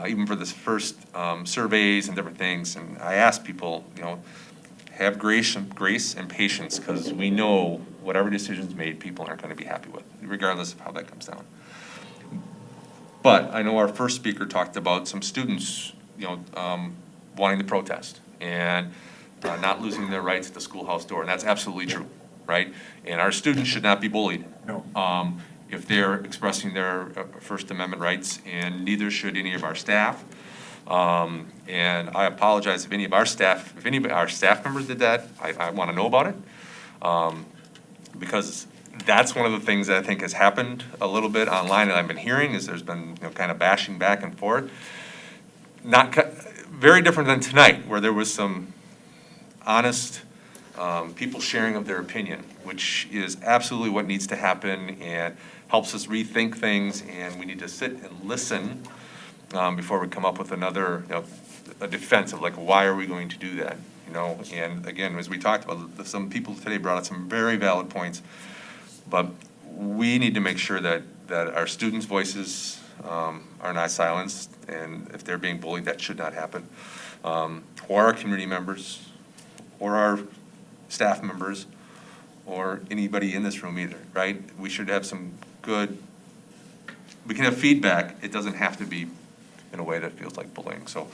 even for this first surveys and different things, and I asked people, have grace and patience, because we know whatever decision's made, people aren't going to be happy with, regardless of how that comes down. But I know our first speaker talked about some students, wanting to protest and not losing their rights at the schoolhouse door, and that's absolutely true, right? And our students should not be bullied. No. If they're expressing their First Amendment rights, and neither should any of our staff. And I apologize if any of our staff members did that, I want to know about it. Because that's one of the things that I think has happened a little bit online that I've been hearing, is there's been kind of bashing back and forth. Very different than tonight, where there was some honest people sharing of their opinion, which is absolutely what needs to happen and helps us rethink things, and we need to sit and listen before we come up with another, a defense of like, why are we going to do that? And again, as we talked about, some people today brought up some very valid points, but we need to make sure that our students' voices are not silenced, and if they're being bullied, that should not happen. Or our community members, or our staff members, or anybody in this room either, right? We should have some we can have feedback. It doesn't have to be in a way that feels like bullying. So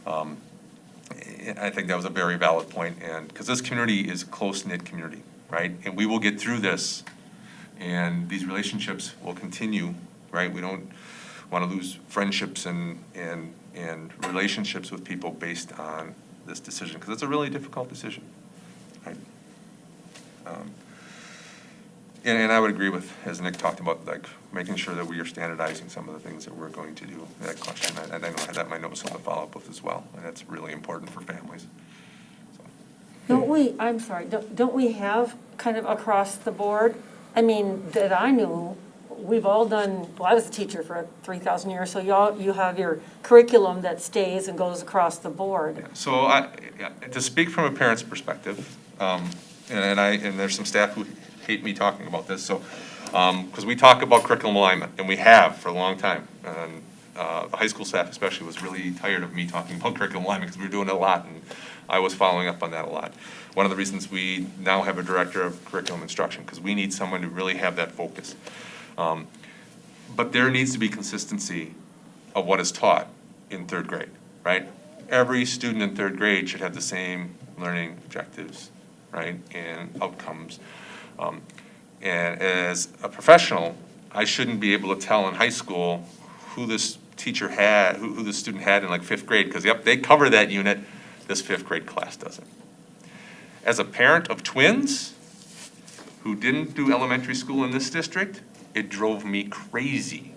I think that was a very valid point, and because this community is a close-knit community, right? And we will get through this, and these relationships will continue, right? We don't want to lose friendships and relationships with people based on this decision, because it's a really difficult decision, right? And I would agree with, as Nick talked about, like making sure that we are standardizing some of the things that we're going to do. That question, I know I had that in my notes on the follow-up with as well, and that's really important for families. Don't we have kind of across the board? I mean, that I knew, we've all done, well, I was a teacher for 3,000 years, so you have your curriculum that stays and goes across the board. Yeah. So to speak from a parent's perspective, and there's some staff who hate me talking about this, so because we talk about curriculum alignment, and we have for a long time, and the high school staff especially was really tired of me talking about curriculum alignment because we were doing it a lot, and I was following up on that a lot. One of the reasons we now have a director of curriculum instruction, because we need someone to really have that focus. But there needs to be consistency of what is taught in third grade, right? Every student in third grade should have the same learning objectives, right, and outcomes. And as a professional, I shouldn't be able to tell in high school who this teacher had, who the student had in like 5th grade, because yep, they cover that unit, this 5th grade class doesn't. As a parent of twins who didn't do elementary school in this district, it drove me crazy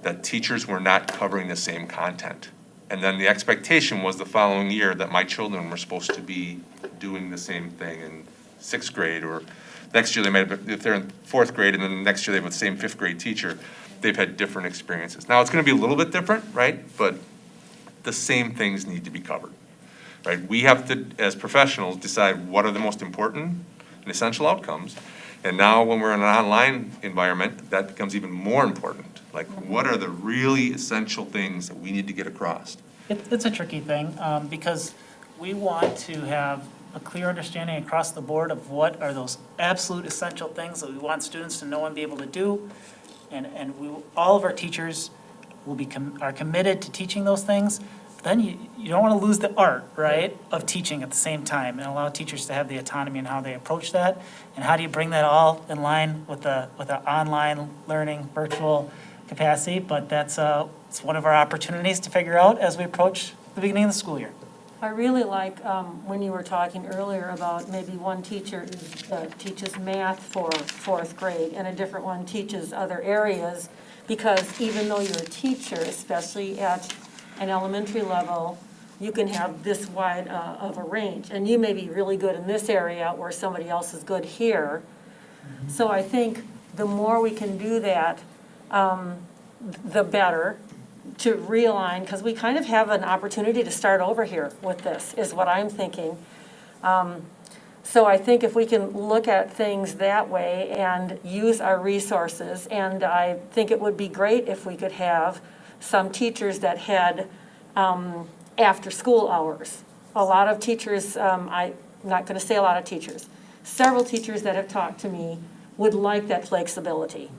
that teachers were not covering the same content. And then the expectation was the following year that my children were supposed to be doing the same thing in 6th grade, or next year they might have, if they're in 4th grade, and then next year they have the same 5th grade teacher, they've had different experiences. Now, it's gonna be a little bit different, right? But the same things need to be covered, right? We have to, as professionals, decide what are the most important and essential outcomes. And now when we're in an online environment, that becomes even more important. Like, what are the really essential things that we need to get across? It's a tricky thing, because we want to have a clear understanding across the board of what are those absolute essential things that we want students to know and be able to do. And all of our teachers are committed to teaching those things. Then you don't want to lose the art, right, of teaching at the same time, and allow teachers to have the autonomy in how they approach that. And how do you bring that all in line with the online learning, virtual capacity? But it's one of our opportunities to figure out as we approach the beginning of the school year. I really like when you were talking earlier about maybe one teacher teaches math for 4th grade and a different one teaches other areas, Because even though you're a teacher, especially at an elementary level, you can have this wide of a range. And you may be really good in this area where somebody else is good here. So I think the more we can do that, the better, to realign, because we kind of have an opportunity to start over here with this, is what I'm thinking. So I think if we can look at things that way and use our resources, and I think it would be great if we could have some teachers that had after-school hours. A lot of teachers, I'm not going to say a lot of teachers, several teachers that have talked to me would like that flexibility.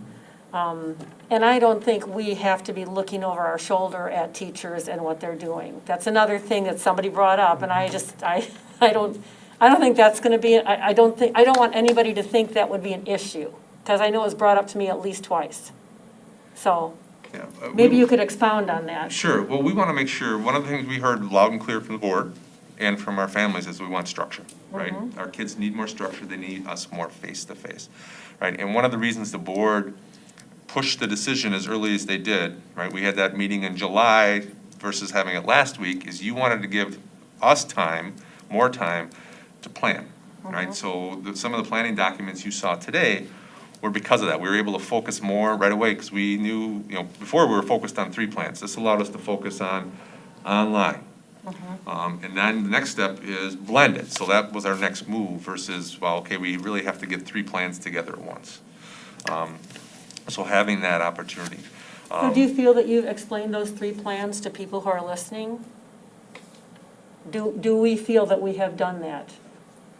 And I don't think we have to be looking over our shoulder at teachers and what they're doing. That's another thing that somebody brought up, and I don't think that's going to be, I don't want anybody to think that would be an issue, because I know it was brought up to me at least twice. So Yeah, maybe you could expound on that. Sure. Well, we want to make sure, one of the things we heard loud and clear from the board and from our families is we want structure, right? Our kids need more structure. They need us more face-to-face, right? And one of the reasons the board pushed the decision as early as they did, right? We had that meeting in July versus having it last week, is you wanted to give us time, more time to plan, right? So some of the planning documents you saw today were because of that. We were able to focus more right away because we knew, before we were focused on 3 plans. This allowed us to focus on online. And then the next step is blend it. So that was our next move versus, well, okay, we really have to get 3 plans together at once. So having that opportunity. So do you feel that you've explained those 3 plans to people who are listening? Do we feel that we have done that?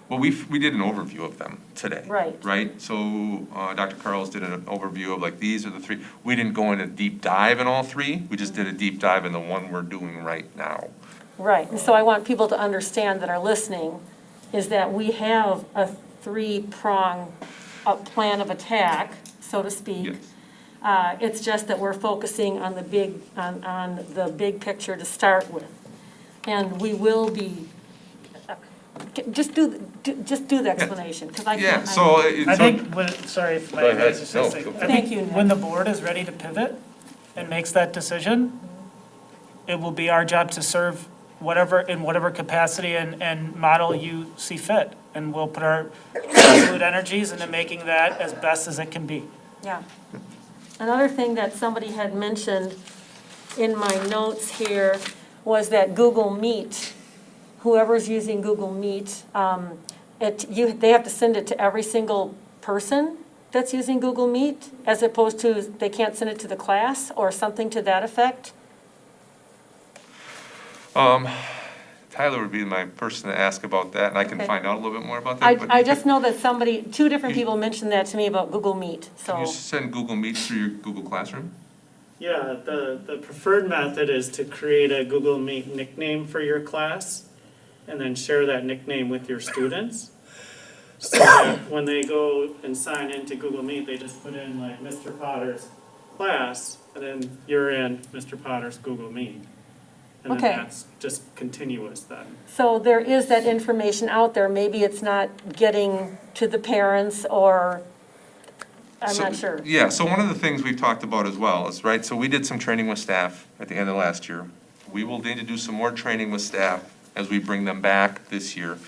Well, we did an overview of them today. Right. Right? So Dr. Carls did an overview of like, these are the 3. We didn't go into deep dive in all 3. We just did a deep dive in the one we're doing right now. Right, and so I want people to understand that are listening, is that we have a 3-prong plan of attack, so to speak. It's just that we're focusing on the big picture to start with. And we will be, just do the explanation, because I can't. Yeah, so. I think, sorry if Go I ahead. may say No, something. go I ahead. think Thank you, Nick. when the board is ready to pivot and makes that decision, it will be our job to serve in whatever capacity and model you see fit. And we'll put our absolute energies into making that as best as it can be. Yeah. Another thing that somebody had mentioned in my notes here was that Google Meet, whoever's using Google Meet, they have to send it to every single person that's using Google Meet, as opposed to they can't send it to the class or something to that effect? Tyler would be my person to ask about that, and I can find out a little bit more about that. but I you just could- know that 2 different people mentioned that to me about Google Meet, Can so. you send Google Meet through your Google Classroom? Yeah, the preferred method is to create a Google Meet nickname for your class and then share that nickname with your students. So that when they go and sign into Google Meet, they just put in like Mr. Potter's class, and then you're in Mr. Potter's Google Meet. And then Okay. that's just continuous then. So there is that information out there, maybe it's not getting to the parents, or, I'm So- not sure. Yeah, so one of the things we've talked about as well is, right, so we did some training with staff at the end of last year. We will need to do some more training with staff as we bring them back this year.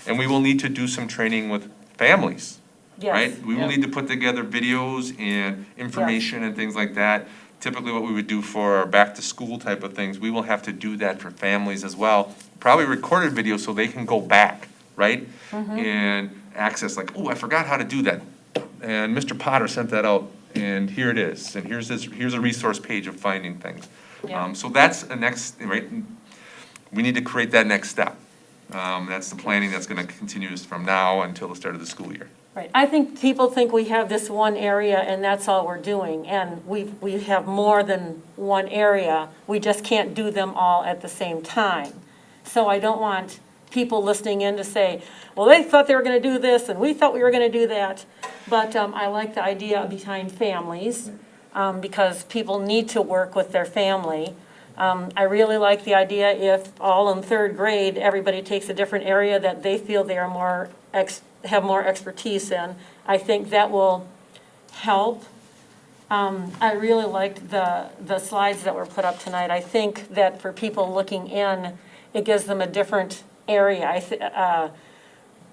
And we will need to do some training with families, right? Yes. We will need to put together videos and information and things like that. Typically what we would do for our back-to-school type of things, we will have to do that for families as well. Probably recorded video so they can go back, right? And access like, oh, I forgot how to do that. And Mr. Potter sent that out, and here it is. And here's a resource page of finding things. Yeah. So that's a next, right? We need to create that next step. That's the planning that's gonna continue from now until the start of the school year. Right, I think people think we have this one area and that's all we're doing, and we have more than one area. We just can't do them all at the same time. So I don't want people listening in to say, well, they thought they were gonna do this and we thought we were gonna do that. But I like the idea behind families, because people need to work with their family. I really like the idea if all in 3rd grade, everybody takes a different area that they feel they are have more expertise in. I think that will help I really liked the slides that were put up tonight. I think that for people looking in, it gives them a different area.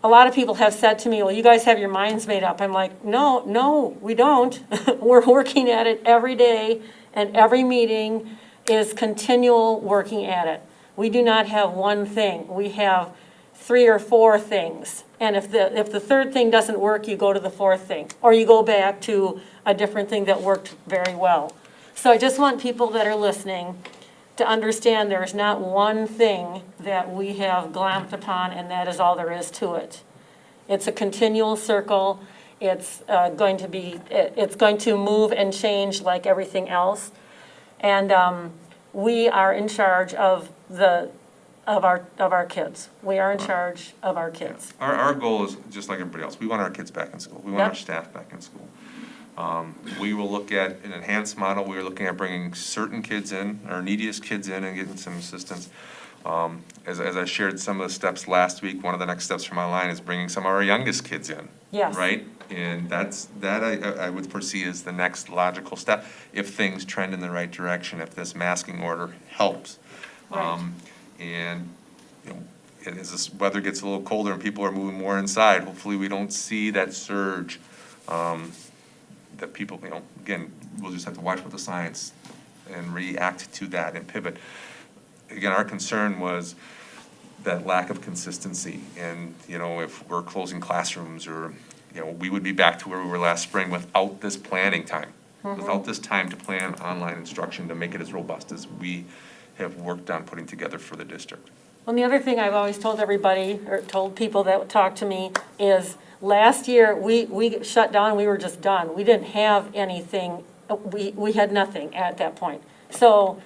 A lot of people have said to me, well, you guys have your minds made up. I'm like, no, we don't. We're working at it every day, and every meeting is continual working at it. We do not have one thing. We have 3 or 4 things. And if the third thing doesn't work, you go to the fourth thing, or you go back to a different thing that worked very well. So I just want people that are listening to understand there's not one thing that we have glamped upon and that is all there is to it. It's a continual circle. It's going to move and change like everything else. And we are in charge of our kids. We are in charge of our kids. Our goal is just like everybody else. We want our kids back in school. We want our Yep. staff back in school. We will look at an enhanced model. We are looking at bringing certain kids in, our neediest kids in, and getting some assistance. As I shared some of the steps last week, one of the next steps from online is bringing some of our youngest kids in. Yes. Right? And that I would foresee is the next logical step, if things trend in the right direction, if this masking order helps. Right. And, you know, and as this weather gets a little colder and people are moving more inside, hopefully we don't see that surge, that people, you know, again, we'll just have to watch with the science and react to that and pivot. Again, our concern was that lack of consistency, and, you know, if we're closing classrooms, or, you know, we would be back to where we were last spring without this planning time, without this time to plan online instruction to make it as robust as we have worked on putting together for the district. Well, the other thing I've always told everybody, or told people that talk to me, is last year, we shut down, we were just done. We didn't have anything, we had nothing at that point. So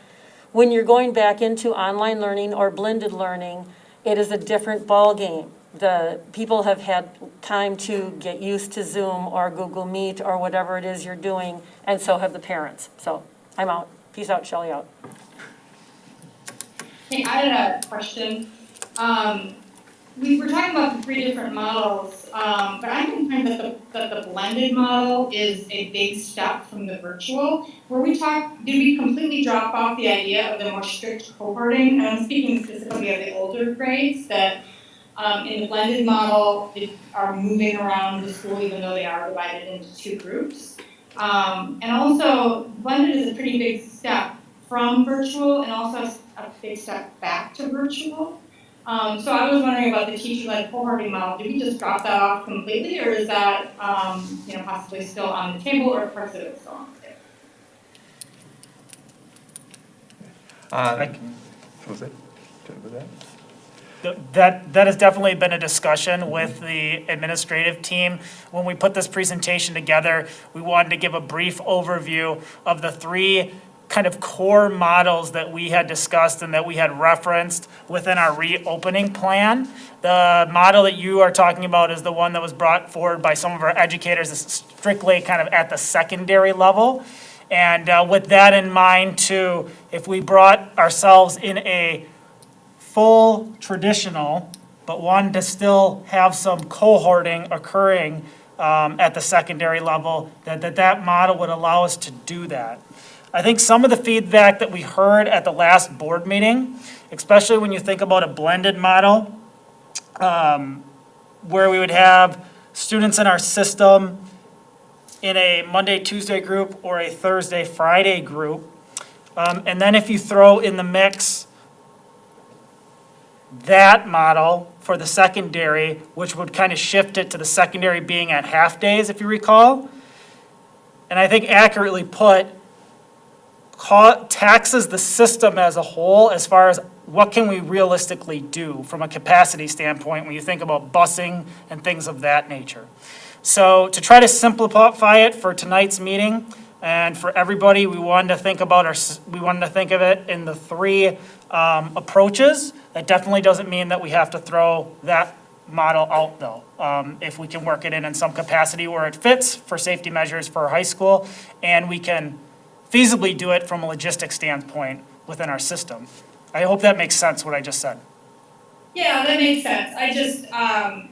when you're going back into online learning or blended learning, it is a different ballgame. The people have had time to get used to Zoom or Google Meet or whatever it is you're doing, and so have the parents. So I'm out. Peace out, Shelley out. Hey, I had a question. We were talking about the 3 different models, but I'm concerned that the blended model is a big step from the virtual. Did we completely drop off the idea of the more strict cohorting? And I'm speaking specifically of the older grades that in the blended model are moving around the school even though they are divided into 2 groups. And also, blended is a pretty big step from virtual and also a big step back to virtual. So I was wondering about the teaching-led cohorting model. Did we just drop that off completely, or is that possibly still on the table, or parts of it still on the table? Was it? Was that? That has definitely been a discussion with the administrative team. When we put this presentation together, we wanted to give a brief overview of the 3 kind of core models that we had discussed and that we had referenced within our reopening plan. The model that you are talking about is the one that was brought forward by some of our educators, is strictly kind of at the secondary level. And with that in mind too, if we brought ourselves in a full traditional, but wanted to still have some cohorting occurring at the secondary level, that model would allow us to do that. I think some of the feedback that we heard at the last board meeting, especially when you think about a blended model, where we would have students in our system in a Monday, Tuesday group or a Thursday, Friday group. And then if you throw in the mix that model for the secondary, which would kind of shift it to the secondary being at half days, if you recall. And I think accurately put, taxes the system as a whole as far as what can we realistically do from a capacity standpoint when you think about busing and things of that nature. So to try to simplify it for tonight's meeting and for everybody, we wanted to think of it in the 3 approaches. That definitely doesn't mean that we have to throw that model out though. If we can work it in some capacity where it fits for safety measures for high school, and we can feasibly do it from a logistics standpoint within our system. I hope that makes sense, what I just said. Yeah, that makes sense. I just, I'd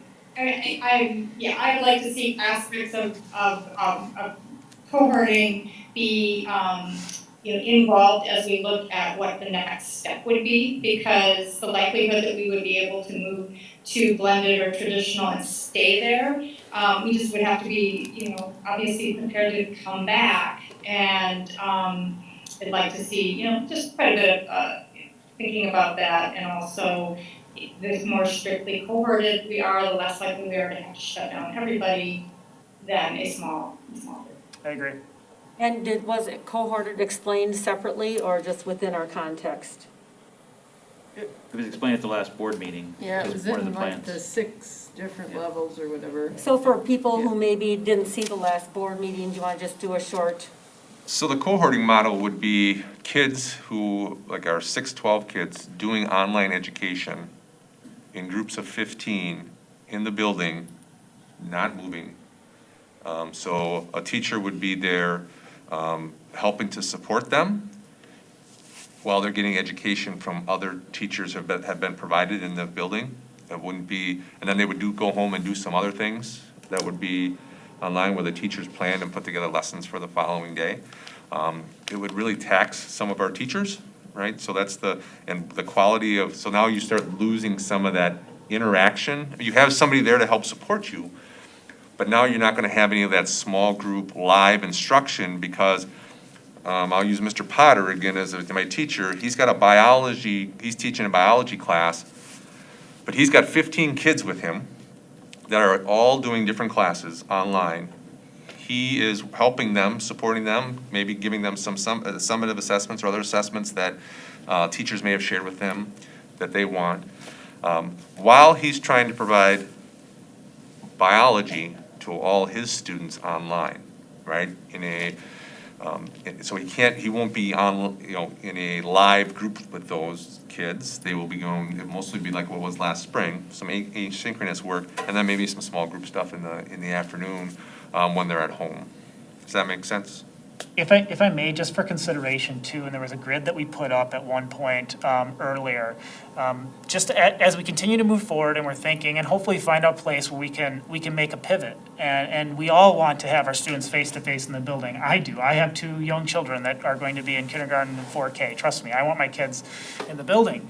like to see aspects of cohorting be, involved as we look at what the next step would be, because the likelihood that we would be able to move to blended or traditional and stay there, we just would have to be, obviously prepared to come back. And I'd like to see, just quite a bit of thinking about that, and also the more strictly cohorted we are, the less likely we are to have to shut down everybody than a small group. I agree. And was it cohorted explained separately or just within our context? It was explained at the last board meeting. Yeah, it as was one of in the like plans. the 6 different levels or whatever. So for people who maybe didn't see the last board meeting, do you want to just do a short? So the cohorting model would be kids who, like our 6-12 kids, doing online education in groups of 15 in the building, not moving. So a teacher would be there helping to support them while they're getting education from other teachers have been provided in the building. It wouldn't be, and then they would go home and do some other things that would be online where the teachers planned and put together lessons for the following day. It would really tax some of our teachers, right? So that's the quality of, so now you start losing some of that interaction. You have somebody there to help support you, but now you're not gonna have any of that small group live instruction because I'll use Mr. Potter again as my teacher. He's teaching a biology class, but he's got 15 kids with him that are all doing different classes online. He is helping them, supporting them, maybe giving them some summative assessments or other assessments that teachers may have shared with them that they want, while he's trying to provide biology to all his students online, right? So he won't be on, in a live group with those kids. They will be going, it'll mostly be like what was last spring, some asynchronous work, and then maybe some small group stuff in the afternoon when they're at home. Does that make sense? If I may, just for consideration too, and there was a grid that we put up at one point earlier, just as we continue to move forward and we're thinking and hopefully find a place where we can make a pivot. And we all want to have our students face-to-face in the building. I do. I have 2 young children that are going to be in kindergarten and 4K. Trust me, I want my kids in the building.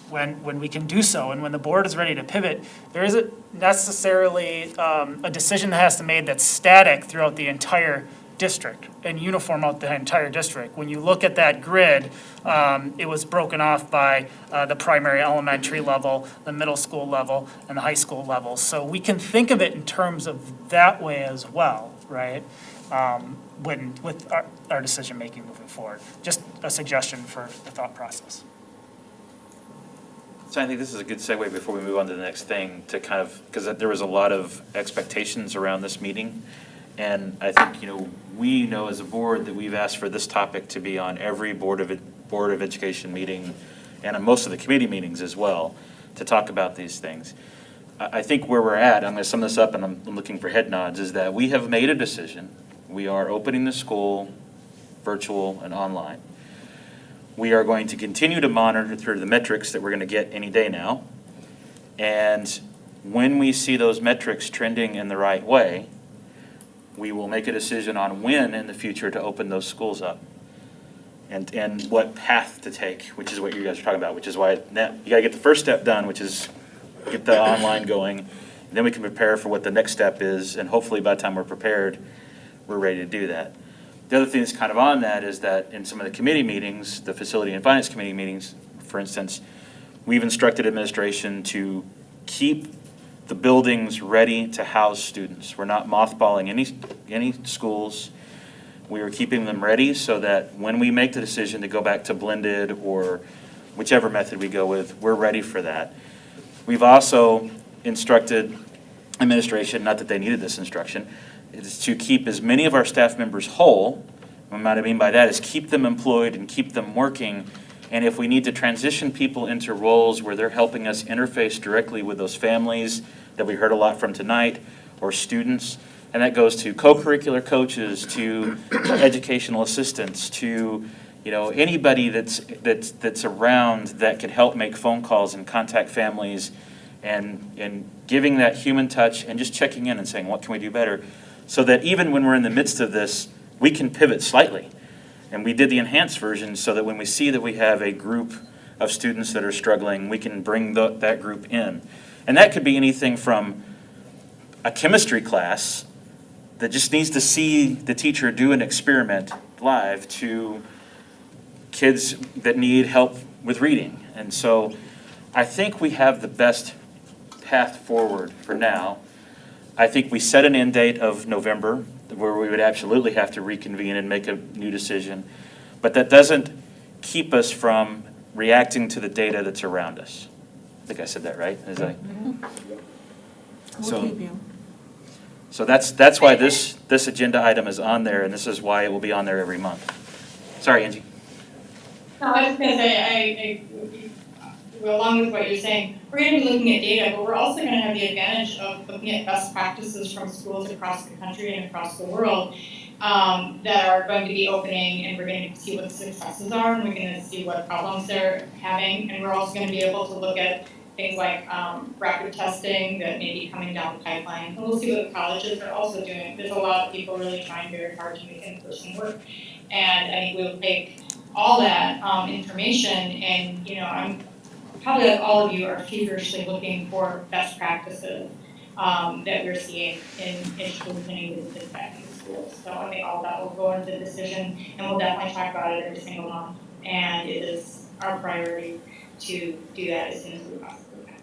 When we can do so and when the board is ready to pivot, there isn't necessarily a decision that has to be made that's static throughout the entire district and uniform out the entire district. When you look at that grid, it was broken off by the primary elementary level, the middle school level, and the high school level. So we can think of it in terms of that way as well, right? With our decision-making moving forward. Just a suggestion for the thought process. So I think this is a good segue before we move on to the next thing to kind of, because there was a lot of expectations around this meeting. And I think, we know as a board that we've asked for this topic to be on every Board of Education meeting and on most of the committee meetings as well, to talk about these things. I think where we're at, I'm going to sum this up and I'm looking for head nods, is that we have made a decision. We are opening the school virtual and online. We are going to continue to monitor through the metrics that we're going to get any day now. And when we see those metrics trending in the right way, we will make a decision on when in the future to open those schools up and what path to take, which is what you guys are talking about, which is why now you gotta get the first step done, which is get the online going. Then we can prepare for what the next step is, and hopefully by the time we're prepared, we're ready to do that. The other thing that's kind of on that is that in some of the committee meetings, the Facility and Finance Committee meetings, for instance, we've instructed administration to keep the buildings ready to house students. We're not mothballing any schools. We are keeping them ready so that when we make the decision to go back to blended or whichever method we go with, we're ready for that. We've also instructed administration, not that they needed this instruction, is to keep as many of our staff members whole. What I mean by that is keep them employed and keep them working. And if we need to transition people into roles where they're helping us interface directly with those families that we heard a lot from tonight, or students, and that goes to co-curricular coaches, to educational assistants, to anybody that's around that can help make phone calls and contact families, and giving that human touch and just checking in and saying, what can we do better? So that even when we're in the midst of this, we can pivot slightly. And we did the enhanced version so that when we see that we have a group of students that are struggling, we can bring that group in. And that could be anything from a chemistry class that just needs to see the teacher do an experiment live to kids that need help with reading. And so I think we have the best path forward for now. I think we set an end date of November where we would absolutely have to reconvene and make a new decision. But that doesn't keep us from reacting to the data that's around us. I think I said that right? So that's why this agenda item is on there, and this is why it will be on there every month. Sorry, Angie. No, I was going to say, along with what you're saying, we're going to be looking at data, but we're also going to have the advantage of looking at best practices from schools across the country and across the world that are going to be opening, and we're going to see what the successes are, and we're going to see what problems they're having, and we're also going to be able to look at things like rapid testing that may be coming down the pipeline, and we'll see what the colleges are also doing. There's a lot of people really trying very hard to make in-person work, and I think we'll take all that information, and I'm probably like all of you are feverishly looking for best practices that we're seeing in schools and in back in schools. So I think all that will go into the decision, and we'll definitely talk about it every single month. And it is our priority to do that as soon as we possibly can.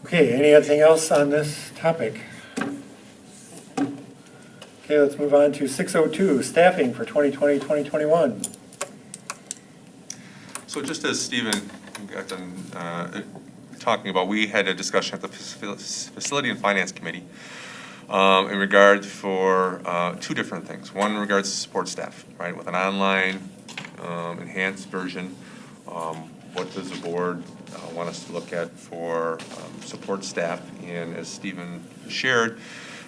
Okay, anything else on this topic? Okay, let's move on to 602, staffing for 2020-2021. So just as Stephen got done talking about, we had a discussion at the Facility and Finance Committee in regard for two different things. One in regards to support staff, right, with an online enhanced version. What does the board want us to look at for support staff? And as Stephen shared,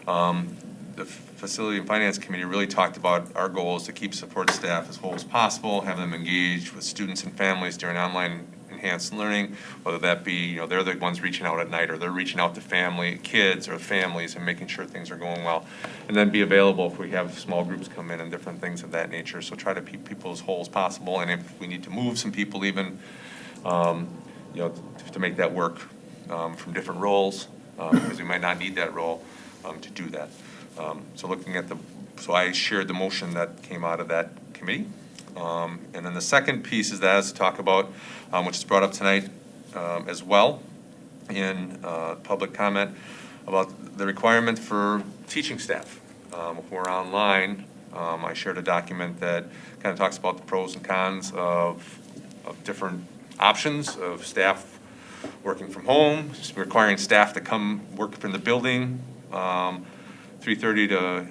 the Facility and Finance Committee really talked about our goal is to keep support staff as whole as possible, have them engaged with students and families during online enhanced learning, whether that be, they're the ones reaching out at night, or they're reaching out to kids or families and making sure things are going well. And then be available if we have small groups come in and different things of that nature. So try to keep people as whole as possible. And if we need to move some people even, to make that work from different roles, because we might not need that role to do that. So I shared the motion that came out of that committee. And then the second piece is that, as to talk about, which is brought up tonight as well in public comment, about the requirement for teaching staff. If we're online, I shared a document that kind of talks about the pros and cons of different options of staff working from home, requiring staff to come work from the building, 7:30 to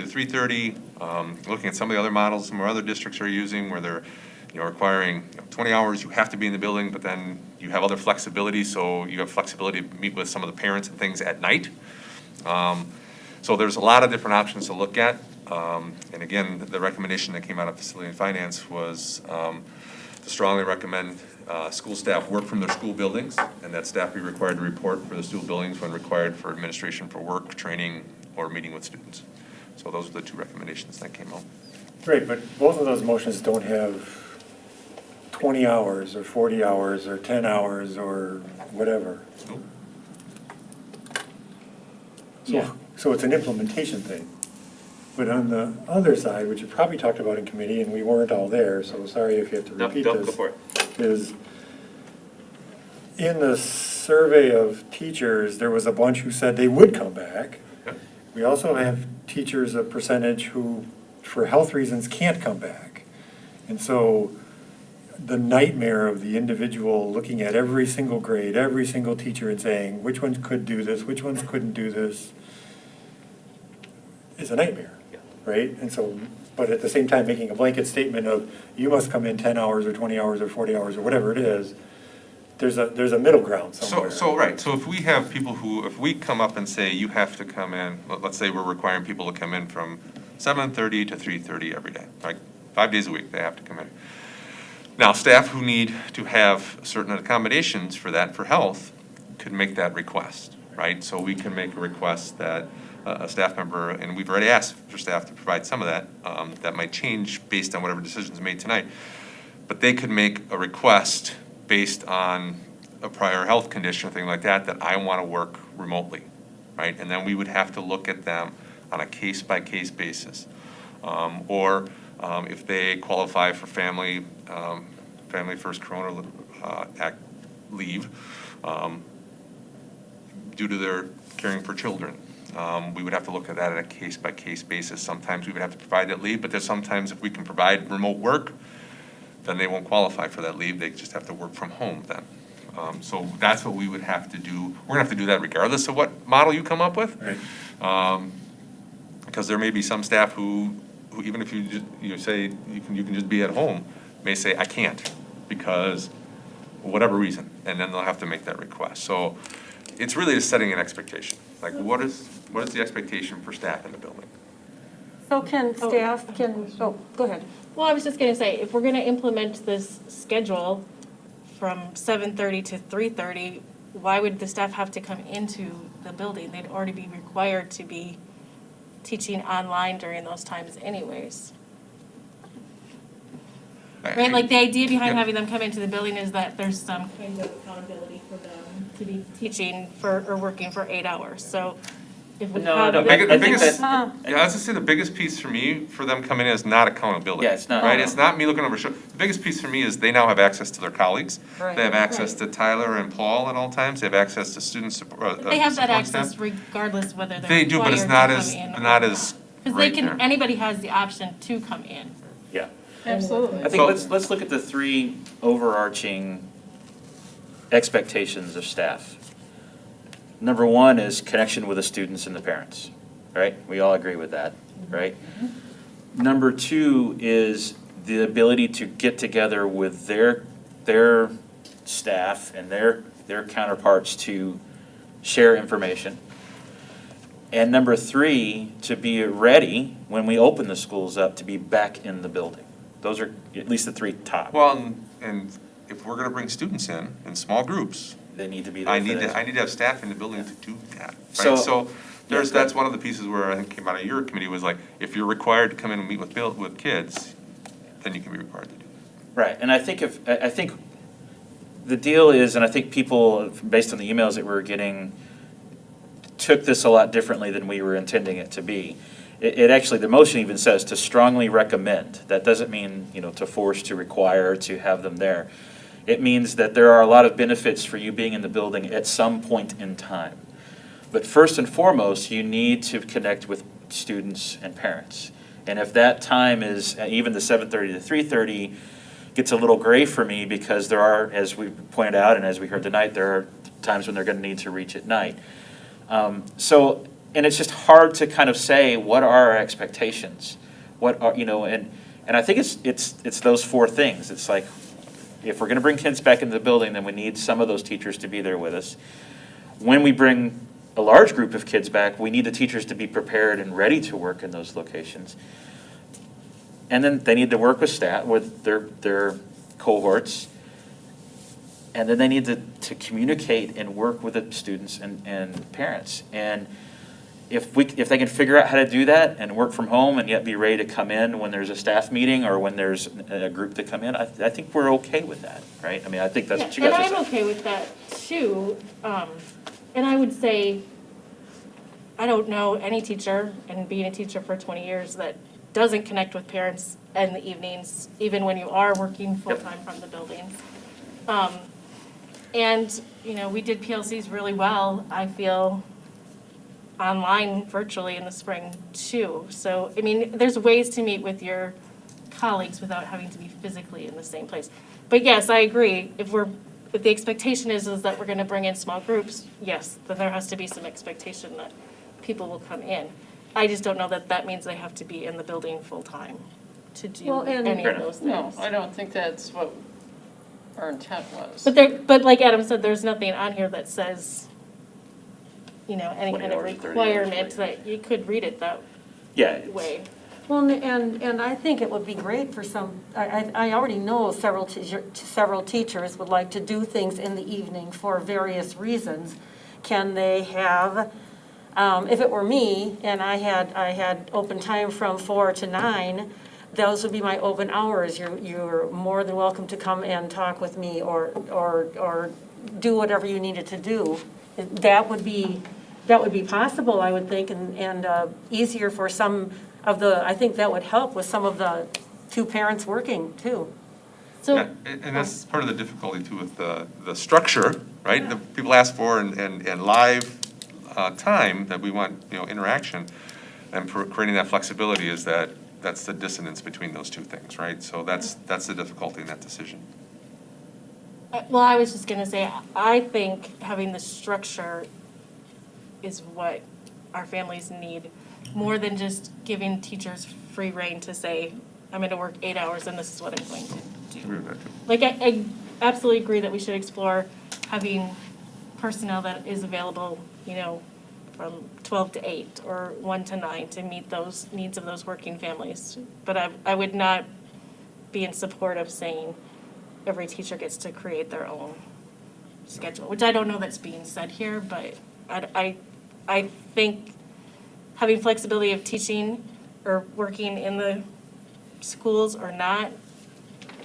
3:30. Looking at some of the other models some of our other districts are using, where they're requiring 20 hours, you have to be in the building, but then you have other flexibility, so you have flexibility to meet with some of the parents and things at night. So there's a lot of different options to look at. And again, the recommendation that came out of Facility and Finance was to strongly recommend school staff work from their school buildings, and that staff be required to report for the school buildings when required for administration for work, training, or meeting with students. So those are the two recommendations that came out. Great, but both of those motions don't have 20 hours or 40 hours or 10 hours or whatever. Nope. So it's an implementation thing. But on the other side, which you probably talked about in committee, and we weren't all there, so sorry if you have to repeat this. Go for it. Is in the survey of teachers, there was a bunch who said they would come back. Okay. We also have teachers, a percentage who, for health reasons, can't come back. And so the nightmare of the individual looking at every single grade, every single teacher, and saying, which ones could do this, which ones couldn't do this, is a nightmare, right? And so, but at the same time, making a blanket statement of, you must come in 10 hours or 20 hours or 40 hours or whatever it is, there's a middle ground somewhere. So if we have people if we come up and say, you have to come in, let's say we're requiring people to come in from 7:30 to 3:30 every day, right? 5 days a week, they have to come in. Now, staff who need to have certain accommodations for that, for health, could make that request, right? So we can make a request that a staff member, and we've already asked for staff to provide some of that. That might change based on whatever decision's made tonight. But they could make a request based on a prior health condition or thing like that, that I want to work remotely, right? And then we would have to look at them on a case-by-case basis. Or if they qualify for Family First Corona Act leave due to their caring for children. We would have to look at that on a case-by-case basis. Sometimes we would have to provide that leave, but there's sometimes if we can provide remote work, then they won't qualify for that leave. They just have to work from home then. So that's what we would have to do. We're gonna have to do that regardless of what model you come up with. Right. Because there may be some staff who even if you say you can just be at home, may say, I can't, because whatever reason, and then they'll have to make that request. So it's really just setting an expectation. Like what is the expectation for staff in the building? So can staff, go ahead. Well, I was just gonna say, if we're gonna implement this schedule from 7:30 to 3:30, why would the staff have to come into the building? They'd already be required to be teaching online during those times anyways. Right, like the idea behind having them come into the building is that there's some kind of accountability for them to be teaching or working for 8 hours, so if we No, have no, the- I think biggest, that- yeah, I was gonna say the biggest piece for me, for them coming in is not accountability. Yeah, it's not. Right, it's not me looking over shoulder. The biggest piece for me is they now have access to their colleagues. Right. They have access to Tyler and Paul at all times. They have access to student support. They have that support staff. access regardless whether they're They do, but it's required not to as, come in. not as Because they right can, there. anybody has the option to come in. Yeah. Absolutely. I think let's look at the three overarching expectations of staff. Number one is connection with the students and the parents, right? We all agree with that, right? Number two is the ability to get together with their staff and their counterparts to share information. And number three, to be ready when we open the schools up to be back in the building. Those are at least the three top. Well, and if we're gonna bring students in small groups, They need to be there I for need that. to have staff in the building to do that, right? So- So Yes, that's one of the pieces where I think came out of your committee was like, if you're required to come in and meet with kids, then you can be required to do that. Right, and I think the deal is, and I think people, based on the emails that we were getting, took this a lot differently than we were intending it to be. It actually, the motion even says to strongly recommend. That doesn't mean, to force, to require, to have them there. It means that there are a lot of benefits for you being in the building at some point in time. But first and foremost, you need to connect with students and parents. And if that time is, even the 7:30 to 3:30 gets a little gray for me because there are, as we pointed out and as we heard tonight, there are times when they're going to need to reach at night. And it's just hard to kind of say, what are our expectations? What are, and I think it's those four things. It's like, if we're going to bring kids back into the building, then we need some of those teachers to be there with us. When we bring a large group of kids back, we need the teachers to be prepared and ready to work in those locations. And then they need to work with staff, with their cohorts. And then they need to communicate and work with the students and parents. And if they can figure out how to do that and work from home and yet be ready to come in when there's a staff meeting or when there's a group to come in, I think we're okay with that, right? I mean, I think that's what you guys are saying. And I'm okay with that too. And I would say, I don't know any teacher, and being a teacher for 20 years, that doesn't connect with parents in the evenings, even when you are working full-time from the buildings. And, we did PLCs really well, I feel, online virtually in the spring too. So, there's ways to meet with your colleagues without having to be physically in the same place. But yes, I agree, if the expectation is that we're gonna bring in small groups, yes, then there has to be some expectation that people will come in. I just don't know that means they have to be in the building full-time to do any of those things. No, I don't think that's what our intent was. But like Adam said, there's nothing on here that says, any 20 kind of hours or 30 hours, requirement that you could read it that way. Well, and I think it would be great for I already know several teachers would like to do things in the evening for various reasons. Can they have If it were me and I had open time from 4 to 9, those would be my open hours. You're more than welcome to come and talk with me or do whatever you needed to do. That would be possible, I would think, and easier for some of the, I think that would help with some of the two parents working too. Yeah, and that's part of the difficulty too with the structure, right? The people ask for and live time that we want, interaction, and creating that flexibility is that's the dissonance between those two things, right? So that's the difficulty in that decision. Well, I was just gonna say, I think having the structure is what our families need, more than just giving teachers free rein to say, I'm gonna work 8 hours and this is what I'm going to do. Agree with that too. Like, I absolutely agree that we should explore having personnel that is available, from 12 to 8 or 1 to 9 to meet those needs of those working families. But I would not be in support of saying every teacher gets to create their own schedule, which I don't know that's being said here, but I think having flexibility of teaching or working in the schools or not,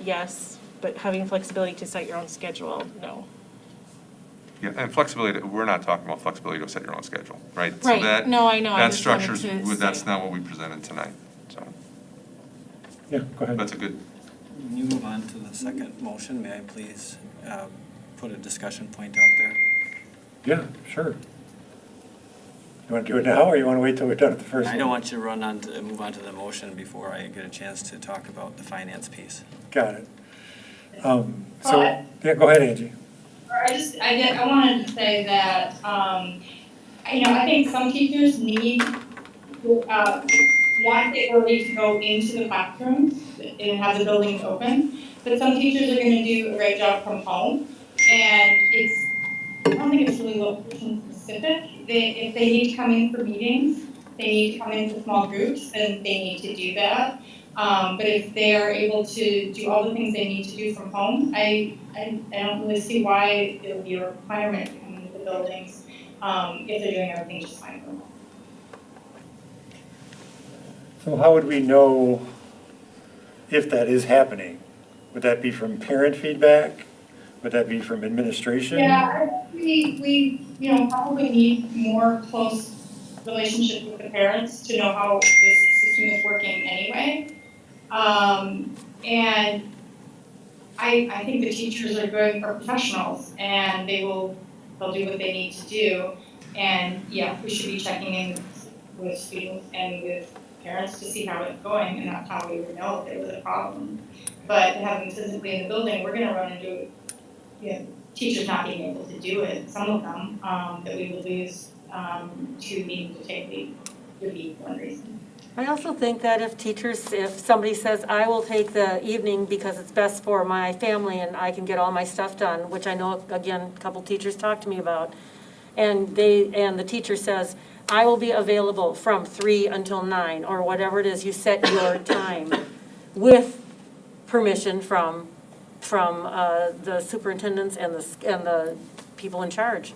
yes, but having flexibility to set your own schedule, no. Yeah, and flexibility, we're not talking about flexibility to set your own schedule, right? So Right. that- No, I know. I That just wanted structure's, to that's say- not what we presented tonight, so. Yeah, go ahead. That's a good, When you move on to the second motion, may I please put a discussion point out there? Yeah, sure. You want to do it now, or you want to wait till we're done with the first one? I don't want you to move on to the motion before I get a chance to talk about the finance piece. Got it. So, yeah, go ahead, Angie. I wanted to say that, I think some teachers need, want the ability to go into the classrooms and have the buildings open, but some teachers are gonna do a great job from home, and I don't think it's really location specific. If they need to come in for meetings, they need to come in for small groups, then they need to do that. But if they are able to do all the things they need to do from home, I don't really see why it would be a requirement to come into the buildings, if they're doing everything just fine from home. So how would we know if that is happening? Would that be from parent feedback? Would that be from administration? Yeah, we probably need more close relationship with the parents to know how this system is working anyway. And I think the teachers are good professionals and they'll do what they need to do. And yeah, we should be checking in with students and with parents to see how it's going, and that's how we would know if there was a problem. But to have them physically in the building, we're gonna run into teachers not being able to do it, some of them, that we would lose to needing to take leave would be one reason. I also think that if somebody says, I will take the evening because it's best for my family and I can get all my stuff done, which I know, again, a couple teachers talked to me about, and the teacher says, I will be available from 3 until 9, or whatever it is, you set your time with permission from the superintendents and the people in charge.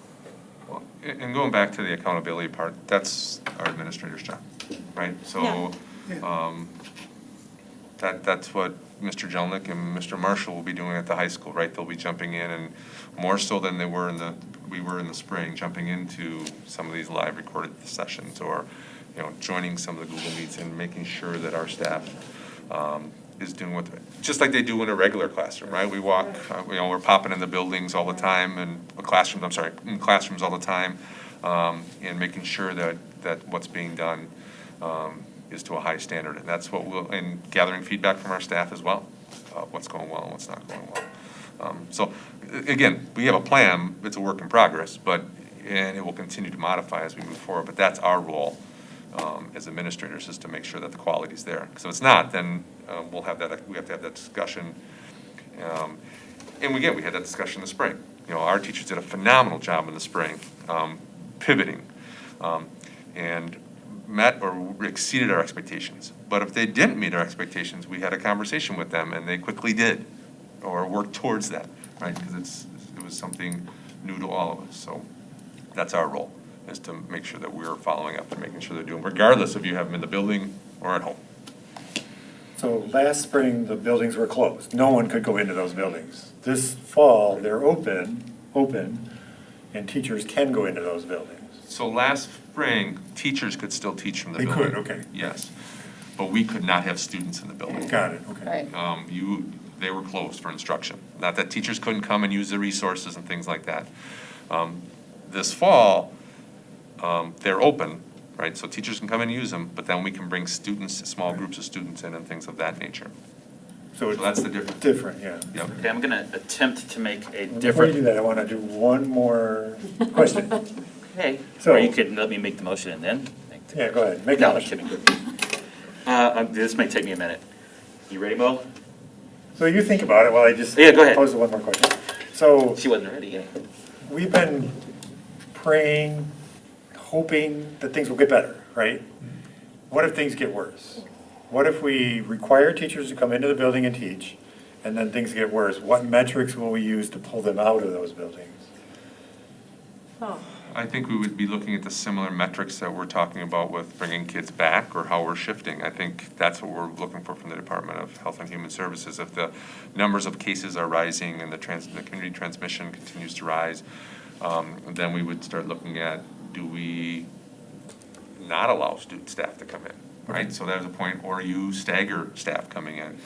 well, and going back to the accountability part, that's our administrator's job, right? So, that's what Mr. Jelnick and Mr. Marshall will be doing at the high school, right? They'll be jumping in, and more so than we were in the spring, jumping into some of these live recorded sessions, or, joining some of the Google Meets and making sure that our staff is doing just like they do in a regular classroom, right? We walk, we're popping in the buildings all the time, and in classrooms all the time, and making sure that what's being done is to a high standard, and that's what and gathering feedback from our staff as well, what's going well and what's not going well. So, again, we have a plan, it's a work in progress, and it will continue to modify as we move forward, but that's our role as administrators, is to make sure that the quality's there. Because if it's not, then we have to have that discussion. And we had that discussion in the spring. Our teachers did a phenomenal job in the spring, pivoting, and met or exceeded our expectations. But if they didn't meet our expectations, we had a conversation with them, and they quickly did, or worked towards that, right? Because it was something new to all of us. So that's our role. is to make sure that we're following up and making sure they're doing, regardless if you have them in the building or at home. So last spring, the buildings were closed. No one could go into those buildings. This fall, they're open, and teachers can go into those buildings. So last spring, teachers could still teach from the They building. could, okay. Yes, but we could not have students in the building. Got it, okay. Right. They were closed for instruction. Not that teachers couldn't come and use the resources and things like that. This fall, they're open, right? So teachers can come and use them, but then we can bring students, small groups of students in and things of that nature. So that's the difference. Different, yeah. Yep. Okay, I'm gonna attempt to make a Before you do different. that, I want to do one more question. Okay, So- or you could let me make the motion and then. Yeah, go ahead, make No, that I'm motion. kidding. This may take me a minute. You ready, Mo? So you think about it while I just Yeah, go ahead. pose one more question. So She wasn't ready yet. we've been praying, hoping that things will get better, right? What if things get worse? What if we require teachers to come into the building and teach, and then things get worse? What metrics will we use to pull them out of those buildings? Oh, I think we would be looking at the similar metrics that we're talking about with bringing kids back or how we're shifting. I think that's what we're looking for from the Department of Health and Human Services. If the numbers of cases are rising and the community transmission continues to rise, then we would start looking at, do we not allow student staff to come in, right? So there's a point, or you stagger staff coming in.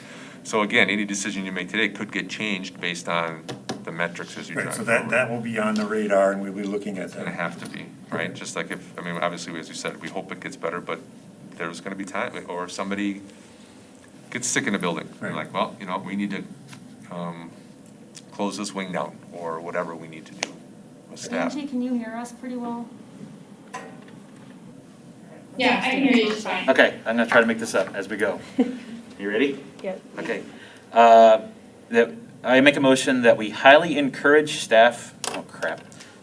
So again, any decision you make today could get changed based on the metrics as you drive Right, so forward. that will be on the radar, and we'll be looking at It's gonna that. have to be, right? Just like if, I mean, obviously, as you said, we hope it gets better, but there's gonna be time, or if somebody gets sick in a building, they're Right. like, well, you know, we need to, close this wing down, or whatever we need to do with staff. Angie, can you hear us pretty well? Yeah, I can hear you just fine. Okay, I'm gonna try to make this up as we go. You ready? Yeah. Okay. That I make a motion that we highly encourage staff,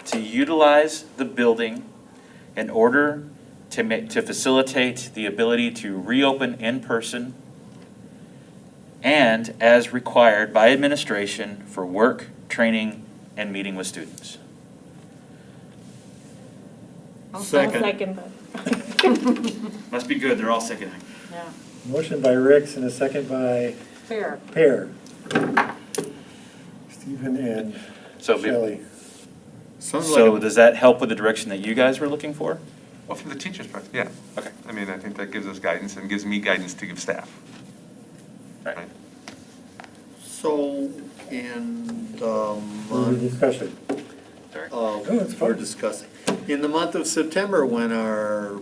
to utilize the building in order to facilitate the ability to reopen in person and as required by administration for work, training, and meeting with students. I'll Second. second that. Must be good, they're all seconding. Yeah. Motion by Ricks and a second by Fair. Pear. Stephen and So, Shelley. so does that help with the direction that you guys were looking for? Well, from the teacher's perspective, yeah. Okay. I mean, I think that gives us guidance and gives me guidance to give staff. Right. So, in the Further month discussion. Sorry. Oh, it's fine. we're discussing, in the month of September, when our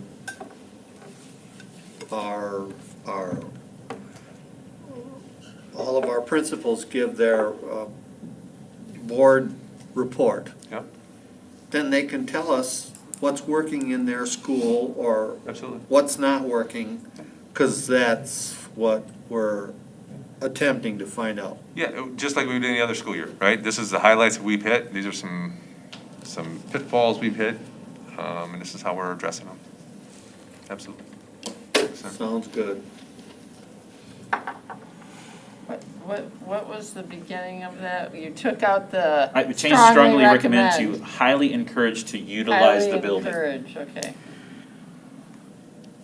all of our principals give their board report, Yep, then they can tell us what's working in their school or absolutely. what's not working, because that's what we're attempting to find out. Yeah, just like we would any other school year, right? This is the highlights that we've hit. These are some pitfalls we've hit, and this is how we're addressing them. Absolutely. Makes sense. Sounds good. What was the beginning of that? You took out the I would change strongly recommend to highly encourage to utilize the building. Highly encourage, okay.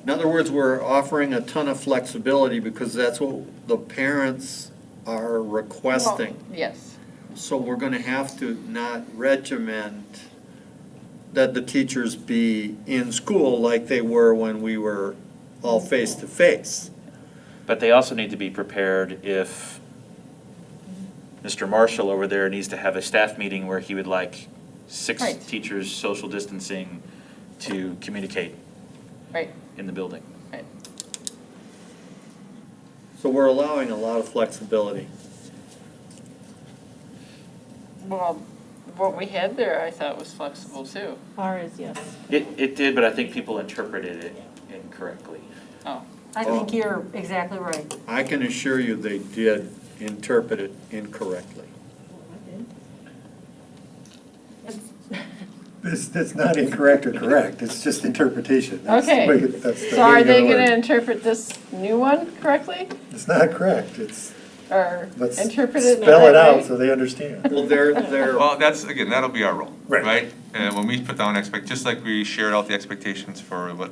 In other words, we're offering a ton of flexibility because that's what the parents are requesting. Well, yes. So we're gonna have to not regiment that the teachers be in school like they were when we were all face to face. But they also need to be prepared if Mr. Marshall over there needs to have a staff meeting where he would like 6 Right. teachers social distancing to communicate Right, in the building. right. So we're allowing a lot of flexibility. Well, what we had there, I thought was flexible too. Ours, yes. It did, but I think people interpreted it incorrectly. Oh, I think you're exactly right. I can assure you they did interpret it incorrectly. It's not incorrect or correct, it's just interpretation. That's the okay. way- that's the So are way they it'll gonna work. interpret this new one correctly? It's not correct, it's or Let's interpret it in the spell right it out way. so they understand. Well, they're, Well, again, that'll be our role, Right. right? And when we put down just like we shared out the expectations for what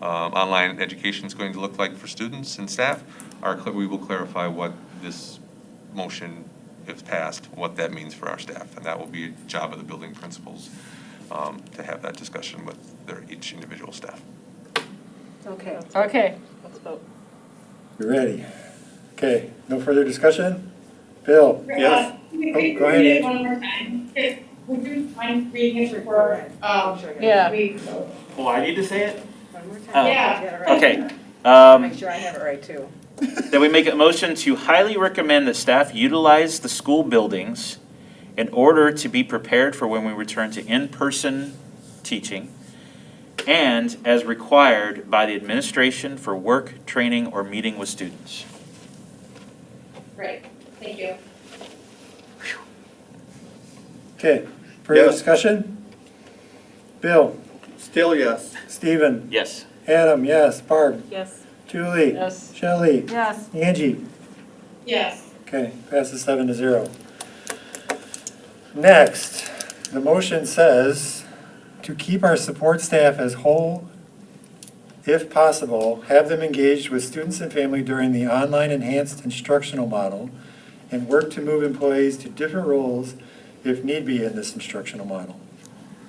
online education is going to look like for students and staff, we will clarify what this motion, if passed, what that means for our staff. And that will be a job of the building principals to have that discussion with each individual staff. Okay. Okay, let's vote. You ready? Okay, no further discussion? Bill? Yes? Oh, go ahead, Angie. One more time. Would you mind reading it before, Yeah. we? Oh, I need to say it? One more time. Yeah. Okay. Make sure I have it right too. That we make a motion to highly recommend that staff utilize the school buildings in order to be prepared for when we return to in-person teaching and as required by the administration for work, training, or meeting with students. Great, thank you. Okay, further Yes. discussion? Bill? still yes. Stephen? Yes. Adam, yes. Barb? Yes. Julie? Yes. Shelley? Yes. Angie? Yes. Okay, passes 7-0. Next, the motion says to keep our support staff as whole, if possible, have them engaged with students and family during the online enhanced instructional model, and work to move employees to different roles if need be in this instructional model.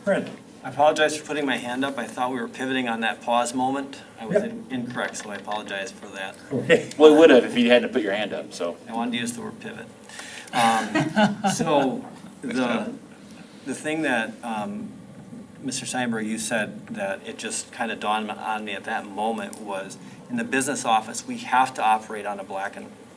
Brent? I apologize for putting my hand up. I thought we were pivoting on that pause moment. I was incorrect, so I apologize for that. Okay. Well, it would have if you hadn't put your hand up, so. I wanted to use the word pivot. So the thing that, Mr. Steinberg, you said that it just kind of dawned on me at that moment was, in the business office, we have to operate on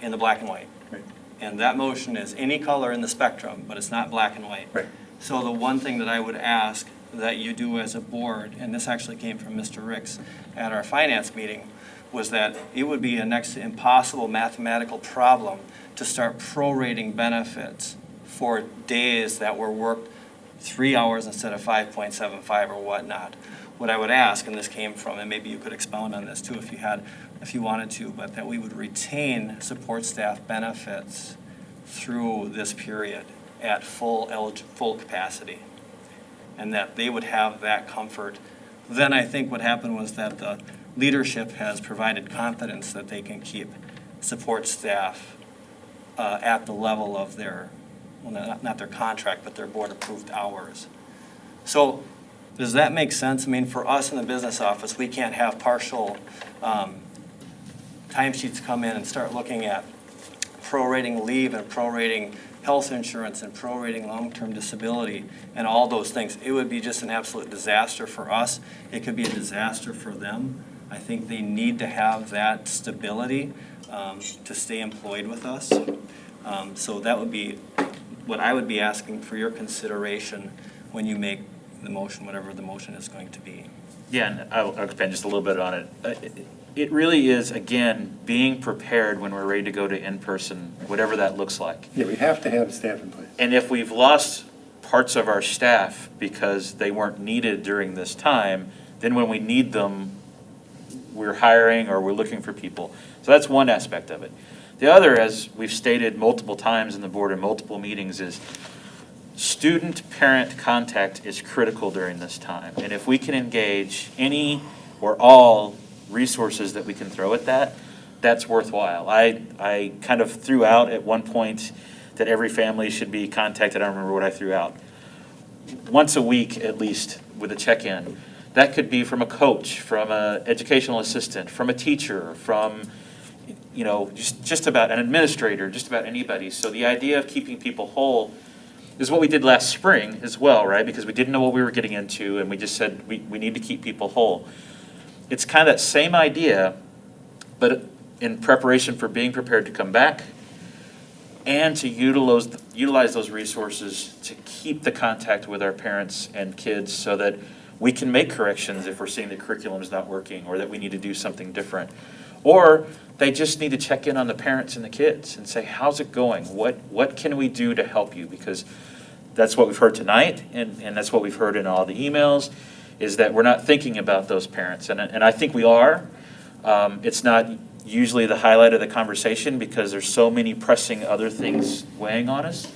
in the black and white. Right. And that motion is any color in the spectrum, but it's not black and white. Right. So the one thing that I would ask that you do as a board, and this actually came from Mr. Ricks at our finance meeting, was that it would be a next to impossible mathematical problem to start prorating benefits for days that were worked 3 hours instead of 5.75 or whatnot. What I would ask, and this came from, and maybe you could expound on this too if you wanted to, but that we would retain support staff benefits through this period at full capacity, and that they would have that comfort. Then I think what happened was that the leadership has provided confidence that they can keep support staff at the level of their, well, not their contract, but their board-approved hours. So does that make sense? I mean, for us in the business office, we can't have partial timesheets come in and start looking at prorating leave and prorating health insurance and prorating long-term disability and all those things. It would be just an absolute disaster for us. It could be a disaster for them. I think they need to have that stability to stay employed with us. So that would be what I would be asking for your consideration when you make the motion, whatever the motion is going to be. Yeah, and I'll expand just a little bit on it. It really is, again, being prepared when we're ready to go to in-person, whatever that looks like. Yeah, we have to have staff in place. And if we've lost parts of our staff because they weren't needed during this time, then when we need them, we're hiring or we're looking for people. So that's one aspect of it. The other, as we've stated multiple times in the board in multiple meetings, is student-parent contact is critical during this time. And if we can engage any or all resources that we can throw at that, that's worthwhile. I kind of threw out at one point that every family should be contacted. I don't remember what I threw out. Once a week, at least, with a check-in. That could be from a coach, from an educational assistant, from a teacher, from, you know, just about an administrator, just about anybody. So the idea of keeping people whole is what we did last spring as well, right? Because we didn't know what we were getting into, and we just said we need to keep people whole. It's kind of that same idea, but in preparation for being prepared to come back and to utilize those resources to keep the contact with our parents and kids so that we can make corrections if we're seeing the curriculum is not working or that we need to do something different. Or they just need to check in on the parents and the kids and say, how's it going? What can we do to help you? Because that's what we've heard tonight, and that's what we've heard in all the emails, is that we're not thinking about those parents. And I think we are. It's not usually the highlight of the conversation because there's so many pressing other things weighing on us.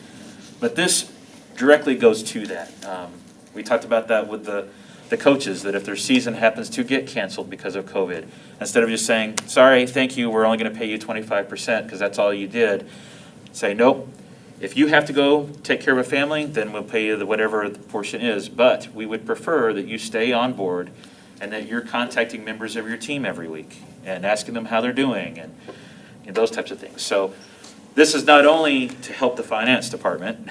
But this directly goes to that. We talked about that with the coaches, that if their season happens to get canceled because of COVID, instead of just saying, sorry, thank you, we're only going to pay you 25% because that's all you did, say, nope, if you have to go take care of a family, then we'll pay you whatever the portion is. But we would prefer that you stay on board and that you're contacting members of your team every week and asking them how they're doing and those types of things. So this is not only to help the finance department,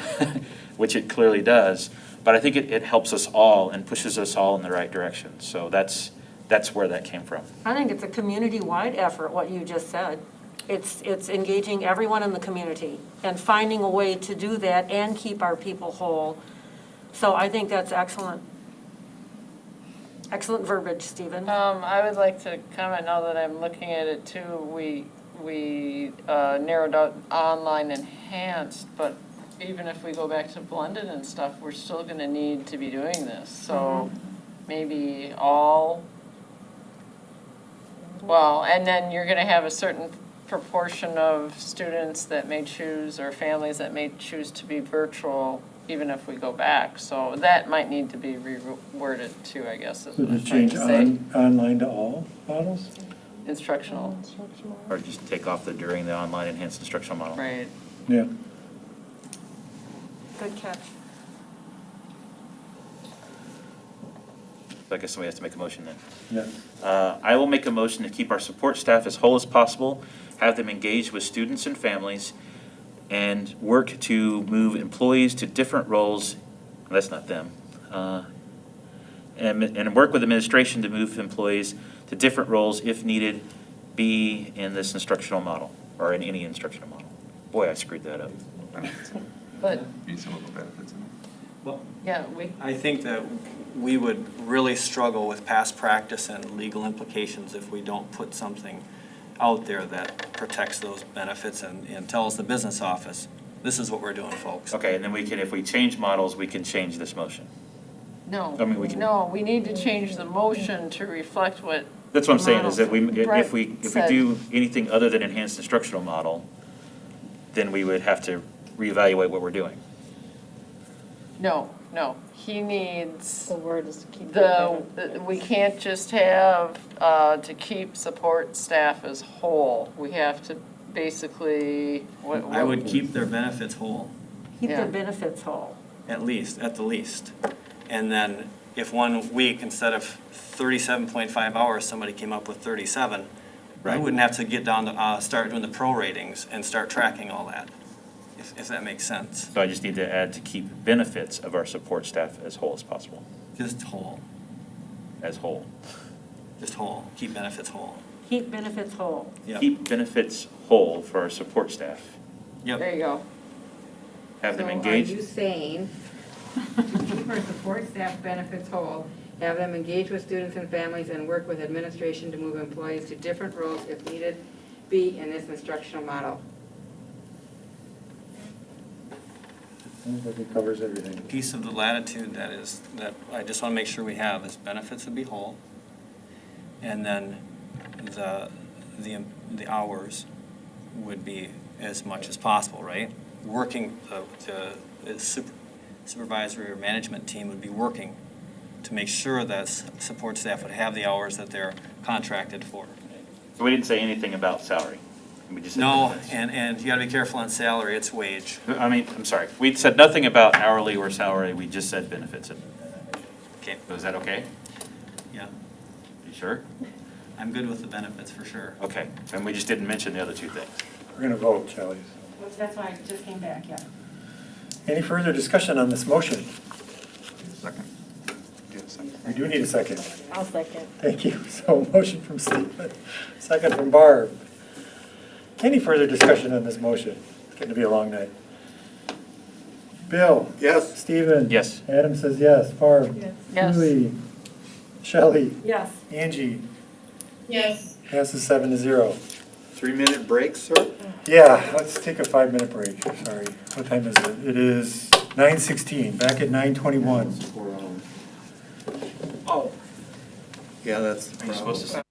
which it clearly does, but I think it helps us all and pushes us all in the right direction. So that's where that came from. I think it's a community-wide effort, what you just said. It's engaging everyone in the community and finding a way to do that and keep our people whole. So I think that's excellent. Excellent verbiage, Stephen. I would like to comment now that I'm looking at it too. We narrowed out online enhanced, but even if we go back to blended and stuff, we're still going to need to be doing this. So maybe all, well, and then you're going to have a certain proportion of students that may choose, or families that may choose to be virtual, even if we go back. So that might need to be reworded too, I guess. Is So what I'm just trying change to say. online to all models? Instructional. Or just take off the during the online enhanced instructional model. Right. Yeah. Good catch. So I guess somebody has to make a motion then. Yeah. I will make a motion to keep our support staff as whole as possible, have them engage with students and families, and work to move employees to different roles, that's not them, and work with administration to move employees to different roles if needed, be in this instructional model, or in any instructional model. Boy, I screwed that up. But, Be some of the benefits in it. Well, yeah, I think that we would really struggle with past practice and legal implications if we don't put something out there that protects those benefits and tells the business office, this is what we're doing, folks. Okay, and then we can, if we change models, we can change this motion. no, I mean, we can- no, we need to change the motion to reflect what. That's what I'm saying, is that Brett if we said. do anything other than enhanced instructional model, then we would have to reevaluate what we're doing. No, he needs. The word is to keep. We can't just have, to keep support staff as whole. We have to basically, I would keep their benefits whole, Keep Yeah. their benefits whole. at the least. And then if 1 week, instead of 37.5 hours, somebody came up with 37, I Right. wouldn't have to get down to, start doing the pro ratings and start tracking all that, if that makes sense. So I just need to add to keep benefits of our support staff as whole as possible, Just whole, as whole. just whole, keep benefits whole. Keep benefits whole. Yep. Keep benefits whole for our support staff. Yep. There you go. Have them So engage. are you saying, to keep our support staff benefits whole, have them engage with students and families and work with administration to move employees to different roles if needed, be in this instructional model? Sounds like it covers everything. Piece of the latitude that I just want to make sure we have is benefits would be whole. And then the hours would be as much as possible, right? Working, the supervisory or management team would be working to make sure that support staff would have the hours that they're contracted for. So we didn't say anything about salary. We just said No, benefits. and you gotta be careful on salary, it's wage. I mean, I'm sorry. We said nothing about hourly or salary. We just said benefits. Okay. So is that okay? Yeah, You sure? I'm good with the benefits for sure. Okay. And we just didn't mention the other two things. We're going to vote, Shelley. That's why I just came back, yeah. Any further discussion on this motion? Second. Get a second. We do need a second. I'll second. Thank you. So motion from Stephen, second from Barb. Any further discussion on this motion? It's getting to be a long night. Bill? Yes. Stephen? Yes. Adam says yes. Barb? Yes. Julie? Shelley? Yes. Angie? Yes. Passes 7-0. 3-minute break, sir? Yeah, let's take a 5-minute break. Sorry. What time is it? It is 9:16, back at 9:21. Oh. Yeah, that's the Are you supposed to problem.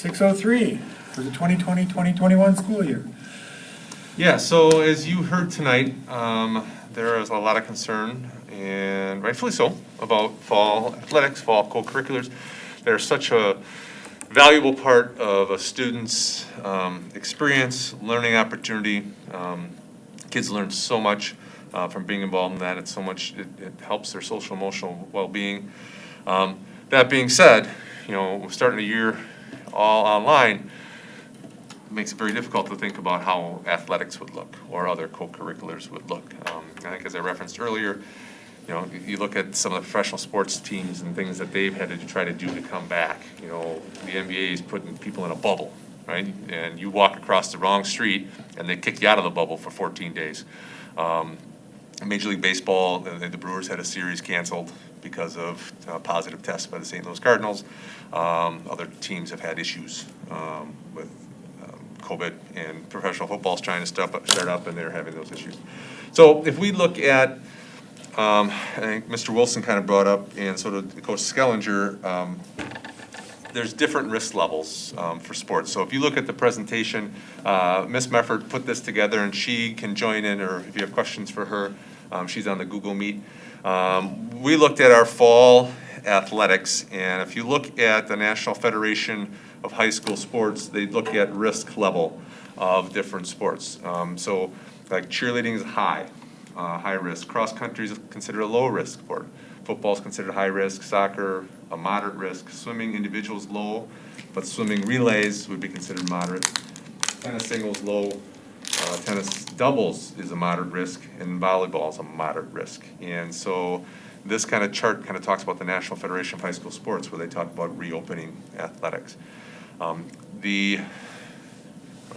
6:03 for the 2020-2021 school year. Yeah, so as you heard tonight, there is a lot of concern, and rightfully so, about fall athletics, fall co-curriculars. They're such a valuable part of a student's experience, learning opportunity. Kids learn so much from being involved in that. It's so much, it helps their social emotional well-being. That being said, we're starting a year all online. It makes it very difficult to think about how athletics would look or other co-curriculars would look. I think as I referenced earlier, you look at some of the professional sports teams and things that they've had to try to do to come back. The NBA is putting people in a bubble, right? And you walk across the wrong street and they kick you out of the bubble for 14 days. Major League Baseball, the Brewers had a series canceled because of positive tests by the St. Louis Cardinals. Other teams have had issues with COVID, and professional football is trying to start up, and they're having those issues. So if we look at, I think Mr. Wilson kind of brought up, and so did Coach Skellinger, there's different risk levels for sports. So if you look at the presentation, Ms. Mefford put this together, and she can join in, or if you have questions for her, she's on the Google Meet. We looked at our fall athletics, and if you look at the National Federation of High School Sports, they look at risk level of different sports. So like cheerleading is high risk. Cross country is considered a low risk sport. Football is considered high risk. Soccer, a moderate risk. Swimming individuals low, but swimming relays would be considered moderate. Tennis singles low. Tennis doubles is a moderate risk, and volleyball is a moderate risk. And so this kind of chart kind of talks about the National Federation of High School Sports, where they talk about reopening athletics. As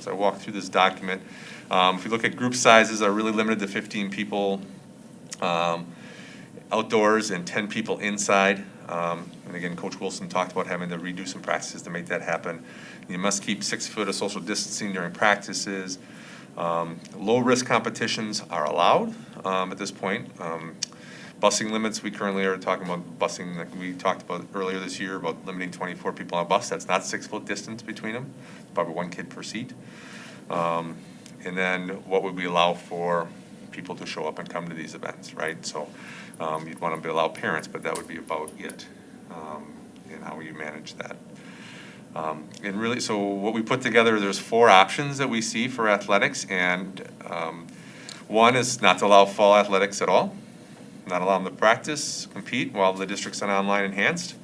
I walk through this document, if you look at group sizes, are really limited to 15 people outdoors and 10 people inside. And again, Coach Wilson talked about having to redo some practices to make that happen. You must keep 6 foot of social distancing during practices. Low-risk competitions are allowed at this point. Busing limits, we currently are talking about busing, like we talked about earlier this year, about limiting 24 people on a bus. That's not 6 foot distance between them, probably 1 kid per seat. And then what would we allow for people to show up and come to these events, right? So you'd want to allow parents, but that would be about it, and how you manage that. And really, so what we put together, there's 4 options that we see for athletics, and one is not to allow fall athletics at all, not allow them to practice, compete while the district's on online enhanced.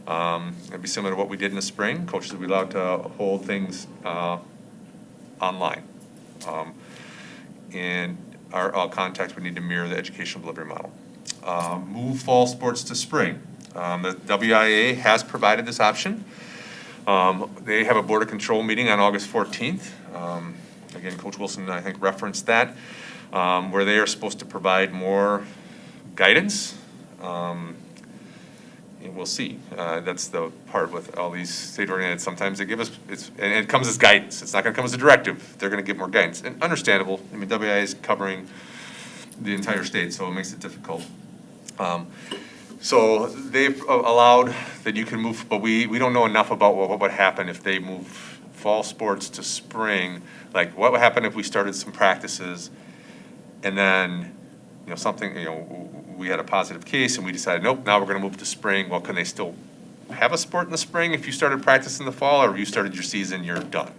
It'd be similar to what we did in the spring. Coaches would be allowed to hold things online. And all contacts would need to mirror the educational delivery model. Move fall sports to spring. The WIA has provided this option. They have a Board of Control meeting on August 14th. Again, Coach Wilson, I think, referenced that, where they are supposed to provide more guidance. And we'll see. That's the part with all these state organizations. Sometimes they give us, and it comes as guidance. It's not going to come as a directive. They're going to give more guidance. And understandable. I mean, WIA is covering the entire state, so it makes it difficult. So they've allowed that you can move, but we don't know enough about what would happen if they move fall sports to spring. Like, what would happen if we started some practices and then, we had a positive case and we decided, nope, now we're going to move to spring. Well, can they still have a sport in the spring if you started practice in the fall, or you started your season, you're done?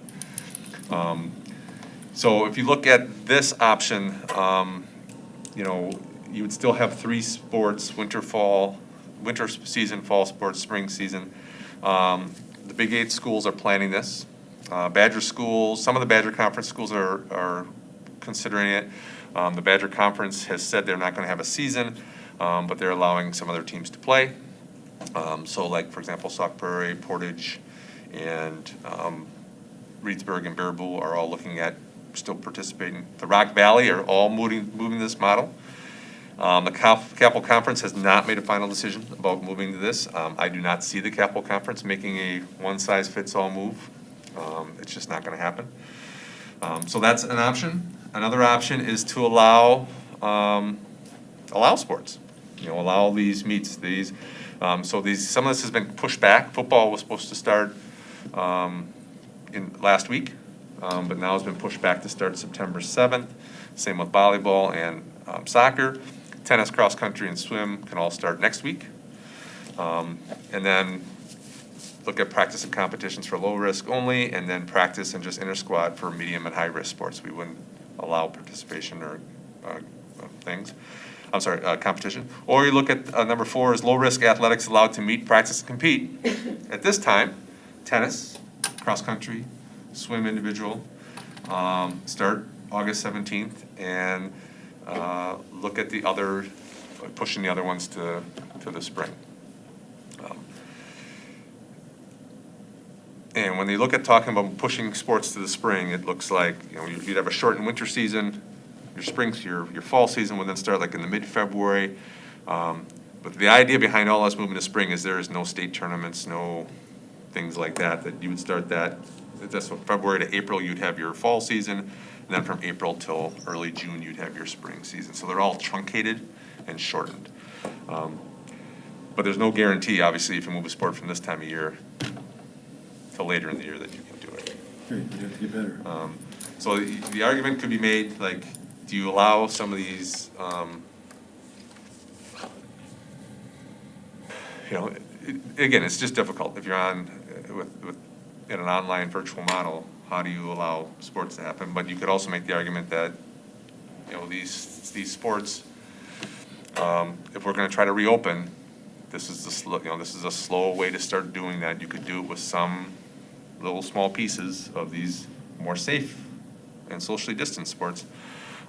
So if you look at this option, you would still have 3 sports: winter season, fall sports, spring season. The Big 8 schools are planning this. Badger schools, some of the Badger Conference schools are considering it. The Badger Conference has said they're not going to have a season, but they're allowing some other teams to play. So like, for example, Sauk Prairie, Portage, and Reedsburg and Baraboo are all looking at still participating. The Rock Valley are all moving this model. The Capital Conference has not made a final decision about moving to this. I do not see the Capital Conference making a one-size-fits-all move. It's just not going to happen. So that's an option. Another option is to allow sports. Allow these meets. Some of this has been pushed back. Football was supposed to start last week, but now it's been pushed back to start September 7th. Same with volleyball and soccer. Tennis, cross country, and swim can all start next week. And then look at practice and competitions for low risk only, and then practice and just inter squad for medium and high risk sports. We wouldn't allow participation or competition. Or you look at number 4 is low risk athletics allowed to meet, practice, and compete. At this time, tennis, cross country, swim individual, start August 17th, and look at the other, pushing the other ones to the spring. And when they look at talking about pushing sports to the spring, it looks like, you know, you'd have a shortened winter season, your fall season would then start like in the mid-February. But the idea behind all us moving to spring is there is no state tournaments, no things like that you would start that. That's from February to April, you'd have your fall season, and then from April till early June, you'd have your spring season. So they're all truncated and shortened. But there's no guarantee, obviously, if you move a sport from this time of year till later in the year that you can do it. Great, you have to get better. So the argument could be made, like, do you allow some of these, again, it's just difficult. If you're on, in an online virtual model, how do you allow sports to happen? But you could also make the argument that, these sports, if we're gonna try to reopen, this is a slow way to start doing that. You could do it with some little small pieces of these more safe and socially distanced sports.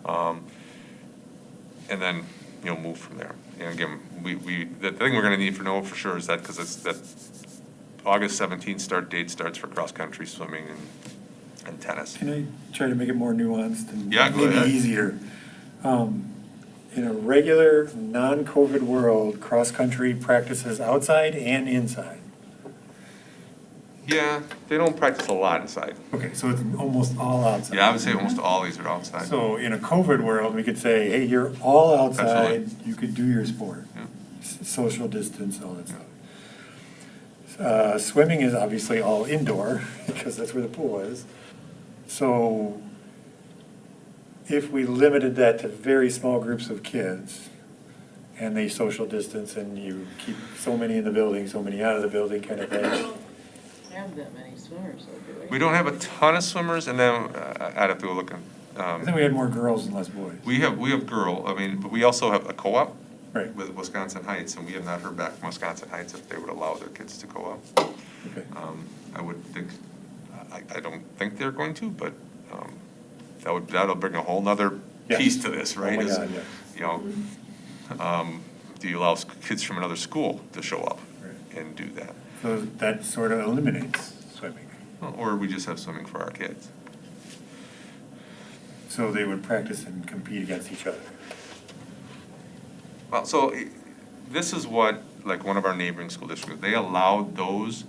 And then, move from there. And again, the thing we're gonna need for sure is that, because it's that August 17th start date starts for cross-country, swimming, and tennis. Can I try to make it more nuanced and Yeah, go maybe ahead. easier? In a regular, non-COVID world, cross-country practices outside and inside. Yeah, they don't practice a lot inside. Okay, so it's almost all outside. Yeah, I would say almost all these are outside. So in a COVID world, we could say, hey, you're all outside, Absolutely. you could do your sport. Yeah. Social distance, all that stuff. Swimming is obviously all indoor, because that's where the pool is. So if we limited that to very small groups of kids, and they social distance, and you keep so many in the building, so many out of the building kind of thing. Have that many swimmers, though, do we? We don't have a ton of swimmers, and then I'd have to go look. I think we had more girls and less boys. We have but we also have a co-op Right. with Wisconsin Heights, and we have not heard back from Wisconsin Heights if they would allow their kids to co-op. Okay. I would think, I don't think they're going to, but that'll bring a whole nother Yes. piece to this, right? Oh my Is, God, yeah. Do you allow kids from another school to show up Right. and do that? So that sort of eliminates swimming. Or we just have swimming for our kids. So they would practice and compete against each other. Well, so this is what, like, one of our neighboring school districts, they allowed those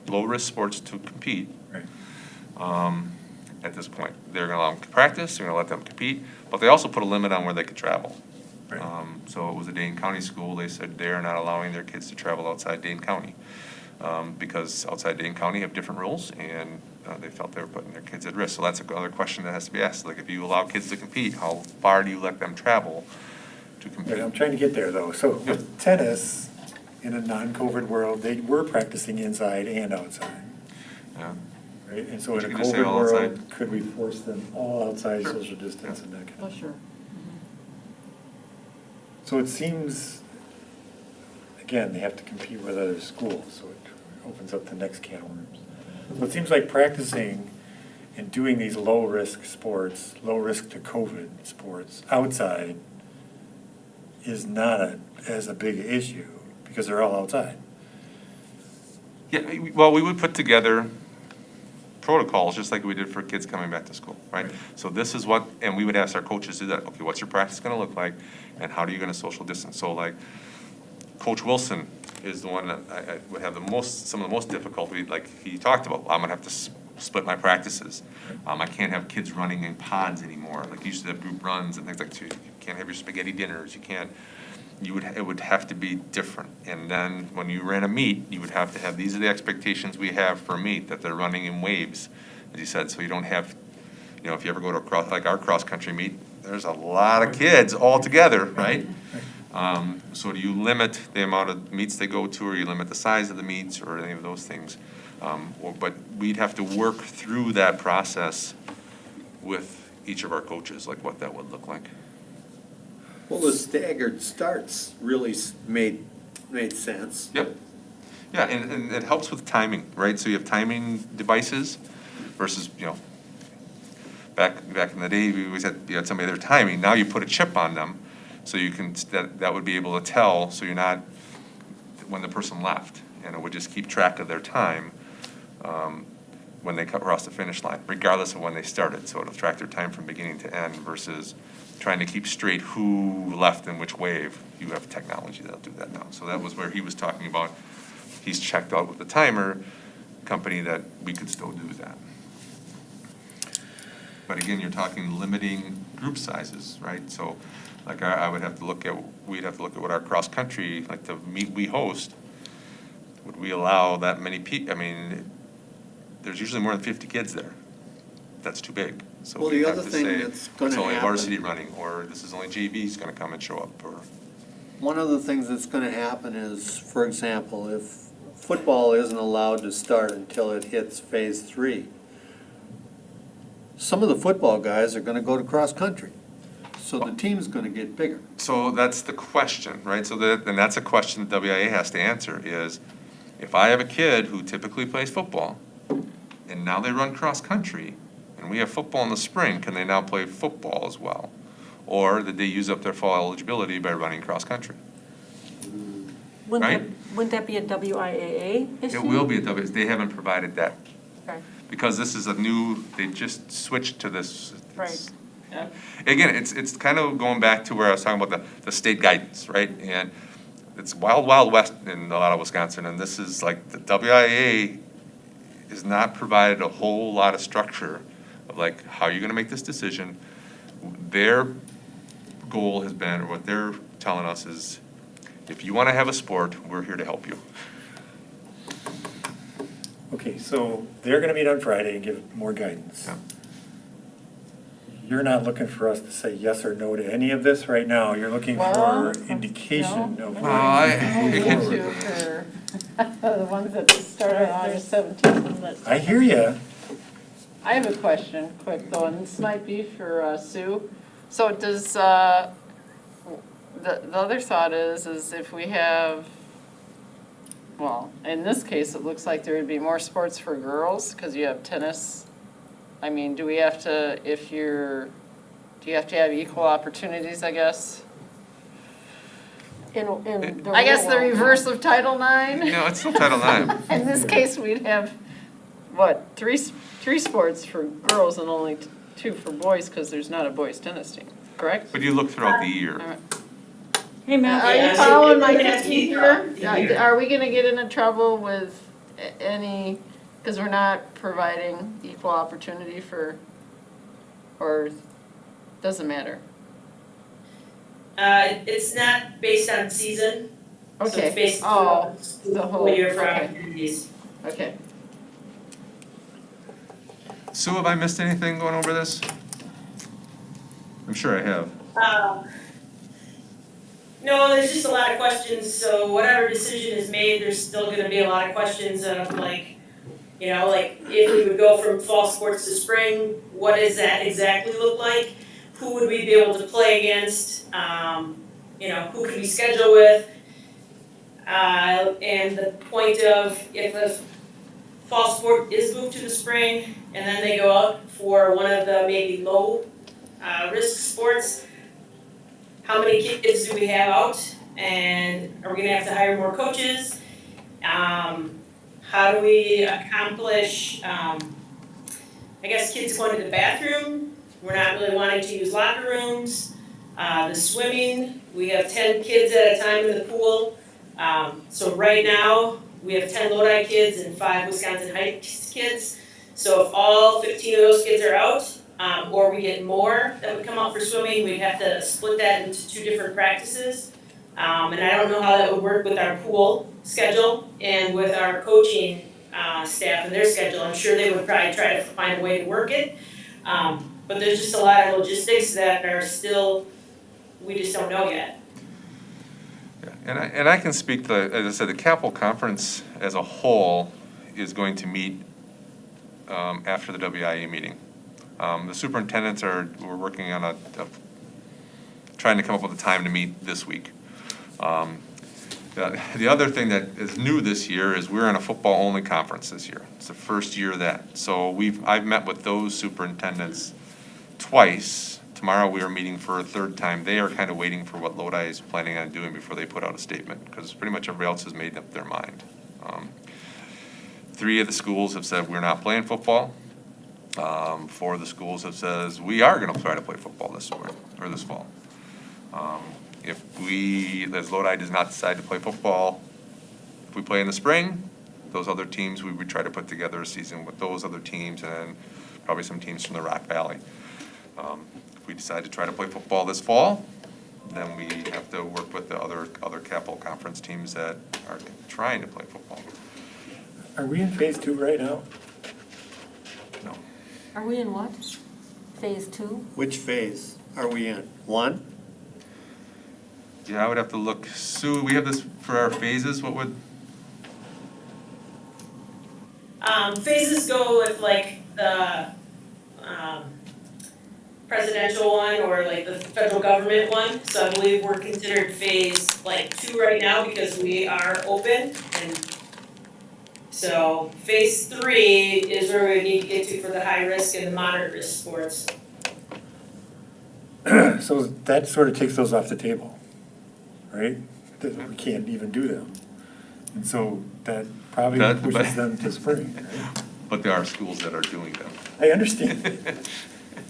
low-risk sports to compete. Right. At this point. They're gonna allow them to practice, they're gonna let them compete, but they also put a limit on where they could travel. Right. So it was a Dane County school, they said they're not allowing their kids to travel outside Dane County. Because outside Dane County have different rules, and they felt they were putting their kids at risk. So that's another question that has to be asked, like, if you allow kids to compete, how far do you let them travel to compete? Right, I'm trying to get there though. So with tennis, in a non-COVID world, they were practicing inside and outside. Yeah. Right, and so But in a you can just say COVID all world, outside. could we force them all outside, Sure. social distance and that kind of? Oh, sure. So it seems, again, they have to compete with other schools, so it opens up the next can of worms. So it seems like practicing and doing these low-risk sports, low-risk to COVID sports outside is not as a big issue, because they're all outside. Yeah, well, we would put together protocols, just like we did for kids coming back to school, right? So this is what, and we would ask our coaches to do that, okay, what's your practice gonna look like, and how are you gonna social distance? So like, Coach Wilson is the one that I would have some of the most difficulty, like he talked about, I'm gonna have to split my practices. I can't have kids running in pods anymore, like you used to have group runs and things like that. You can't have your spaghetti dinners, you can't, it would have to be different. And then when you ran a meet, you would have to have, these are the expectations we have for a meet, that they're running in waves, as you said, so you don't have, you know, if you ever go to a cross, like our cross-country meet, there's a lot of kids all together, right? So do you limit the amount of meets they go to, or you limit the size of the meets, or any of those things? But we'd have to work through that process with each of our coaches, like what that would look like. Well, the staggered starts really made sense. Yep. Yeah, and it helps with timing, right? So you have timing devices versus, you know, back in the day, we always had, you had somebody there timing. Now you put a chip on them, so you can, that would be able to tell, so you're not, when the person left, and it would just keep track of their time when they cut across the finish line, regardless of when they started. So it'll track their time from beginning to end versus trying to keep straight who left in which wave. You have technology that'll do that now. So that was where he was talking about, he's checked out with the timer company that we could still do that. But again, you're talking limiting group sizes, right? So like I would have to look at, we'd have to look at what our cross-country, like the meet we host, would we allow that many people? I mean, there's usually more than 50 kids there. That's too big. So Well, we the have other to thing say, that's gonna it's only happen- varsity running, or this is only JV's gonna come and show up, or. One of the things that's gonna happen is, for example, if football isn't allowed to start until it hits phase 3, some of the football guys are gonna go to cross-country. So the team's gonna get bigger. So that's the question, right? So that, and that's a question that WIA has to answer is, if I have a kid who typically plays football, and now they run cross-country, and we have football in the spring, can they now play football as well? Or did they use up their fall eligibility by running cross-country? Right? Wouldn't that be a WIAA issue? It will be a W, they haven't provided that. Okay. Because this is a new, they just switched to this. Right. Yeah. Again, it's kind of going back to where I was talking about the state guidance, right? And it's wild, wild west in a lot of Wisconsin, and this is like, the WIA has not provided a whole lot of structure of like, how you're gonna make this decision. Their goal has been, or what they're telling us is, if you wanna have a sport, we're here to help you. Okay, so they're gonna meet on Friday and give more guidance. Yeah. You're not looking for us to say yes or no to any of this right now. You're looking Well, for indication of. The ones that start on August 17th. I hear you. I have a question, quick though, and this might be for Sue. So does, the other thought is if we have, well, in this case, it looks like there would be more sports for girls, because you have tennis. I mean, do we have to, do you have to have equal opportunities, I guess? I guess the reverse of Title IX? No, it's still Title IX. In this case, we'd have, what, three sports for girls and only 2 for boys, because there's not a boys tennis team, correct? But you look throughout the year. Hey, Matt, are you following my critique here? Are we gonna get into trouble with any, because we're not providing equal opportunity for, or doesn't matter? It's not based on season. So Okay. it's based Oh, on the whole, year for okay. opportunities. Okay. Sue, have I missed anything going over this? I'm sure I have. No, there's just a lot of questions, so whatever decision is made, there's still gonna be a lot of questions of like, you know, like if we would go from fall sports to spring, what does that exactly look like? Who would we be able to play against? You know, who could we schedule with? And the point of if a fall sport is moved to the spring and then they go out for one of the maybe low risk sports, how many kids do we have out? And are we gonna have to hire more coaches? How do we accomplish, I guess kids going to the bathroom? We're not really wanting to use locker rooms. The swimming, we have 10 kids at a time in the pool. So right now, we have 10 Lodi kids and 5 Wisconsin Heights kids. So if all 15 of those kids are out, or we get more that would come out for swimming, we'd have to split that into 2 different practices. And I don't know how that would work with our pool schedule and with our coaching staff and their schedule. I'm sure they would probably try to find a way to work it. But there's just a lot of logistics that are still, we just don't know yet. And I can speak to, as I said, the capital conference as a whole is going to meet after the WIA meeting. The superintendents we're working on trying to come up with a time to meet this week. The other thing that is new this year is we're in a football-only conference this year. It's the first year of that. So I've met with those superintendents twice. Tomorrow we are meeting for a 3rd time. They are kind of waiting for what Lodi is planning on doing before they put out a statement, because pretty much everybody else has made up their mind. 3 of the schools have said we're not playing football. 4 of the schools have said we are going to try to play football this spring or this fall. If as Lodi does not decide to play football, if we play in the spring, those other teams, we would try to put together a season with those other teams and probably some teams from the Rock Valley. If we decide to try to play football this fall, then we have to work with the other capital conference teams that are trying to play football. Are we in phase 2 right now? No. Are we in what? Phase 2? Which phase are we in? 1? Yeah, I would have to look. Sue, we have this for our phases. What would? Phases go with like the presidential one or like the federal government one. So I believe we're considered phase like 2 right now because we are open. And so phase 3 is where we need to get to for the high risk and the moderate risk sports. So that sort of takes those off the table, right? That we can't even do them. And so that probably pushes them to spring, right? But there are schools that are doing them. I understand.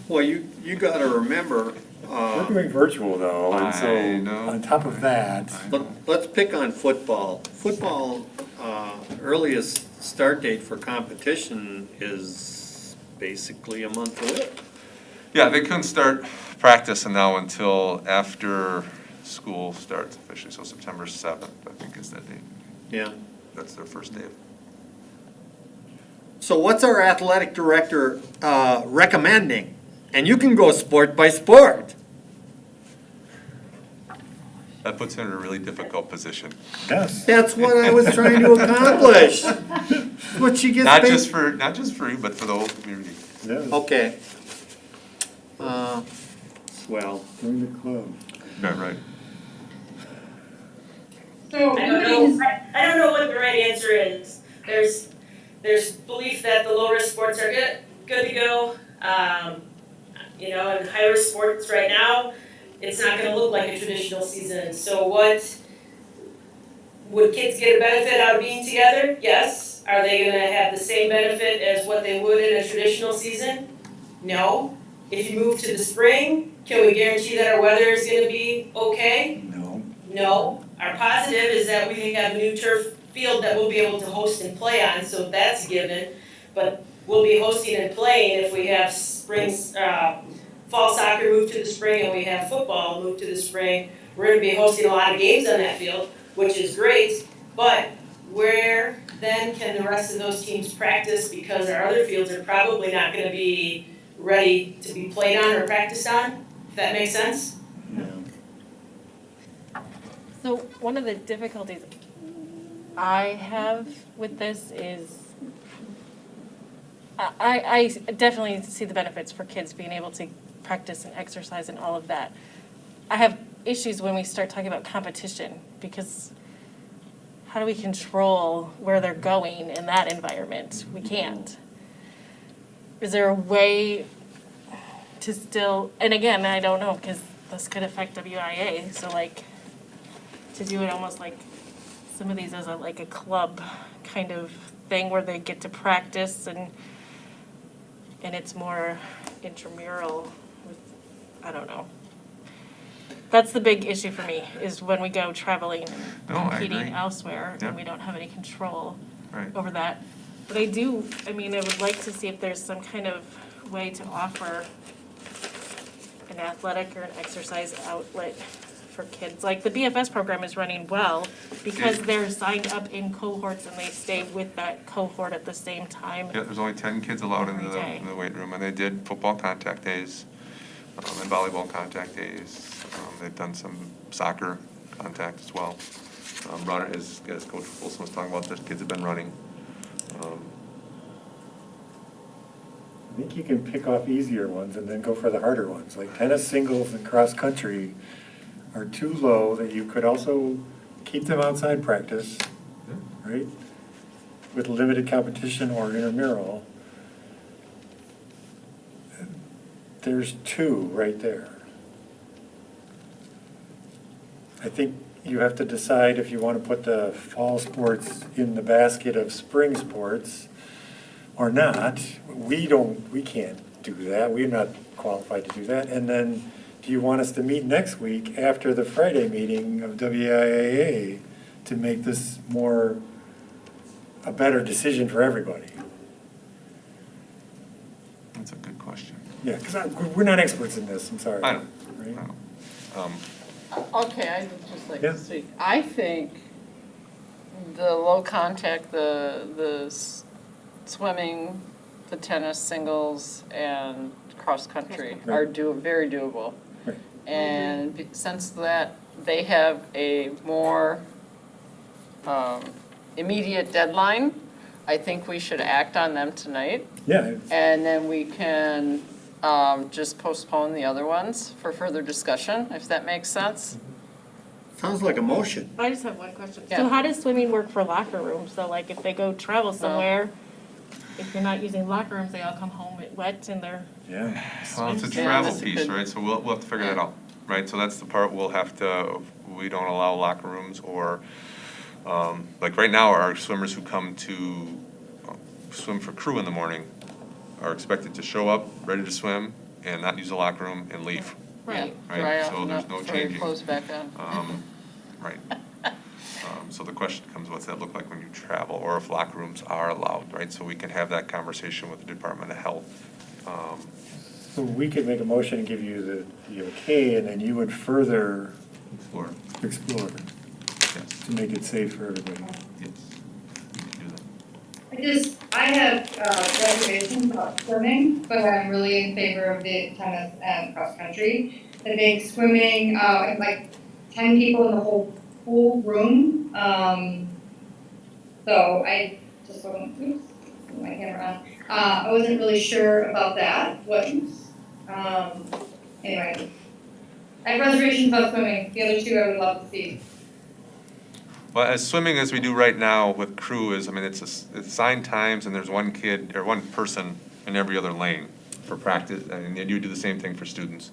Well, you got to remember. We're doing virtual though, and so on top of that. Let's pick on football. Football, earliest start date for competition is basically a month away. Yeah, they couldn't start practice now until after school starts officially, so September 7th, I think is that date. Yeah. That's their first day. So what's our athletic director recommending? And you can go sport by sport. That puts her in a really difficult position. Yes. That's what I was trying to accomplish. What she gets Not paid. just for you, but for the whole community. Yes. Okay. Well. Join the club. Right. So I don't know what the right answer is. There's belief that the low risk sports are good to go. And high risk sports right now, it's not going to look like a traditional season. So would kids get a benefit out of being together? Yes. Are they going to have the same benefit as what they would in a traditional season? No. If you move to the spring, can we guarantee that our weather is going to be okay? No. Our positive is that we have a new turf field that we'll be able to host and play on, so that's given. But we'll be hosting and playing if we have fall soccer move to the spring and we have football move to the spring. We're going to be hosting a lot of games on that field, which is great. But where then can the rest of those teams practice, because our other fields are probably not going to be ready to be played on or practiced on, if that makes sense? So one of the difficulties I have with this is I definitely see the benefits for kids being able to practice and exercise and all of that. I have issues when we start talking about competition, because how do we control where they're going in that environment? We can't. Is there a way to still, and again, I don't know, because this could affect WIA, so like, to do it almost like some of these as a club kind of thing where they get to practice and it's more intramural with, I don't know. That's the big issue for me, is when we go traveling and competing elsewhere and we don't have any control over that. But I would like to see if there's some kind of way to offer an athletic or an exercise outlet for kids. Like the BFS program is running well because they're signed up in cohorts and they stay with that cohort at the same time. Yeah, there's only 10 kids allowed in Every day. the weight room, and they did football contact days, and volleyball contact days. They've done some soccer contact as well. Runner, as Coach Wilson was talking about, the kids have been running. I think you can pick off easier ones and then go for the harder ones. Like tennis singles and cross country are too low that you could also keep them outside practice, right? With limited competition or intramural. There's two right there. I think you have to decide if you want to put the fall sports in the basket of spring sports or not. We can't do that. We're not qualified to do that. And then, do you want us to meet next week after the Friday meeting of WIAA to make this a better decision for everybody? That's a good question. Yeah, because we're not experts in this, I'm sorry. I know. Right? Okay, I'd just like Yeah. to speak. I think the low contact, the swimming, the tennis singles, and cross country Right. are very doable. Right. And since that they have a more immediate deadline, I think we should act on them tonight. Yeah. And then we can just postpone the other ones for further discussion, if that makes sense. Sounds like a motion. I just have one question. Yeah. So how does swimming work for locker rooms? So like if they go travel somewhere, if you're not using locker rooms, they all come home wet and they're. Yeah. Well, it's a travel piece, right? So we'll have to figure that out, right? So that's the part we don't allow locker rooms or, like right now, our swimmers who come to swim for crew in the morning are expected to show up, ready to swim, and not use the locker room and leave. Right. Dry off So and there's up no before you changing. close back on. Right. So the question becomes, what's that look like when you travel, or if locker rooms are allowed, right? So we can have that conversation with the Department of Health. So we could make a motion and give you the okay, and then you would further explore to make it safe for everybody. I have reservations about swimming, but I'm really in favor of the tennis and cross country. I think swimming, like 10 people in the whole pool room. So I just wasn't, oops, put my camera on. I wasn't really sure about that. Anyway, I have reservations about swimming. The other two I would love to see. Well, as swimming as we do right now with crew is, it's assigned times, and there's one kid or one person in every other lane for practice, and you do the same thing for students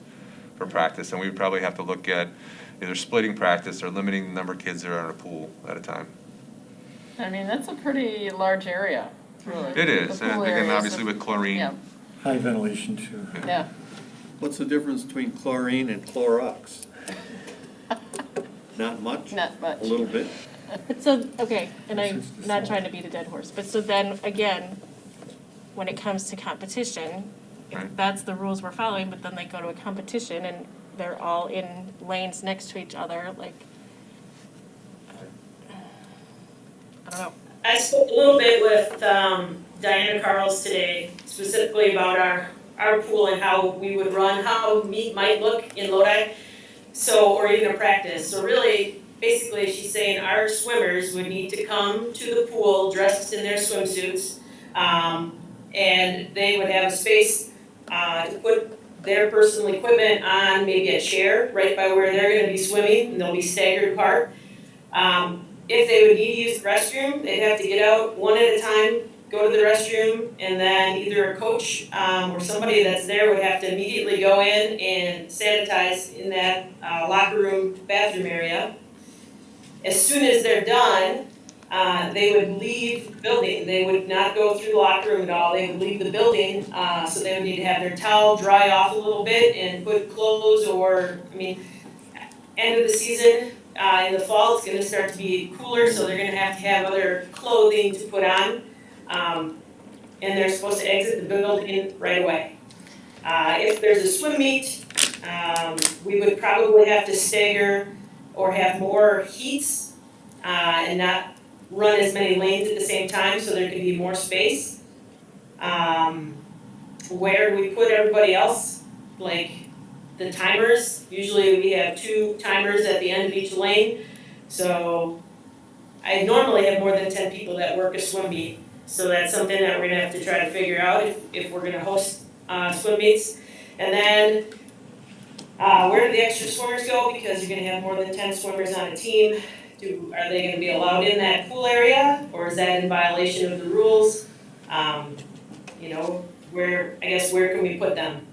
for practice, and we would probably have to look at either splitting practice or limiting the number of kids that are in a pool at a time. That's a pretty large area, really. It is, The and pool again, areas obviously are- with chlorine. Yeah. High ventilation too. Yeah. What's the difference between chlorine and Clorox? Not much? Not much. A little bit? But so, okay, and I'm not trying to beat a dead horse, but so then, again, when it comes to competition, if Right. that's the rules we're following, but then they go to a competition and they're all in lanes next to each other, like, I don't know. I spoke a little bit with Diana Carls today, specifically about our pool and how we would run, how meet might look in Lodi, or even a practice. So really, basically, she's saying our swimmers would need to come to the pool dressed in their swimsuits, and they would have a space to put their personal equipment on, maybe a chair right by where they're going to be swimming, and they'll be staggered apart. If they would need to use the restroom, they'd have to get out one at a time, go to the restroom, and then either a coach or somebody that's there would have to immediately go in and sanitize in that locker room bathroom area. As soon as they're done, they would leave the building. They would not go through the locker room at all. They would leave the building, so they would need to have their towel dry off a little bit and put clothes end of the season, in the fall, it's gonna start to be cooler, so they're gonna have other clothing to put on. And they're supposed to exit the building right away. If there's a swim meet, we would probably have to stagger or have more heats and not run as many lanes at the same time so there could be more space. Where do we put everybody else? Like the timers, usually we have 2 timers at the end of each lane. So I normally have more than 10 people that work a swim meet. So that's something that we're gonna have to try to figure out if we're gonna host swim meets. And then where do the extra swimmers go? Because you're gonna have more than 10 swimmers on a team. Are they gonna be allowed in that pool area, or is that in violation of the rules? You know, where can we put them?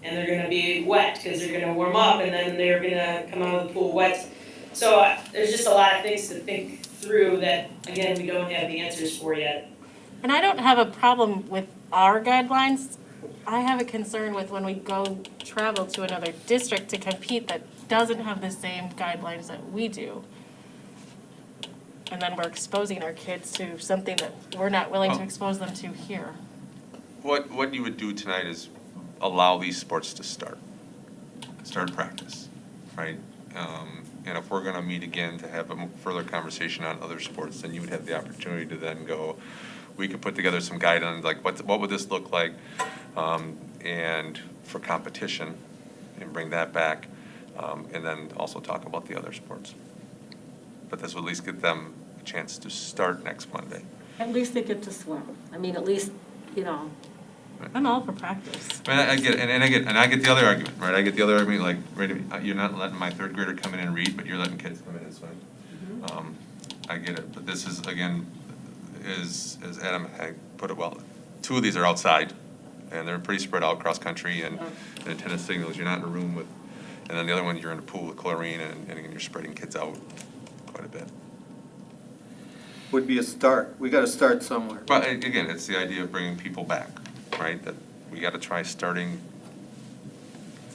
And they're gonna be wet, because they're gonna warm up, and then they're gonna come out of the pool wet. So there's just a lot of things to think through that, again, we don't have the answers for yet. And I don't have a problem with our guidelines. I have a concern with when we go travel to another district to compete that doesn't have the same guidelines that we do. And then we're exposing our kids to something that we're not willing to expose them to here. What you would do tonight is allow these sports to start practice, right? And if we're gonna meet again to have a further conversation on other sports, then you would have the opportunity to then go, we could put together some guidelines, like what would this look like, and for competition, and bring that back, and then also talk about the other sports. But this will at least get them a chance to start next Monday. At least they get to swim. I mean, at least, you know. I'm all for practice. I mean, I get, and I get the other argument, right? I get the other argument, like, right, you're not letting my 3rd grader come in and read, but you're letting kids come in and swim. I get it, but this is, again, as Adam had put it well, 2 of these are outside, and they're pretty spread out cross country and tennis signals. You're not in a room with, and then the other one, you're in a pool with chlorine, and again, you're spreading kids out quite a bit. Would be a start. We gotta start somewhere. But again, it's the idea of bringing people back, right? That we gotta try starting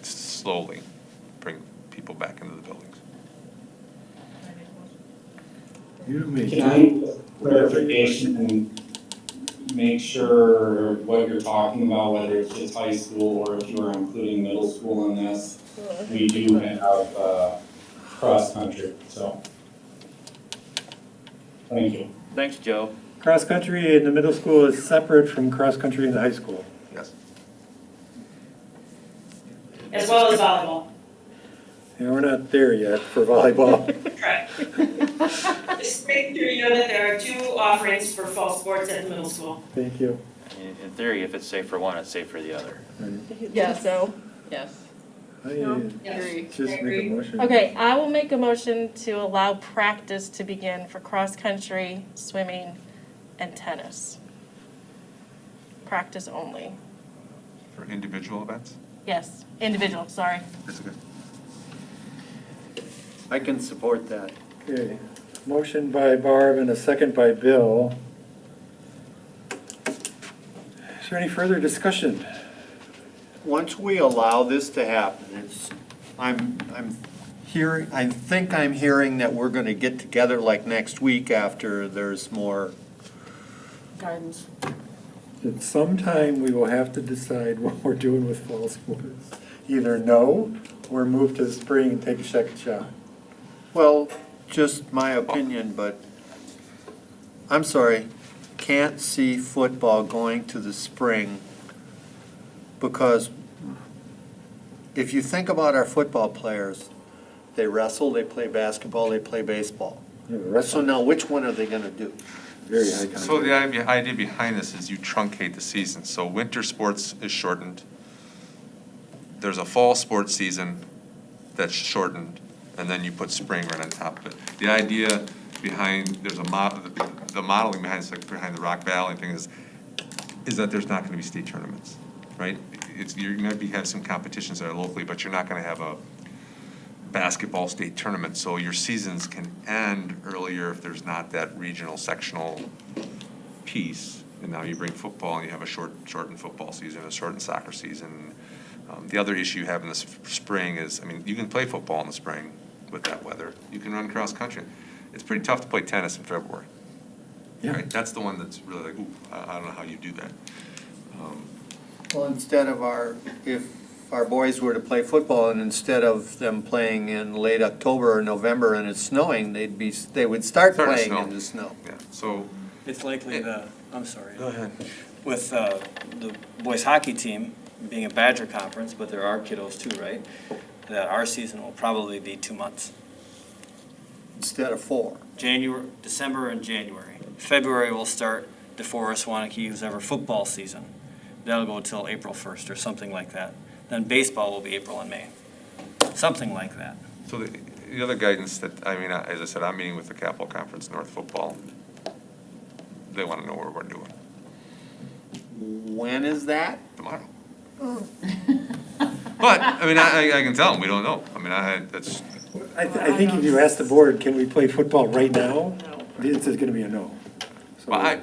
slowly, bring people back into the buildings. Can I clarification and make sure what you're talking about, whether it's just high school or if you are including middle school in this? We do have cross-country, so. Thank you. Thanks, Joe. Cross-country in the middle school is separate from cross-country in the high school. Yes. As well as volleyball. Yeah, we're not there yet for volleyball. Right. Just make sure you know that there are 2 offerings for fall sports at the middle school. Thank you. In theory, if it's safe for one, it's safe for the other. Yeah, so, yes. Just make a motion. Okay, I will make a motion to allow practice to begin for cross-country, swimming, and tennis. Practice only. For individual events? Yes, individual, sorry. That's okay. I can support that. Okay, motion by Barb and a second by Bill. Is there any further discussion? Once we allow this to happen, I'm hearing, I think I'm hearing that we're gonna get together like next week after there's more. Guidance. At some time, we will have to decide what we're doing with fall sports. Either no, or move to the spring and take a second shot. Well, just my opinion, but I'm sorry, can't see football going to the spring because if you think about our football players, they wrestle, they play basketball, they play baseball. So now which one are they gonna do? Very high contact. So the idea behind this is you truncate the season. So winter sports is shortened. There's a fall sports season that's shortened, and then you put spring right on top of it. The idea behind, there's a the modeling behind the Rock Valley thing is that there's not gonna be state tournaments, right? You're gonna have some competitions that are locally, but you're not gonna have a basketball state tournament, so your seasons can end earlier if there's not that regional sectional piece. And now you bring football and you have a shortened football season, a shortened soccer season. The other issue you have in the spring is, I mean, you can play football in the spring with that weather. You can run cross country. It's pretty tough to play tennis in February. Yeah. Right? That's the one that's really like, ooh, I don't know how you do that. Well, instead of if our boys were to play football and instead of them playing in late October or November and it's snowing, they would start Start to playing snow. in the snow. Yeah, so, It's likely I'm sorry. go ahead. With the boys hockey team being a Badger conference, but there are kiddos too, right? That our season will probably be 2 months. Instead of 4. December and January. February will start DeForest Waunakee Ever football season. That'll go till April 1st or something like that. Then baseball will be April and May. Something like that. So the other guidance that, I mean, as I said, I'm meeting with the Capital Conference North Football. They want to know what we're doing When is that? tomorrow. But, I mean, I can tell them, we don't know. I mean, that's, I think if you ask the board, can we play football right now? It's gonna be a no. So- well,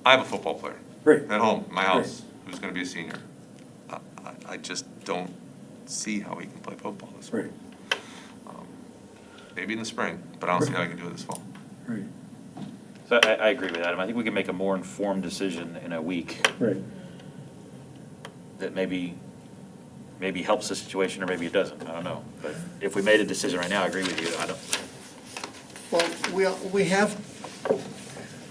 I have a football player. Right. At home, my house, who's gonna be a senior. I just don't see how he can play football this spring. Maybe in the spring, but I don't see how he can do it this fall. Right. So I agree with Adam. I think we can make a more informed decision in a week Right. that maybe helps the situation or maybe it doesn't. I don't know. But if we made a decision right now, I agree with you. Well, we have,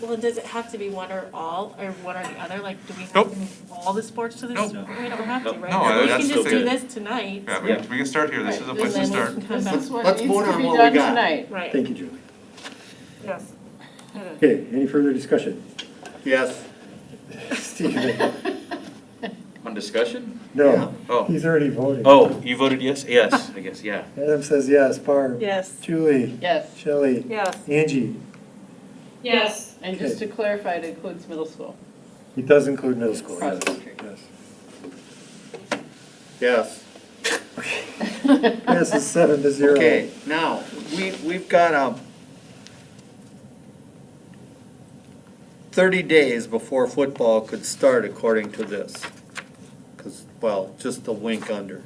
Well, does it have to be one or all, or one or the other? Like, do we have Nope. to move all the sports to this? Nope. We don't have to, right? No, We that's can the just do thing. this tonight. Yeah, we can start here, this is a place to start. let's vote on what we got. Right. Thank you, Julie. Yes. Okay, any further discussion? Yes. Stephen? On discussion? No, Oh. he's already voted. Oh, you voted yes? Yes, I guess, yeah. Adam says yes, Barb? Yes. Julie? Yes. Shelley? Yes. Angie? Yes. And just to clarify, it includes middle school. It does include middle school, yes. Cross-country. Yes. Yes. Yes, it's 7-0. Okay, now, we've got 30 days before football could start according to this. Because, well, just a wink under.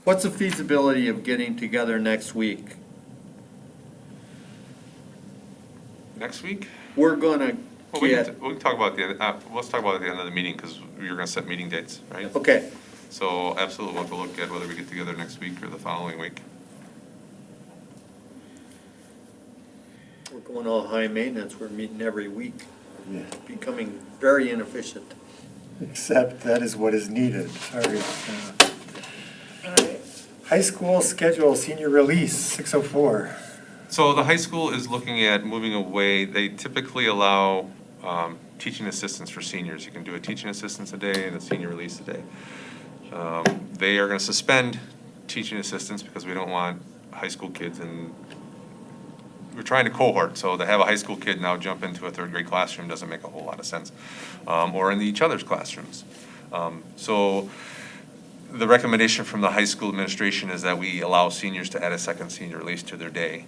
What's the feasibility of getting together next week? Next week? We're gonna Well, we get, can talk about let's talk about it at the end of the meeting, because you're gonna set meeting dates, right? okay, So absolutely, we'll have to look at whether we get together next week or the following week. we're going all high maintenance, we're meeting every week, Yeah. becoming very inefficient. Except that is what is needed, sorry. High school schedule, senior release, 6:04. So the high school is looking at moving away, they typically allow teaching assistants for seniors. You can do a teaching assistants a day and a senior release a day. They are gonna suspend teaching assistants because we don't want high school kids and we're trying to cohort, so to have a high school kid now jump into a third grade classroom doesn't make a whole lot of sense. Or in each other's classrooms. So the recommendation from the high school administration is that we allow seniors to add a second senior release to their day,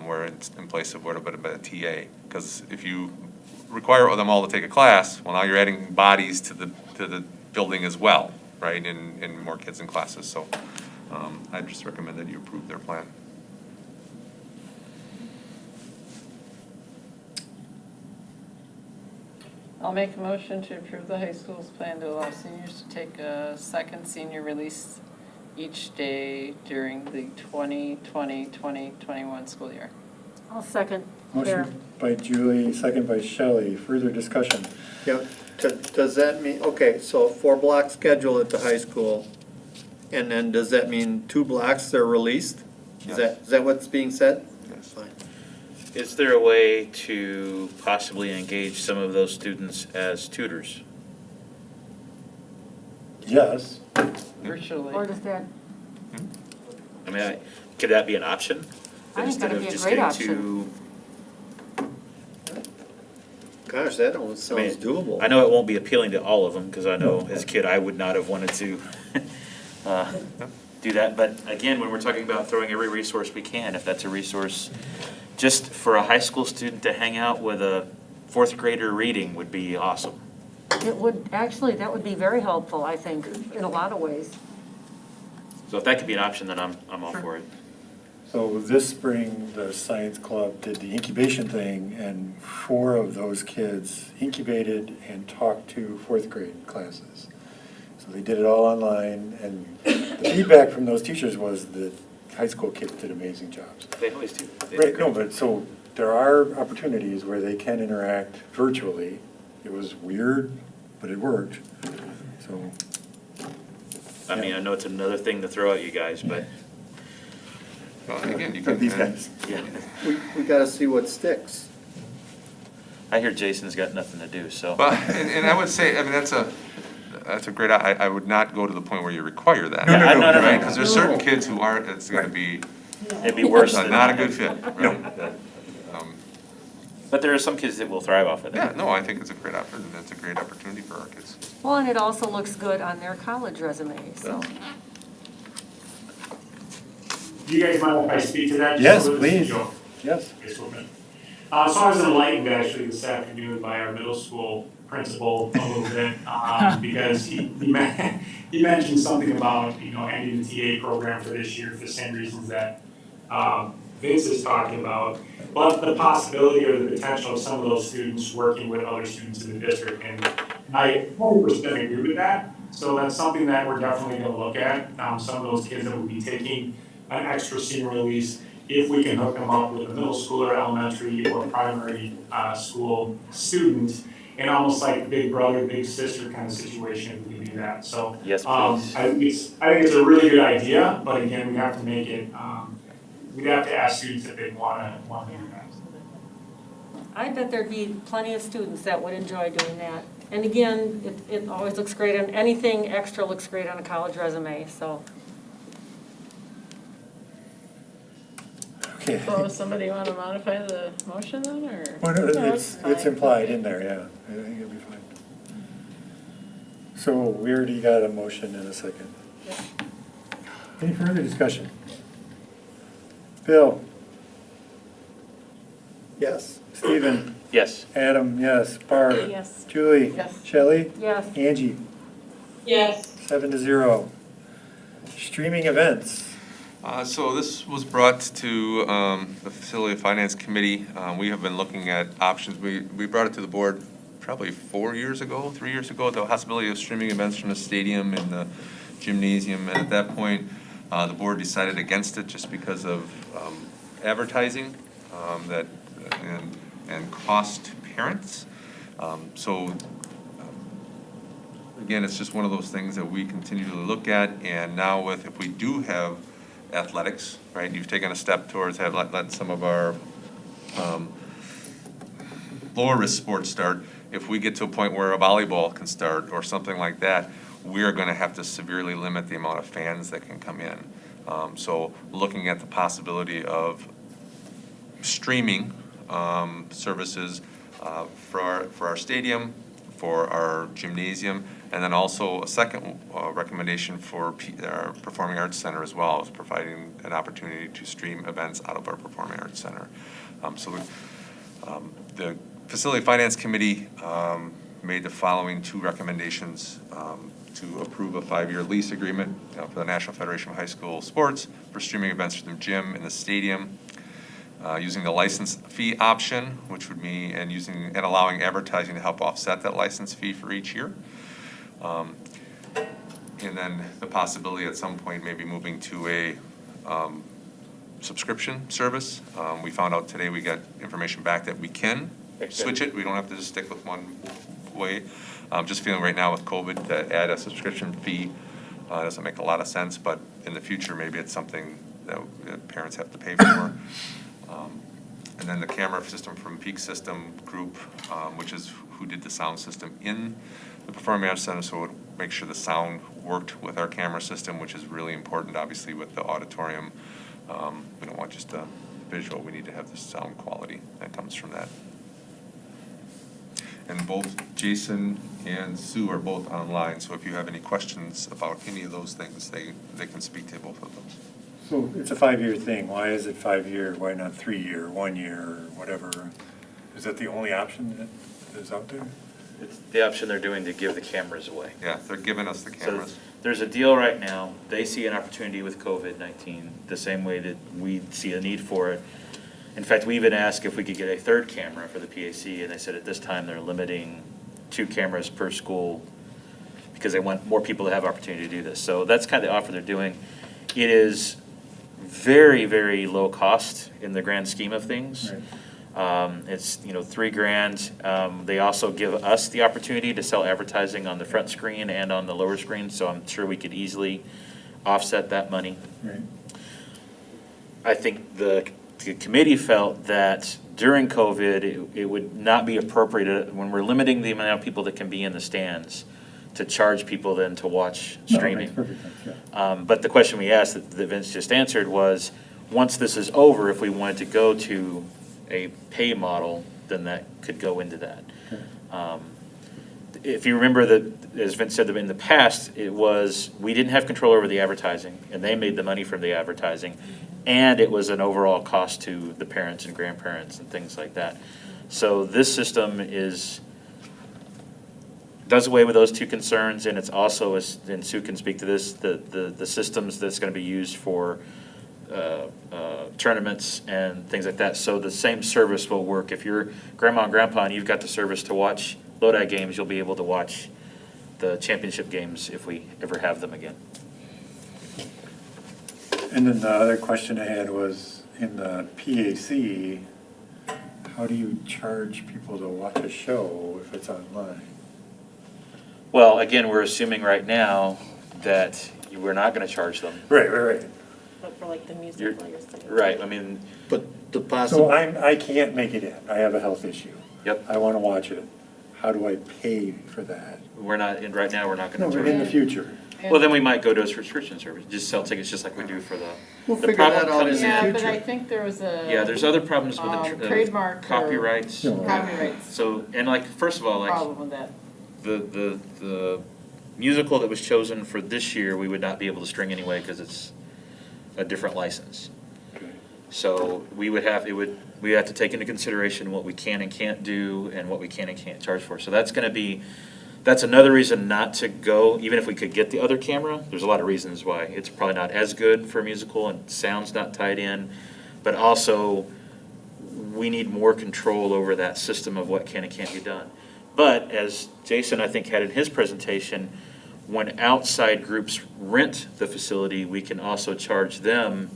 where it's in place of what about a TA. Because if you require them all to take a class, well, now you're adding bodies to the building as well, right, and more kids in classes. So I just recommend that you approve their plan. I'll make a motion to approve the high school's plan to allow seniors to take a second senior release each day during the 2020-2021 school year. I'll second. Fair. Motion by Julie, second by Shelley. Further discussion? Yeah, does that mean, okay, so 4-block schedule at the high school, and then does that mean 2 blocks they're released? Is that what's being said? Yes. Fine. Is there a way to possibly engage some of those students as tutors? Yes. Virtually. Or does that, I mean, could that be an option? I think Instead that'd of be a just great getting option. to- Gosh, that almost I mean, sounds doable. I know it won't be appealing to all of them, because I know as a kid, I would not have wanted to do that. But again, when we're talking about throwing every resource we can, if that's a resource, just for a high school student to hang out with a 4th grader reading would be awesome. it would, actually, that would be very helpful, I think, in a lot of ways. So if that could be an option, then I'm all for it. So this spring, the science club did the incubation thing, and 4 of those kids incubated and talked to 4th grade classes. So they did it all online, and the feedback from those teachers was that high school kids did amazing jobs. They always do. Right, no, but so there are opportunities where they can interact virtually. It was weird, but it worked, so. I mean, I know it's another thing to throw at you guys, but. Well, again, you These can, guys. Yeah. We gotta see what sticks. I hear Jason's got nothing to do, so. well, and I would say, I mean, that's a great, I would not go to the point where you require that. No, Right, because there's certain kids who aren't, it's gonna be. It'd be worse than. Not a good fit, right? But there are some kids that will thrive off of that. Yeah, no, I think it's a great opportunity, that's a great opportunity for our kids. Well, and it also looks good on their college resume, so. Do you guys mind if I speak to that? Yes, Just so this is please. Joe. Yes. Okay, so I was enlightened actually this afternoon by our middle school principal a little bit, because he mentioned something about, ending the TA program for this year for the same reasons that Vince is talking about, but the possibility or the potential of some of those students working with other students in the district, and I 100% agree with that. So that's something that we're definitely going to look at. Some of those kids that will be taking an extra senior release, if we can hook them up with a middle school or elementary or primary school student, and almost like big brother, big sister kind of situation, if we can do that. So Yes, please. I think it's a really good idea, but again, we have to make it. We'd have to ask students if they want to do that. I bet there'd be plenty of students that would enjoy doing that. And again, it always looks great, and anything extra looks great on a college resume, so. Okay. So somebody want to modify the motion then, or? Well, no, No, it's implied in there, yeah. I think it'll be fine. So we already got a motion in a second. Any further discussion? Bill? Yes. Stephen? Yes. Adam, yes. Barb? Yes. Julie? Yes. Shelley? Yes. Angie? Yes. 7-0. Streaming events. So this was brought to the Facility Finance Committee. We have been looking at options. We brought it to the board probably 3 years ago, the possibility of streaming events from the stadium and the gymnasium. And at that point, the board decided against it just because of advertising and cost to parents. Again, it's just one of those things that we continue to look at. And now if we do have athletics, right? You've taken a step towards let some of our lower risk sports start. If we get to a point where a volleyball can start or something like that, we're going to have to severely limit the amount of fans that can come in. So looking at the possibility of streaming services for our stadium, for our gymnasium, and then also a second recommendation for our Performing Arts Center as well, is providing an opportunity to stream events out of our Performing Arts Center. The Facility Finance Committee made the following 2 recommendations to approve a 5-year lease agreement for the National Federation of High School Sports for streaming events from the gym and the stadium, using the license fee option, which would mean, and allowing advertising to help offset that license fee for each year. And then the possibility at some point maybe moving to a subscription service. We found out today, we got information back that we can switch it. We don't have to just stick with one way. Just feeling right now with COVID that add a subscription fee doesn't make a lot of sense, but in the future, maybe it's something that parents have to pay for. And then the camera system from Peak System Group, which is who did the sound system in the Performing Arts Center, so it would make sure the sound worked with our camera system, which is really important, obviously, with the auditorium. We don't want just a visual, we need to have the sound quality that comes from that. And both Jason and Sue are both online, so if you have any questions about any of those things, they can speak to both of those. So it's a 5-year thing. Why is it 5-year? Why not 3-year, 1 year, or whatever? Is that the only option that is out there? It's the option they're doing to give the cameras away. Yeah, they're giving us the cameras. there's a deal right now. They see an opportunity with COVID-19 the same way that we see a need for it. In fact, we even asked if we could get a third camera for the PAC, and they said at this time they're limiting 2 cameras per school because they want more people to have opportunity to do this. So that's kind of the offer they're doing. It is very, very low cost in the grand scheme of things. It's, you know, $3,000. They also give us the opportunity to sell advertising on the front screen and on the lower screen, so I'm sure we could easily offset that money. Right. I think the committee felt that during COVID, it would not be appropriate, when we're limiting the amount of people that can be in the stands, to charge people then to watch streaming. No, it makes perfect sense, yeah. But the question we asked that Vince just answered was, once this is over, if we wanted to go to a pay model, then that could go into that. If you remember that, as Vince said, in the past, it was, we didn't have control over the advertising, and they made the money from the advertising, and it was an overall cost to the parents and grandparents and things like that. So this system does away with those 2 concerns, and it's also, and Sue can speak to this, the systems that's gonna be used for tournaments and things like that. So the same service will work. If you're grandma and grandpa and you've got the service to watch Lodi games, you'll be able to watch the championship games if we ever have them again. And then the other question I had was, in the PAC, how do you charge people to watch a show if it's online? Well, again, we're assuming right now that we're not gonna charge them. Right. But for like the music players. Right, I mean. But the So I can't make it in. I have a health issue. Yep. I want to watch it. How do I pay for that? We're not, right now, we're not gonna No, charge. but in the future. Well, then we might go to a subscription service, just sell tickets just like we do for the. We'll the figure problem that out in comes the Yeah, but future. I think there was a. Yeah, there's other problems with the trademark or copyrights. Copyrights. So, and like, first of all, like, Problem with that. the musical that was chosen for this year, we would not be able to string anyway, because it's a different license. So we would have, we have to take into consideration what we can and can't do and what we can and can't charge for. So that's gonna be, that's another reason not to go, even if we could get the other camera. There's a lot of reasons why. It's probably not as good for a musical and sound's not tied in, but also we need more control over that system of what can and can't be done. But as Jason, I think, had in his presentation, when outside groups rent the facility, we can also charge them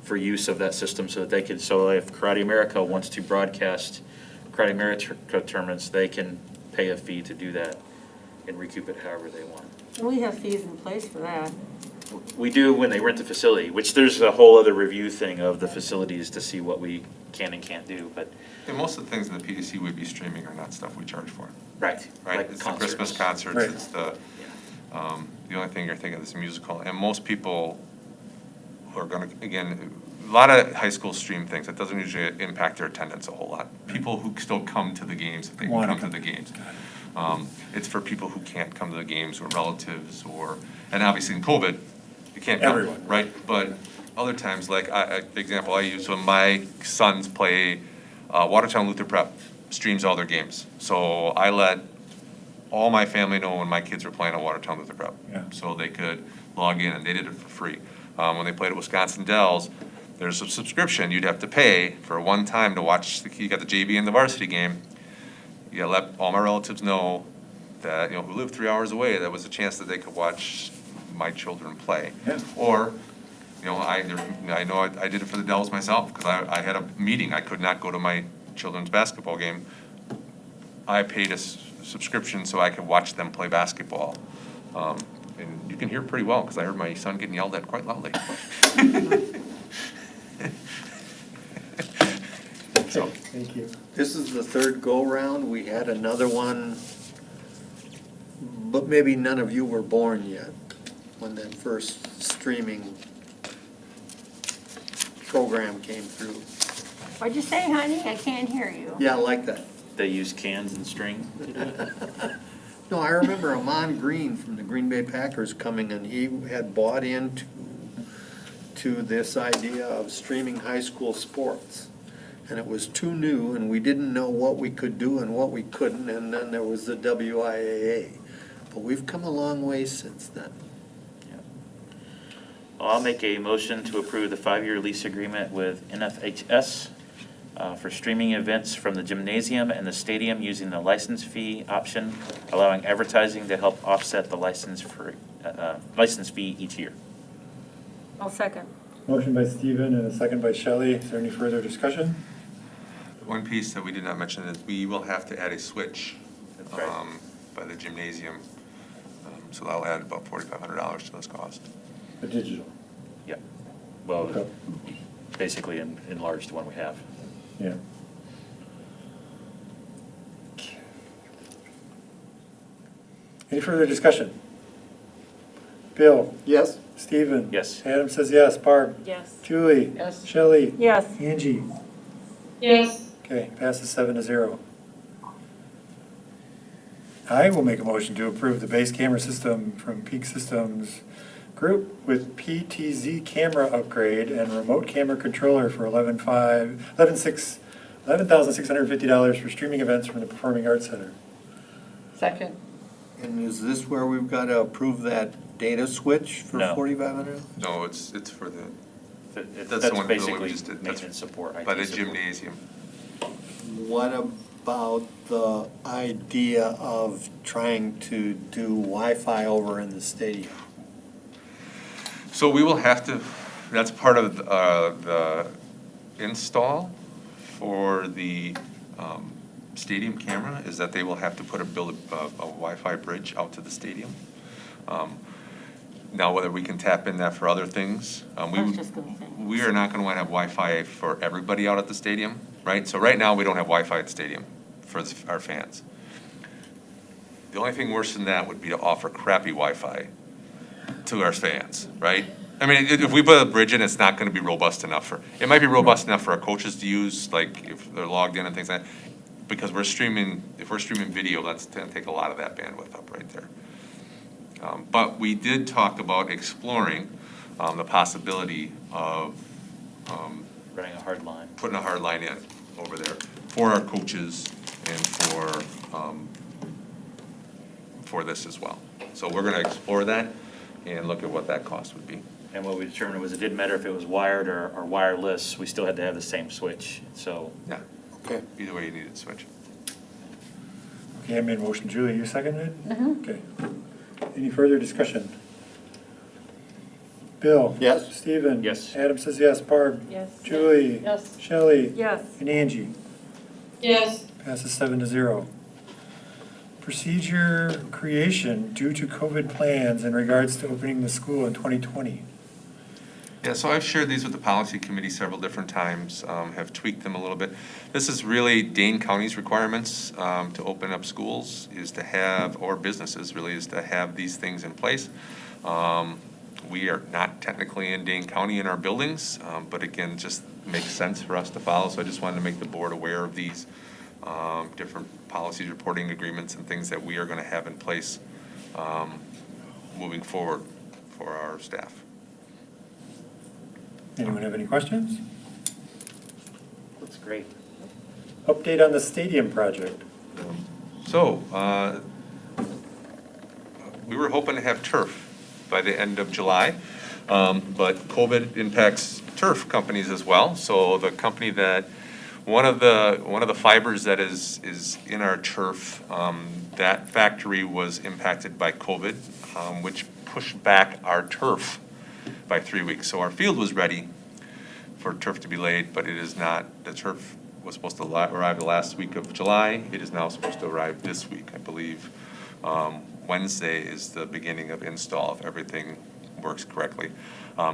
for use of that system so that they can, so if Karate America wants to broadcast Karate America tournaments, they can pay a fee to do that and recoup it however they want. We have fees in place for that. We do when they rent the facility, which there's a whole other review thing of the facilities to see what we can and can't do, but. And most of the things in the PDC we'd be streaming are not stuff we charge for. Right. Right, Like it's concerts. the Christmas concerts, Right. it's the only thing you're thinking is musical, and most people who are gonna, again, a lot of high schools stream things, it doesn't usually impact their attendance a whole lot. People who still come to the games, if they can come to the games. It's for people who can't come to the games, or relatives, or, and obviously in COVID, you can't come, Everyone. right? But other times, like, the example I use, when my sons play, Watertown Luther Prep streams all their games. So I let all my family know when my kids were playing at Watertown Luther Prep. Yeah. So they could log in, and they did it for free. When they played at Wisconsin Dells, there's a subscription you'd have to pay for one time to watch, you got the JV and the varsity game. You gotta let all my relatives know that, who live 3 hours away, that was a chance that they could watch my children play. Yeah. Or, I know I did it for the Dells myself, because I had a meeting, I could not go to my children's basketball game. I paid a subscription so I could watch them play basketball. And you can hear pretty well, because I heard my son getting yelled at quite loudly. So, Thank you. This is the third go-round. We had another one, but maybe none of you were born yet when that first streaming program came through. What'd you say, honey? I can't hear you. Yeah, I like that. They use cans and string to do it. No, I remember Amon Green from the Green Bay Packers coming, and he had bought into this idea of streaming high school sports. And it was too new, and we didn't know what we could do and what we couldn't, and then there was the WIAA. But we've come a long way since then. I'll make a motion to approve the 5-year lease agreement with NFHS for streaming events from the gymnasium and the stadium using the license fee option, allowing advertising to help offset the license fee each year. I'll second. Motion by Stephen and a second by Shelley. Is there any further discussion? One piece that we did not mention is we will have to add a switch That's right. by the gymnasium. So that'll add about $4,500 to those costs. The digital. Yeah. Well, Okay. basically enlarged the one we have. Yeah. Any further discussion? Bill? Yes. Stephen? Yes. Adam says yes. Barb? Yes. Julie? Yes. Shelley? Yes. Angie? Yes. Okay, passes 7-0. I will make a motion to approve the base camera system from Peak Systems Group with PTZ camera upgrade and remote camera controller for $11,650 for streaming events from the Performing Arts Center. Second. And is this where we've got to approve that data switch for No. $4,500? No, it's for the, That's the one bill we basically just did. That's maintenance support. IT by the support. gymnasium. What about the idea of trying to do Wi-Fi over in the stadium? So we will have to, that's part of the install for the stadium camera, is that they will have to build a Wi-Fi bridge out to the stadium. Now, whether we can tap in that for other things, I was just gonna say. we are not gonna wanna have Wi-Fi for everybody out at the stadium, right? So right now, we don't have Wi-Fi at the stadium for our fans. The only thing worse than that would be to offer crappy Wi-Fi to our fans, right? I mean, if we put a bridge in, it's not gonna be robust enough it might be robust enough for our coaches to use, like if they're logged in and things like that. Because if we're streaming video, that's gonna take a lot of that bandwidth up right there. But we did talk about exploring the possibility of Running a hard line. putting a hard line in over there for our coaches and for this as well. So we're gonna explore that and look at what that cost would be. And what we determined was it didn't matter if it was wired or wireless, we still had to have the same switch, so. Yeah, Okay. either way you need to switch. Okay, I made a motion. Julie, you seconded? Okay. Any further discussion? Bill? Yes. Stephen? Yes. Adam says yes. Barb? Yes. Julie? Yes. Shelley? Yes. And Angie? Yes. Passes 7-0. Procedure creation due to COVID plans in regards to opening the school in 2020. Yeah, so I've shared these with the policy committee several different times, have tweaked them a little bit. This is really Dane County's requirements to open up schools is to have, or businesses really, is to have these things in place. We are not technically in Dane County in our buildings, but again, just makes sense for us to follow. So I just wanted to make the board aware of these different policies, reporting agreements, and things that we are going to have in place moving forward for our staff. Anyone have any questions? Looks great. Update on the stadium project. So, we were hoping to have turf by the end of July, but COVID impacts turf companies as well. So the company that, one of the fibers that is in our turf, that factory was impacted by COVID, which pushed back our turf by 3 weeks. So our field was ready for turf to be laid, but it is not. The turf was supposed to arrive the last week of July. It is now supposed to arrive this week, I believe. Wednesday is the beginning of install if everything works correctly.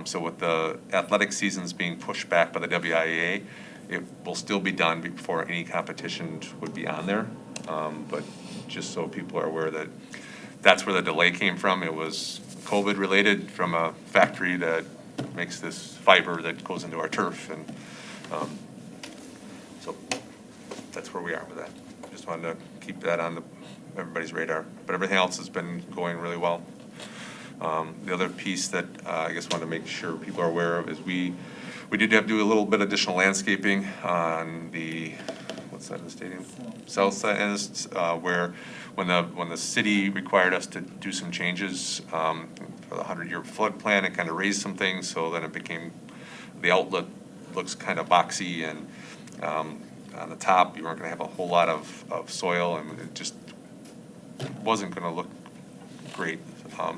So with the athletic seasons being pushed back by the WIAA, it will still be done before any competition would be on there. But just so people are aware that that's where the delay came from. It was COVID related from a factory that makes this fiber that goes into our turf. And so that's where we are with that. Just wanted to keep that on everybody's radar. But everything else has been going really well. The other piece that I guess wanted to make sure people are aware of is we did have to do a little bit of additional landscaping on the, what's that, the stadium? South side, where when the city required us to do some changes, for for the 100-year flood plan, it kind of raised some things, so then it became, the outlet looks kind of boxy, and on the top, you weren't gonna have a whole lot of soil, and it just wasn't gonna look great.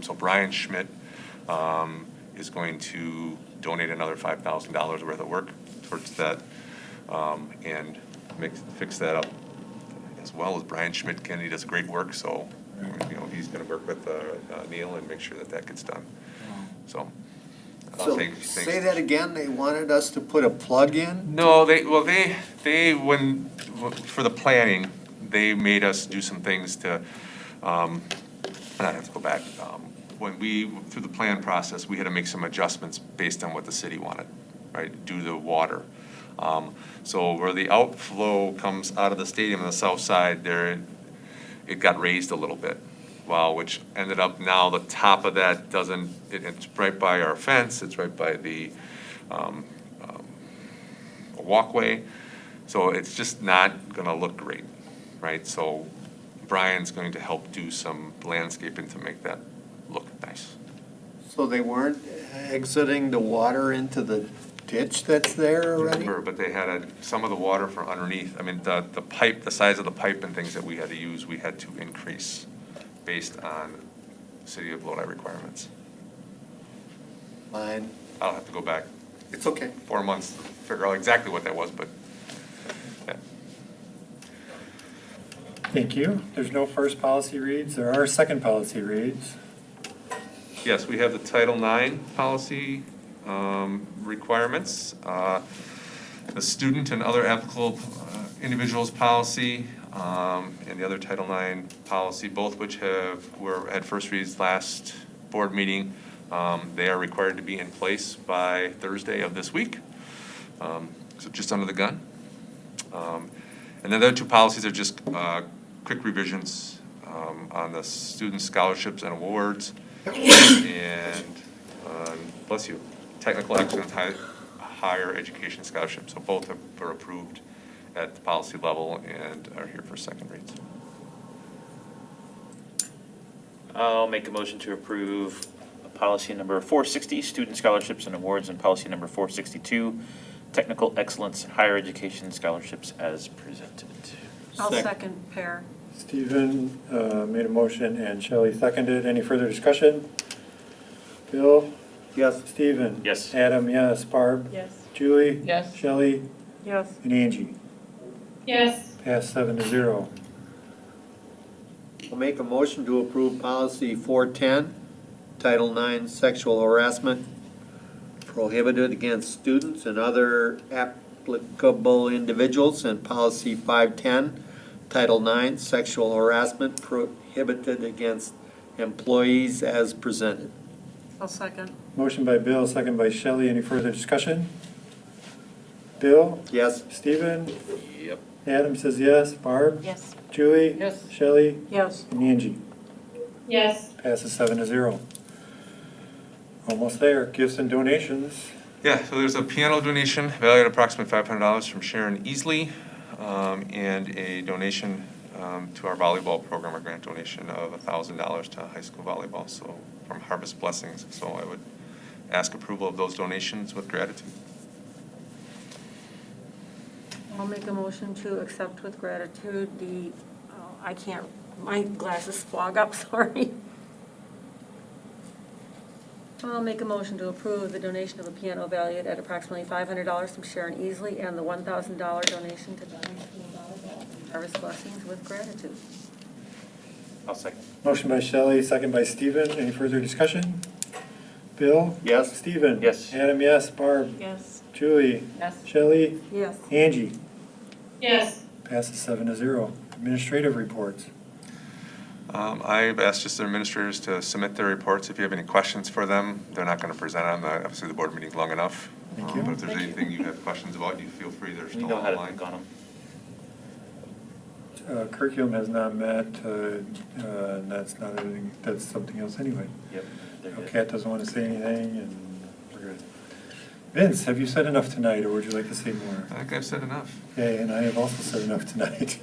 So Brian Schmidt is going to donate another $5,000 worth of work towards that, and fix that up as well as Brian Schmidt can. He does great work, so, you know, he's gonna work with Neil and make sure that that gets done. So. So, thanks. say that again, they wanted us to put a plug in? No, for the planning, they made us do some things to, I have to go back. Through the plan process, we had to make some adjustments based on what the city wanted, right, due to the water. So where the outflow comes out of the stadium on the south side, it got raised a little bit. Which ended up now the top of that it's right by our fence, it's right by the walkway, so it's just not gonna look great, right? So Brian's going to help do some landscaping to make that look nice. So they weren't exiting the water into the ditch that's there already? But they had some of the water from underneath, I mean, the pipe, the size of the pipe and things that we had to use, we had to increase based on City of Lodi requirements. Fine. I'll have to go back. It's okay. 4 months to figure out exactly what that was, but, yeah. Thank you. There's no first policy reads. There are second policy reads. Yes, we have the Title IX policy requirements, the student and other applicable individuals policy, and the other Title IX policy, both which were at first reads last board meeting. They are required to be in place by Thursday of this week, so just under the gun. And then the other two policies are just quick revisions on the student scholarships and awards, and bless you, technical excellence higher education scholarship. So both were approved at the policy level and are here for second reads. I'll make a motion to approve policy number 460, student scholarships and awards, and policy number 462, technical excellence higher education scholarships as presented. I'll second pair. Stephen made a motion and Shelley seconded. Any further discussion? Bill? Yes. Stephen? Yes. Adam, yes. Barb? Yes. Julie? Yes. Shelley? Yes. And Angie? Yes. Passed 7-0. I'll make a motion to approve policy 410, Title IX, sexual harassment prohibited against students and other applicable individuals, and policy 510, Title IX, sexual harassment prohibited against employees as presented. I'll second. Motion by Bill, second by Shelley. Any further discussion? Bill? Yes. Stephen? Yep. Adam says yes. Barb? Yes. Julie? Yes. Shelley? Yes. And Angie? Yes. Passes 7-0. Almost there. Gifts and donations. Yeah, so there's a piano donation valued at approximately $500 from Sharon Easley, and a donation to our volleyball program, a grant donation of $1,000 to high school volleyball, so from Harvest Blessings. So I would ask approval of those donations with gratitude. I'll make a motion to accept with gratitude my glasses fog up, sorry. I'll make a motion to approve the donation of a piano valued at approximately $500 from Sharon Easley and the $1,000 donation to the high school volleyball. Harvest Blessings with gratitude. I'll second. Motion by Shelley, second by Stephen. Any further discussion? Bill? Yes. Stephen? Yes. Adam, yes. Barb? Yes. Julie? Yes. Shelley? Yes. Angie? Yes. Passes 7-0. Administrative reports. I've asked just their administrators to submit their reports. If you have any questions for them, they're not going to present on the, obviously the board meeting's long enough. Thank you. But if there's anything you have questions about, you feel free, they're We still know how to online. think on them. Curriculum has not met, and that's not anything, that's something else anyway. Yep. they're good. Kat doesn't want to say anything, and we're good. Vince, have you said enough tonight, or would you like to say more? I think I've said enough. Okay, and I have also said enough tonight.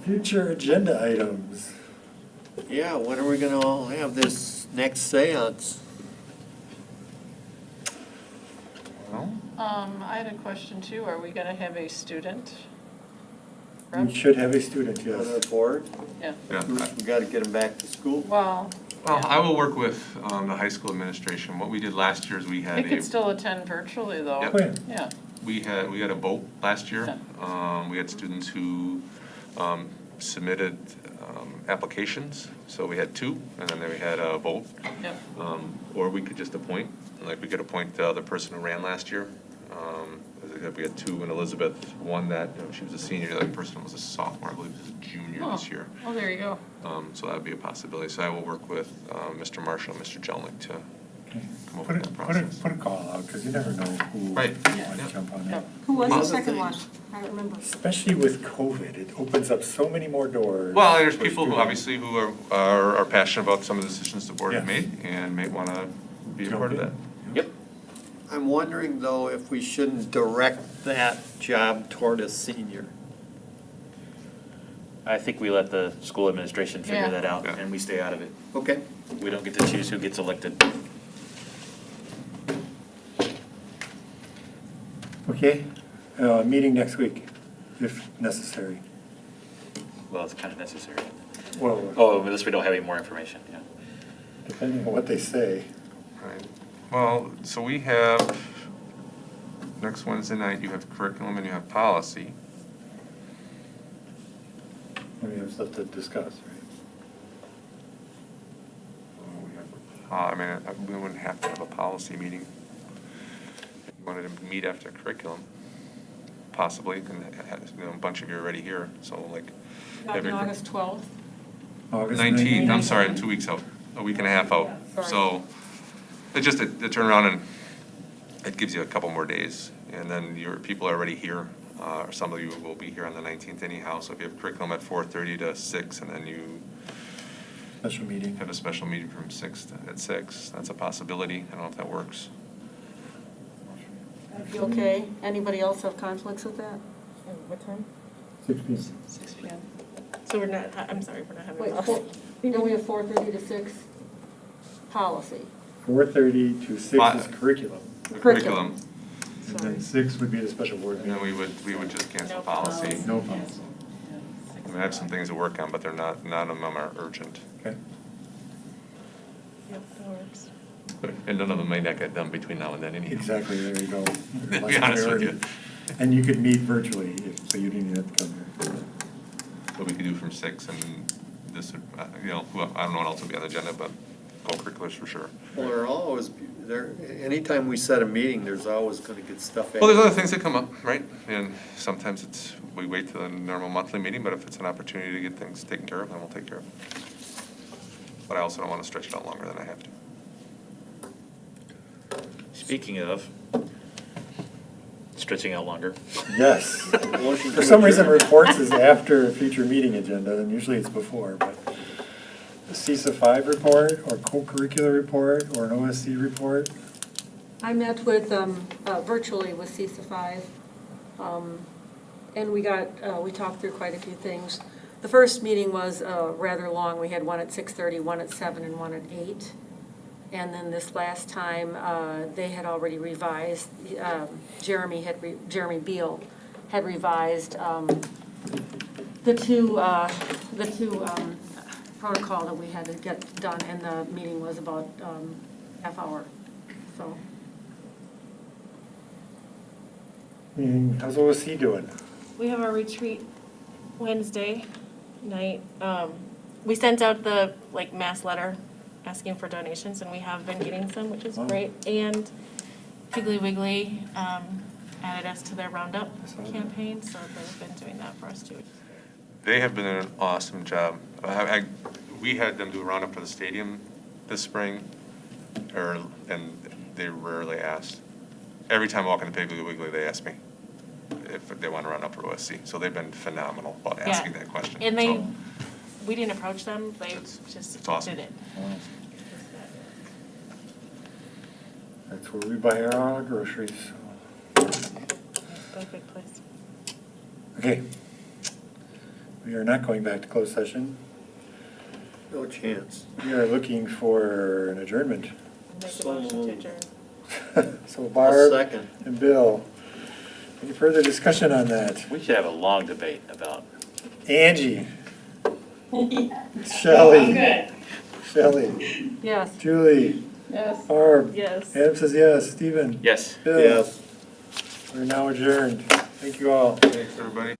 Future agenda items. Yeah, when are we gonna all have this next seance? I had a question too. Are we gonna have a student? We should have a student, On yes. the board? Yeah. Yeah. We gotta get them back to school. Well, Well, I will work with the high school administration. What we did last year is we had they could a, still attend virtually though. Yep. Oh, yeah. Yeah. we had a vote last year. We had students who submitted applications, so we had two, and then we had a vote. Yep. Or we could just appoint, like we could appoint the person who ran last year. We had two, and Elizabeth, one that, she was a senior, the other person was a sophomore, I believe was a junior this year. Oh, there you go. So that would be a possibility. So I will work with Mr. Marshall and Mr. Jelnick to come up Put with that a, process. put a call out, because you never know who Right. might jump on it. Who was the Other second one? things. I don't remember. Especially with COVID, it opens up so many more doors. Well, there's for people who students. obviously who are passionate about some of the decisions the board has Yes. made and may want to be a Jump part of in. that. Yep. I'm wondering though if we shouldn't direct that job toward a senior. I think we let the school administration figure Yeah. that out Yeah. and we stay out of it. Okay. We don't get to choose who gets elected. Okay, meeting next week, if necessary. Well, it's kind of necessary. Well, Oh, unless we don't have any more information, yeah. depending on what they say. Right. Well, so we have, next Wednesday night, you have curriculum and you have policy. And we have stuff to discuss, right? We wouldn't have to have a policy meeting. If you wanted to meet after curriculum, possibly, and a bunch of you are already here, so like. Not every- August 12th? August 19th, I'm sorry, 2 weeks out, a week and a half out. Sorry. So it's just a turnaround, and it gives you a couple more days. And then your people are already here, or some of you will be here on the 19th anyhow. So if you have curriculum at 4:30 to 6, and then you Special meeting. have a special meeting from 6 at 6, that's a possibility. I don't know if that works. You okay? Anybody else have conflicts with that? What time? 6 p.m. 6 p.m. So we're not, I'm sorry, we're not having Wait, a policy. then we have 4:30 to 6 policy. 4:30 to 6 is curriculum, The Curriculum. and then 6 would be the special board And then meeting. we would just cancel No policy. No policy. I mean, I have some things to work on, but they're not, none of them are urgent. Okay. Yep, that works. And none of them may not get done between now and then anyhow. Exactly, there you go. To be Less honest with you. priority. And you could meet virtually, so you didn't have to come here. What we could do from 6, and this would, I don't know what else would be on the agenda, but co-curriculars for sure. Well, there always, anytime we set a meeting, there's always gonna get stuff. Well, there's other things that come up, right? And sometimes we wait till the normal monthly meeting, but if it's an opportunity to get things taken care of, then we'll take care of it. But I also don't want to stretch it out longer than I have to. Speaking of stretching out longer. Yes. For some reason, reports is after a future meeting agenda, and usually it's before, but the CISA 5 report, or co-curricular report, or an OSC report. I met with, virtually with CISA 5, and we talked through quite a few things. The first meeting was rather long. We had one at 6:30, one at 7, and one at 8. And then this last time, they had already revised, Jeremy Beal had revised the two protocol that we had to get done, and the meeting was about half hour, so. How's OSC doing? We have our retreat Wednesday night. We sent out the mass letter asking for donations, and we have been getting some, which is Wow. great. And Piggly Wiggly added us to their Roundup campaign, so they've been doing that for us too. They have been doing an awesome job. We had them do a roundup for the stadium this spring, and they rarely asked. Every time I walk into Piggly Wiggly, they ask me if they want to run up for OSC. So they've been phenomenal about asking that question. And So we didn't approach them, they It's just awesome. did it. That's where we buy our groceries. That's a good place. Okay. We are not going back to closed session. No chance. We are looking for an adjournment. Make a So motion to moved. adjourn. So I'll Barb second. and Bill, any further discussion on that? We should have a long debate about. Angie, I'm Shelley, good. Yes. Julie, Yes. Barb. Yes. Adam says yes. Stephen? Yes. Bill? Yes. We're now adjourned. Thank you all. Thanks, everybody.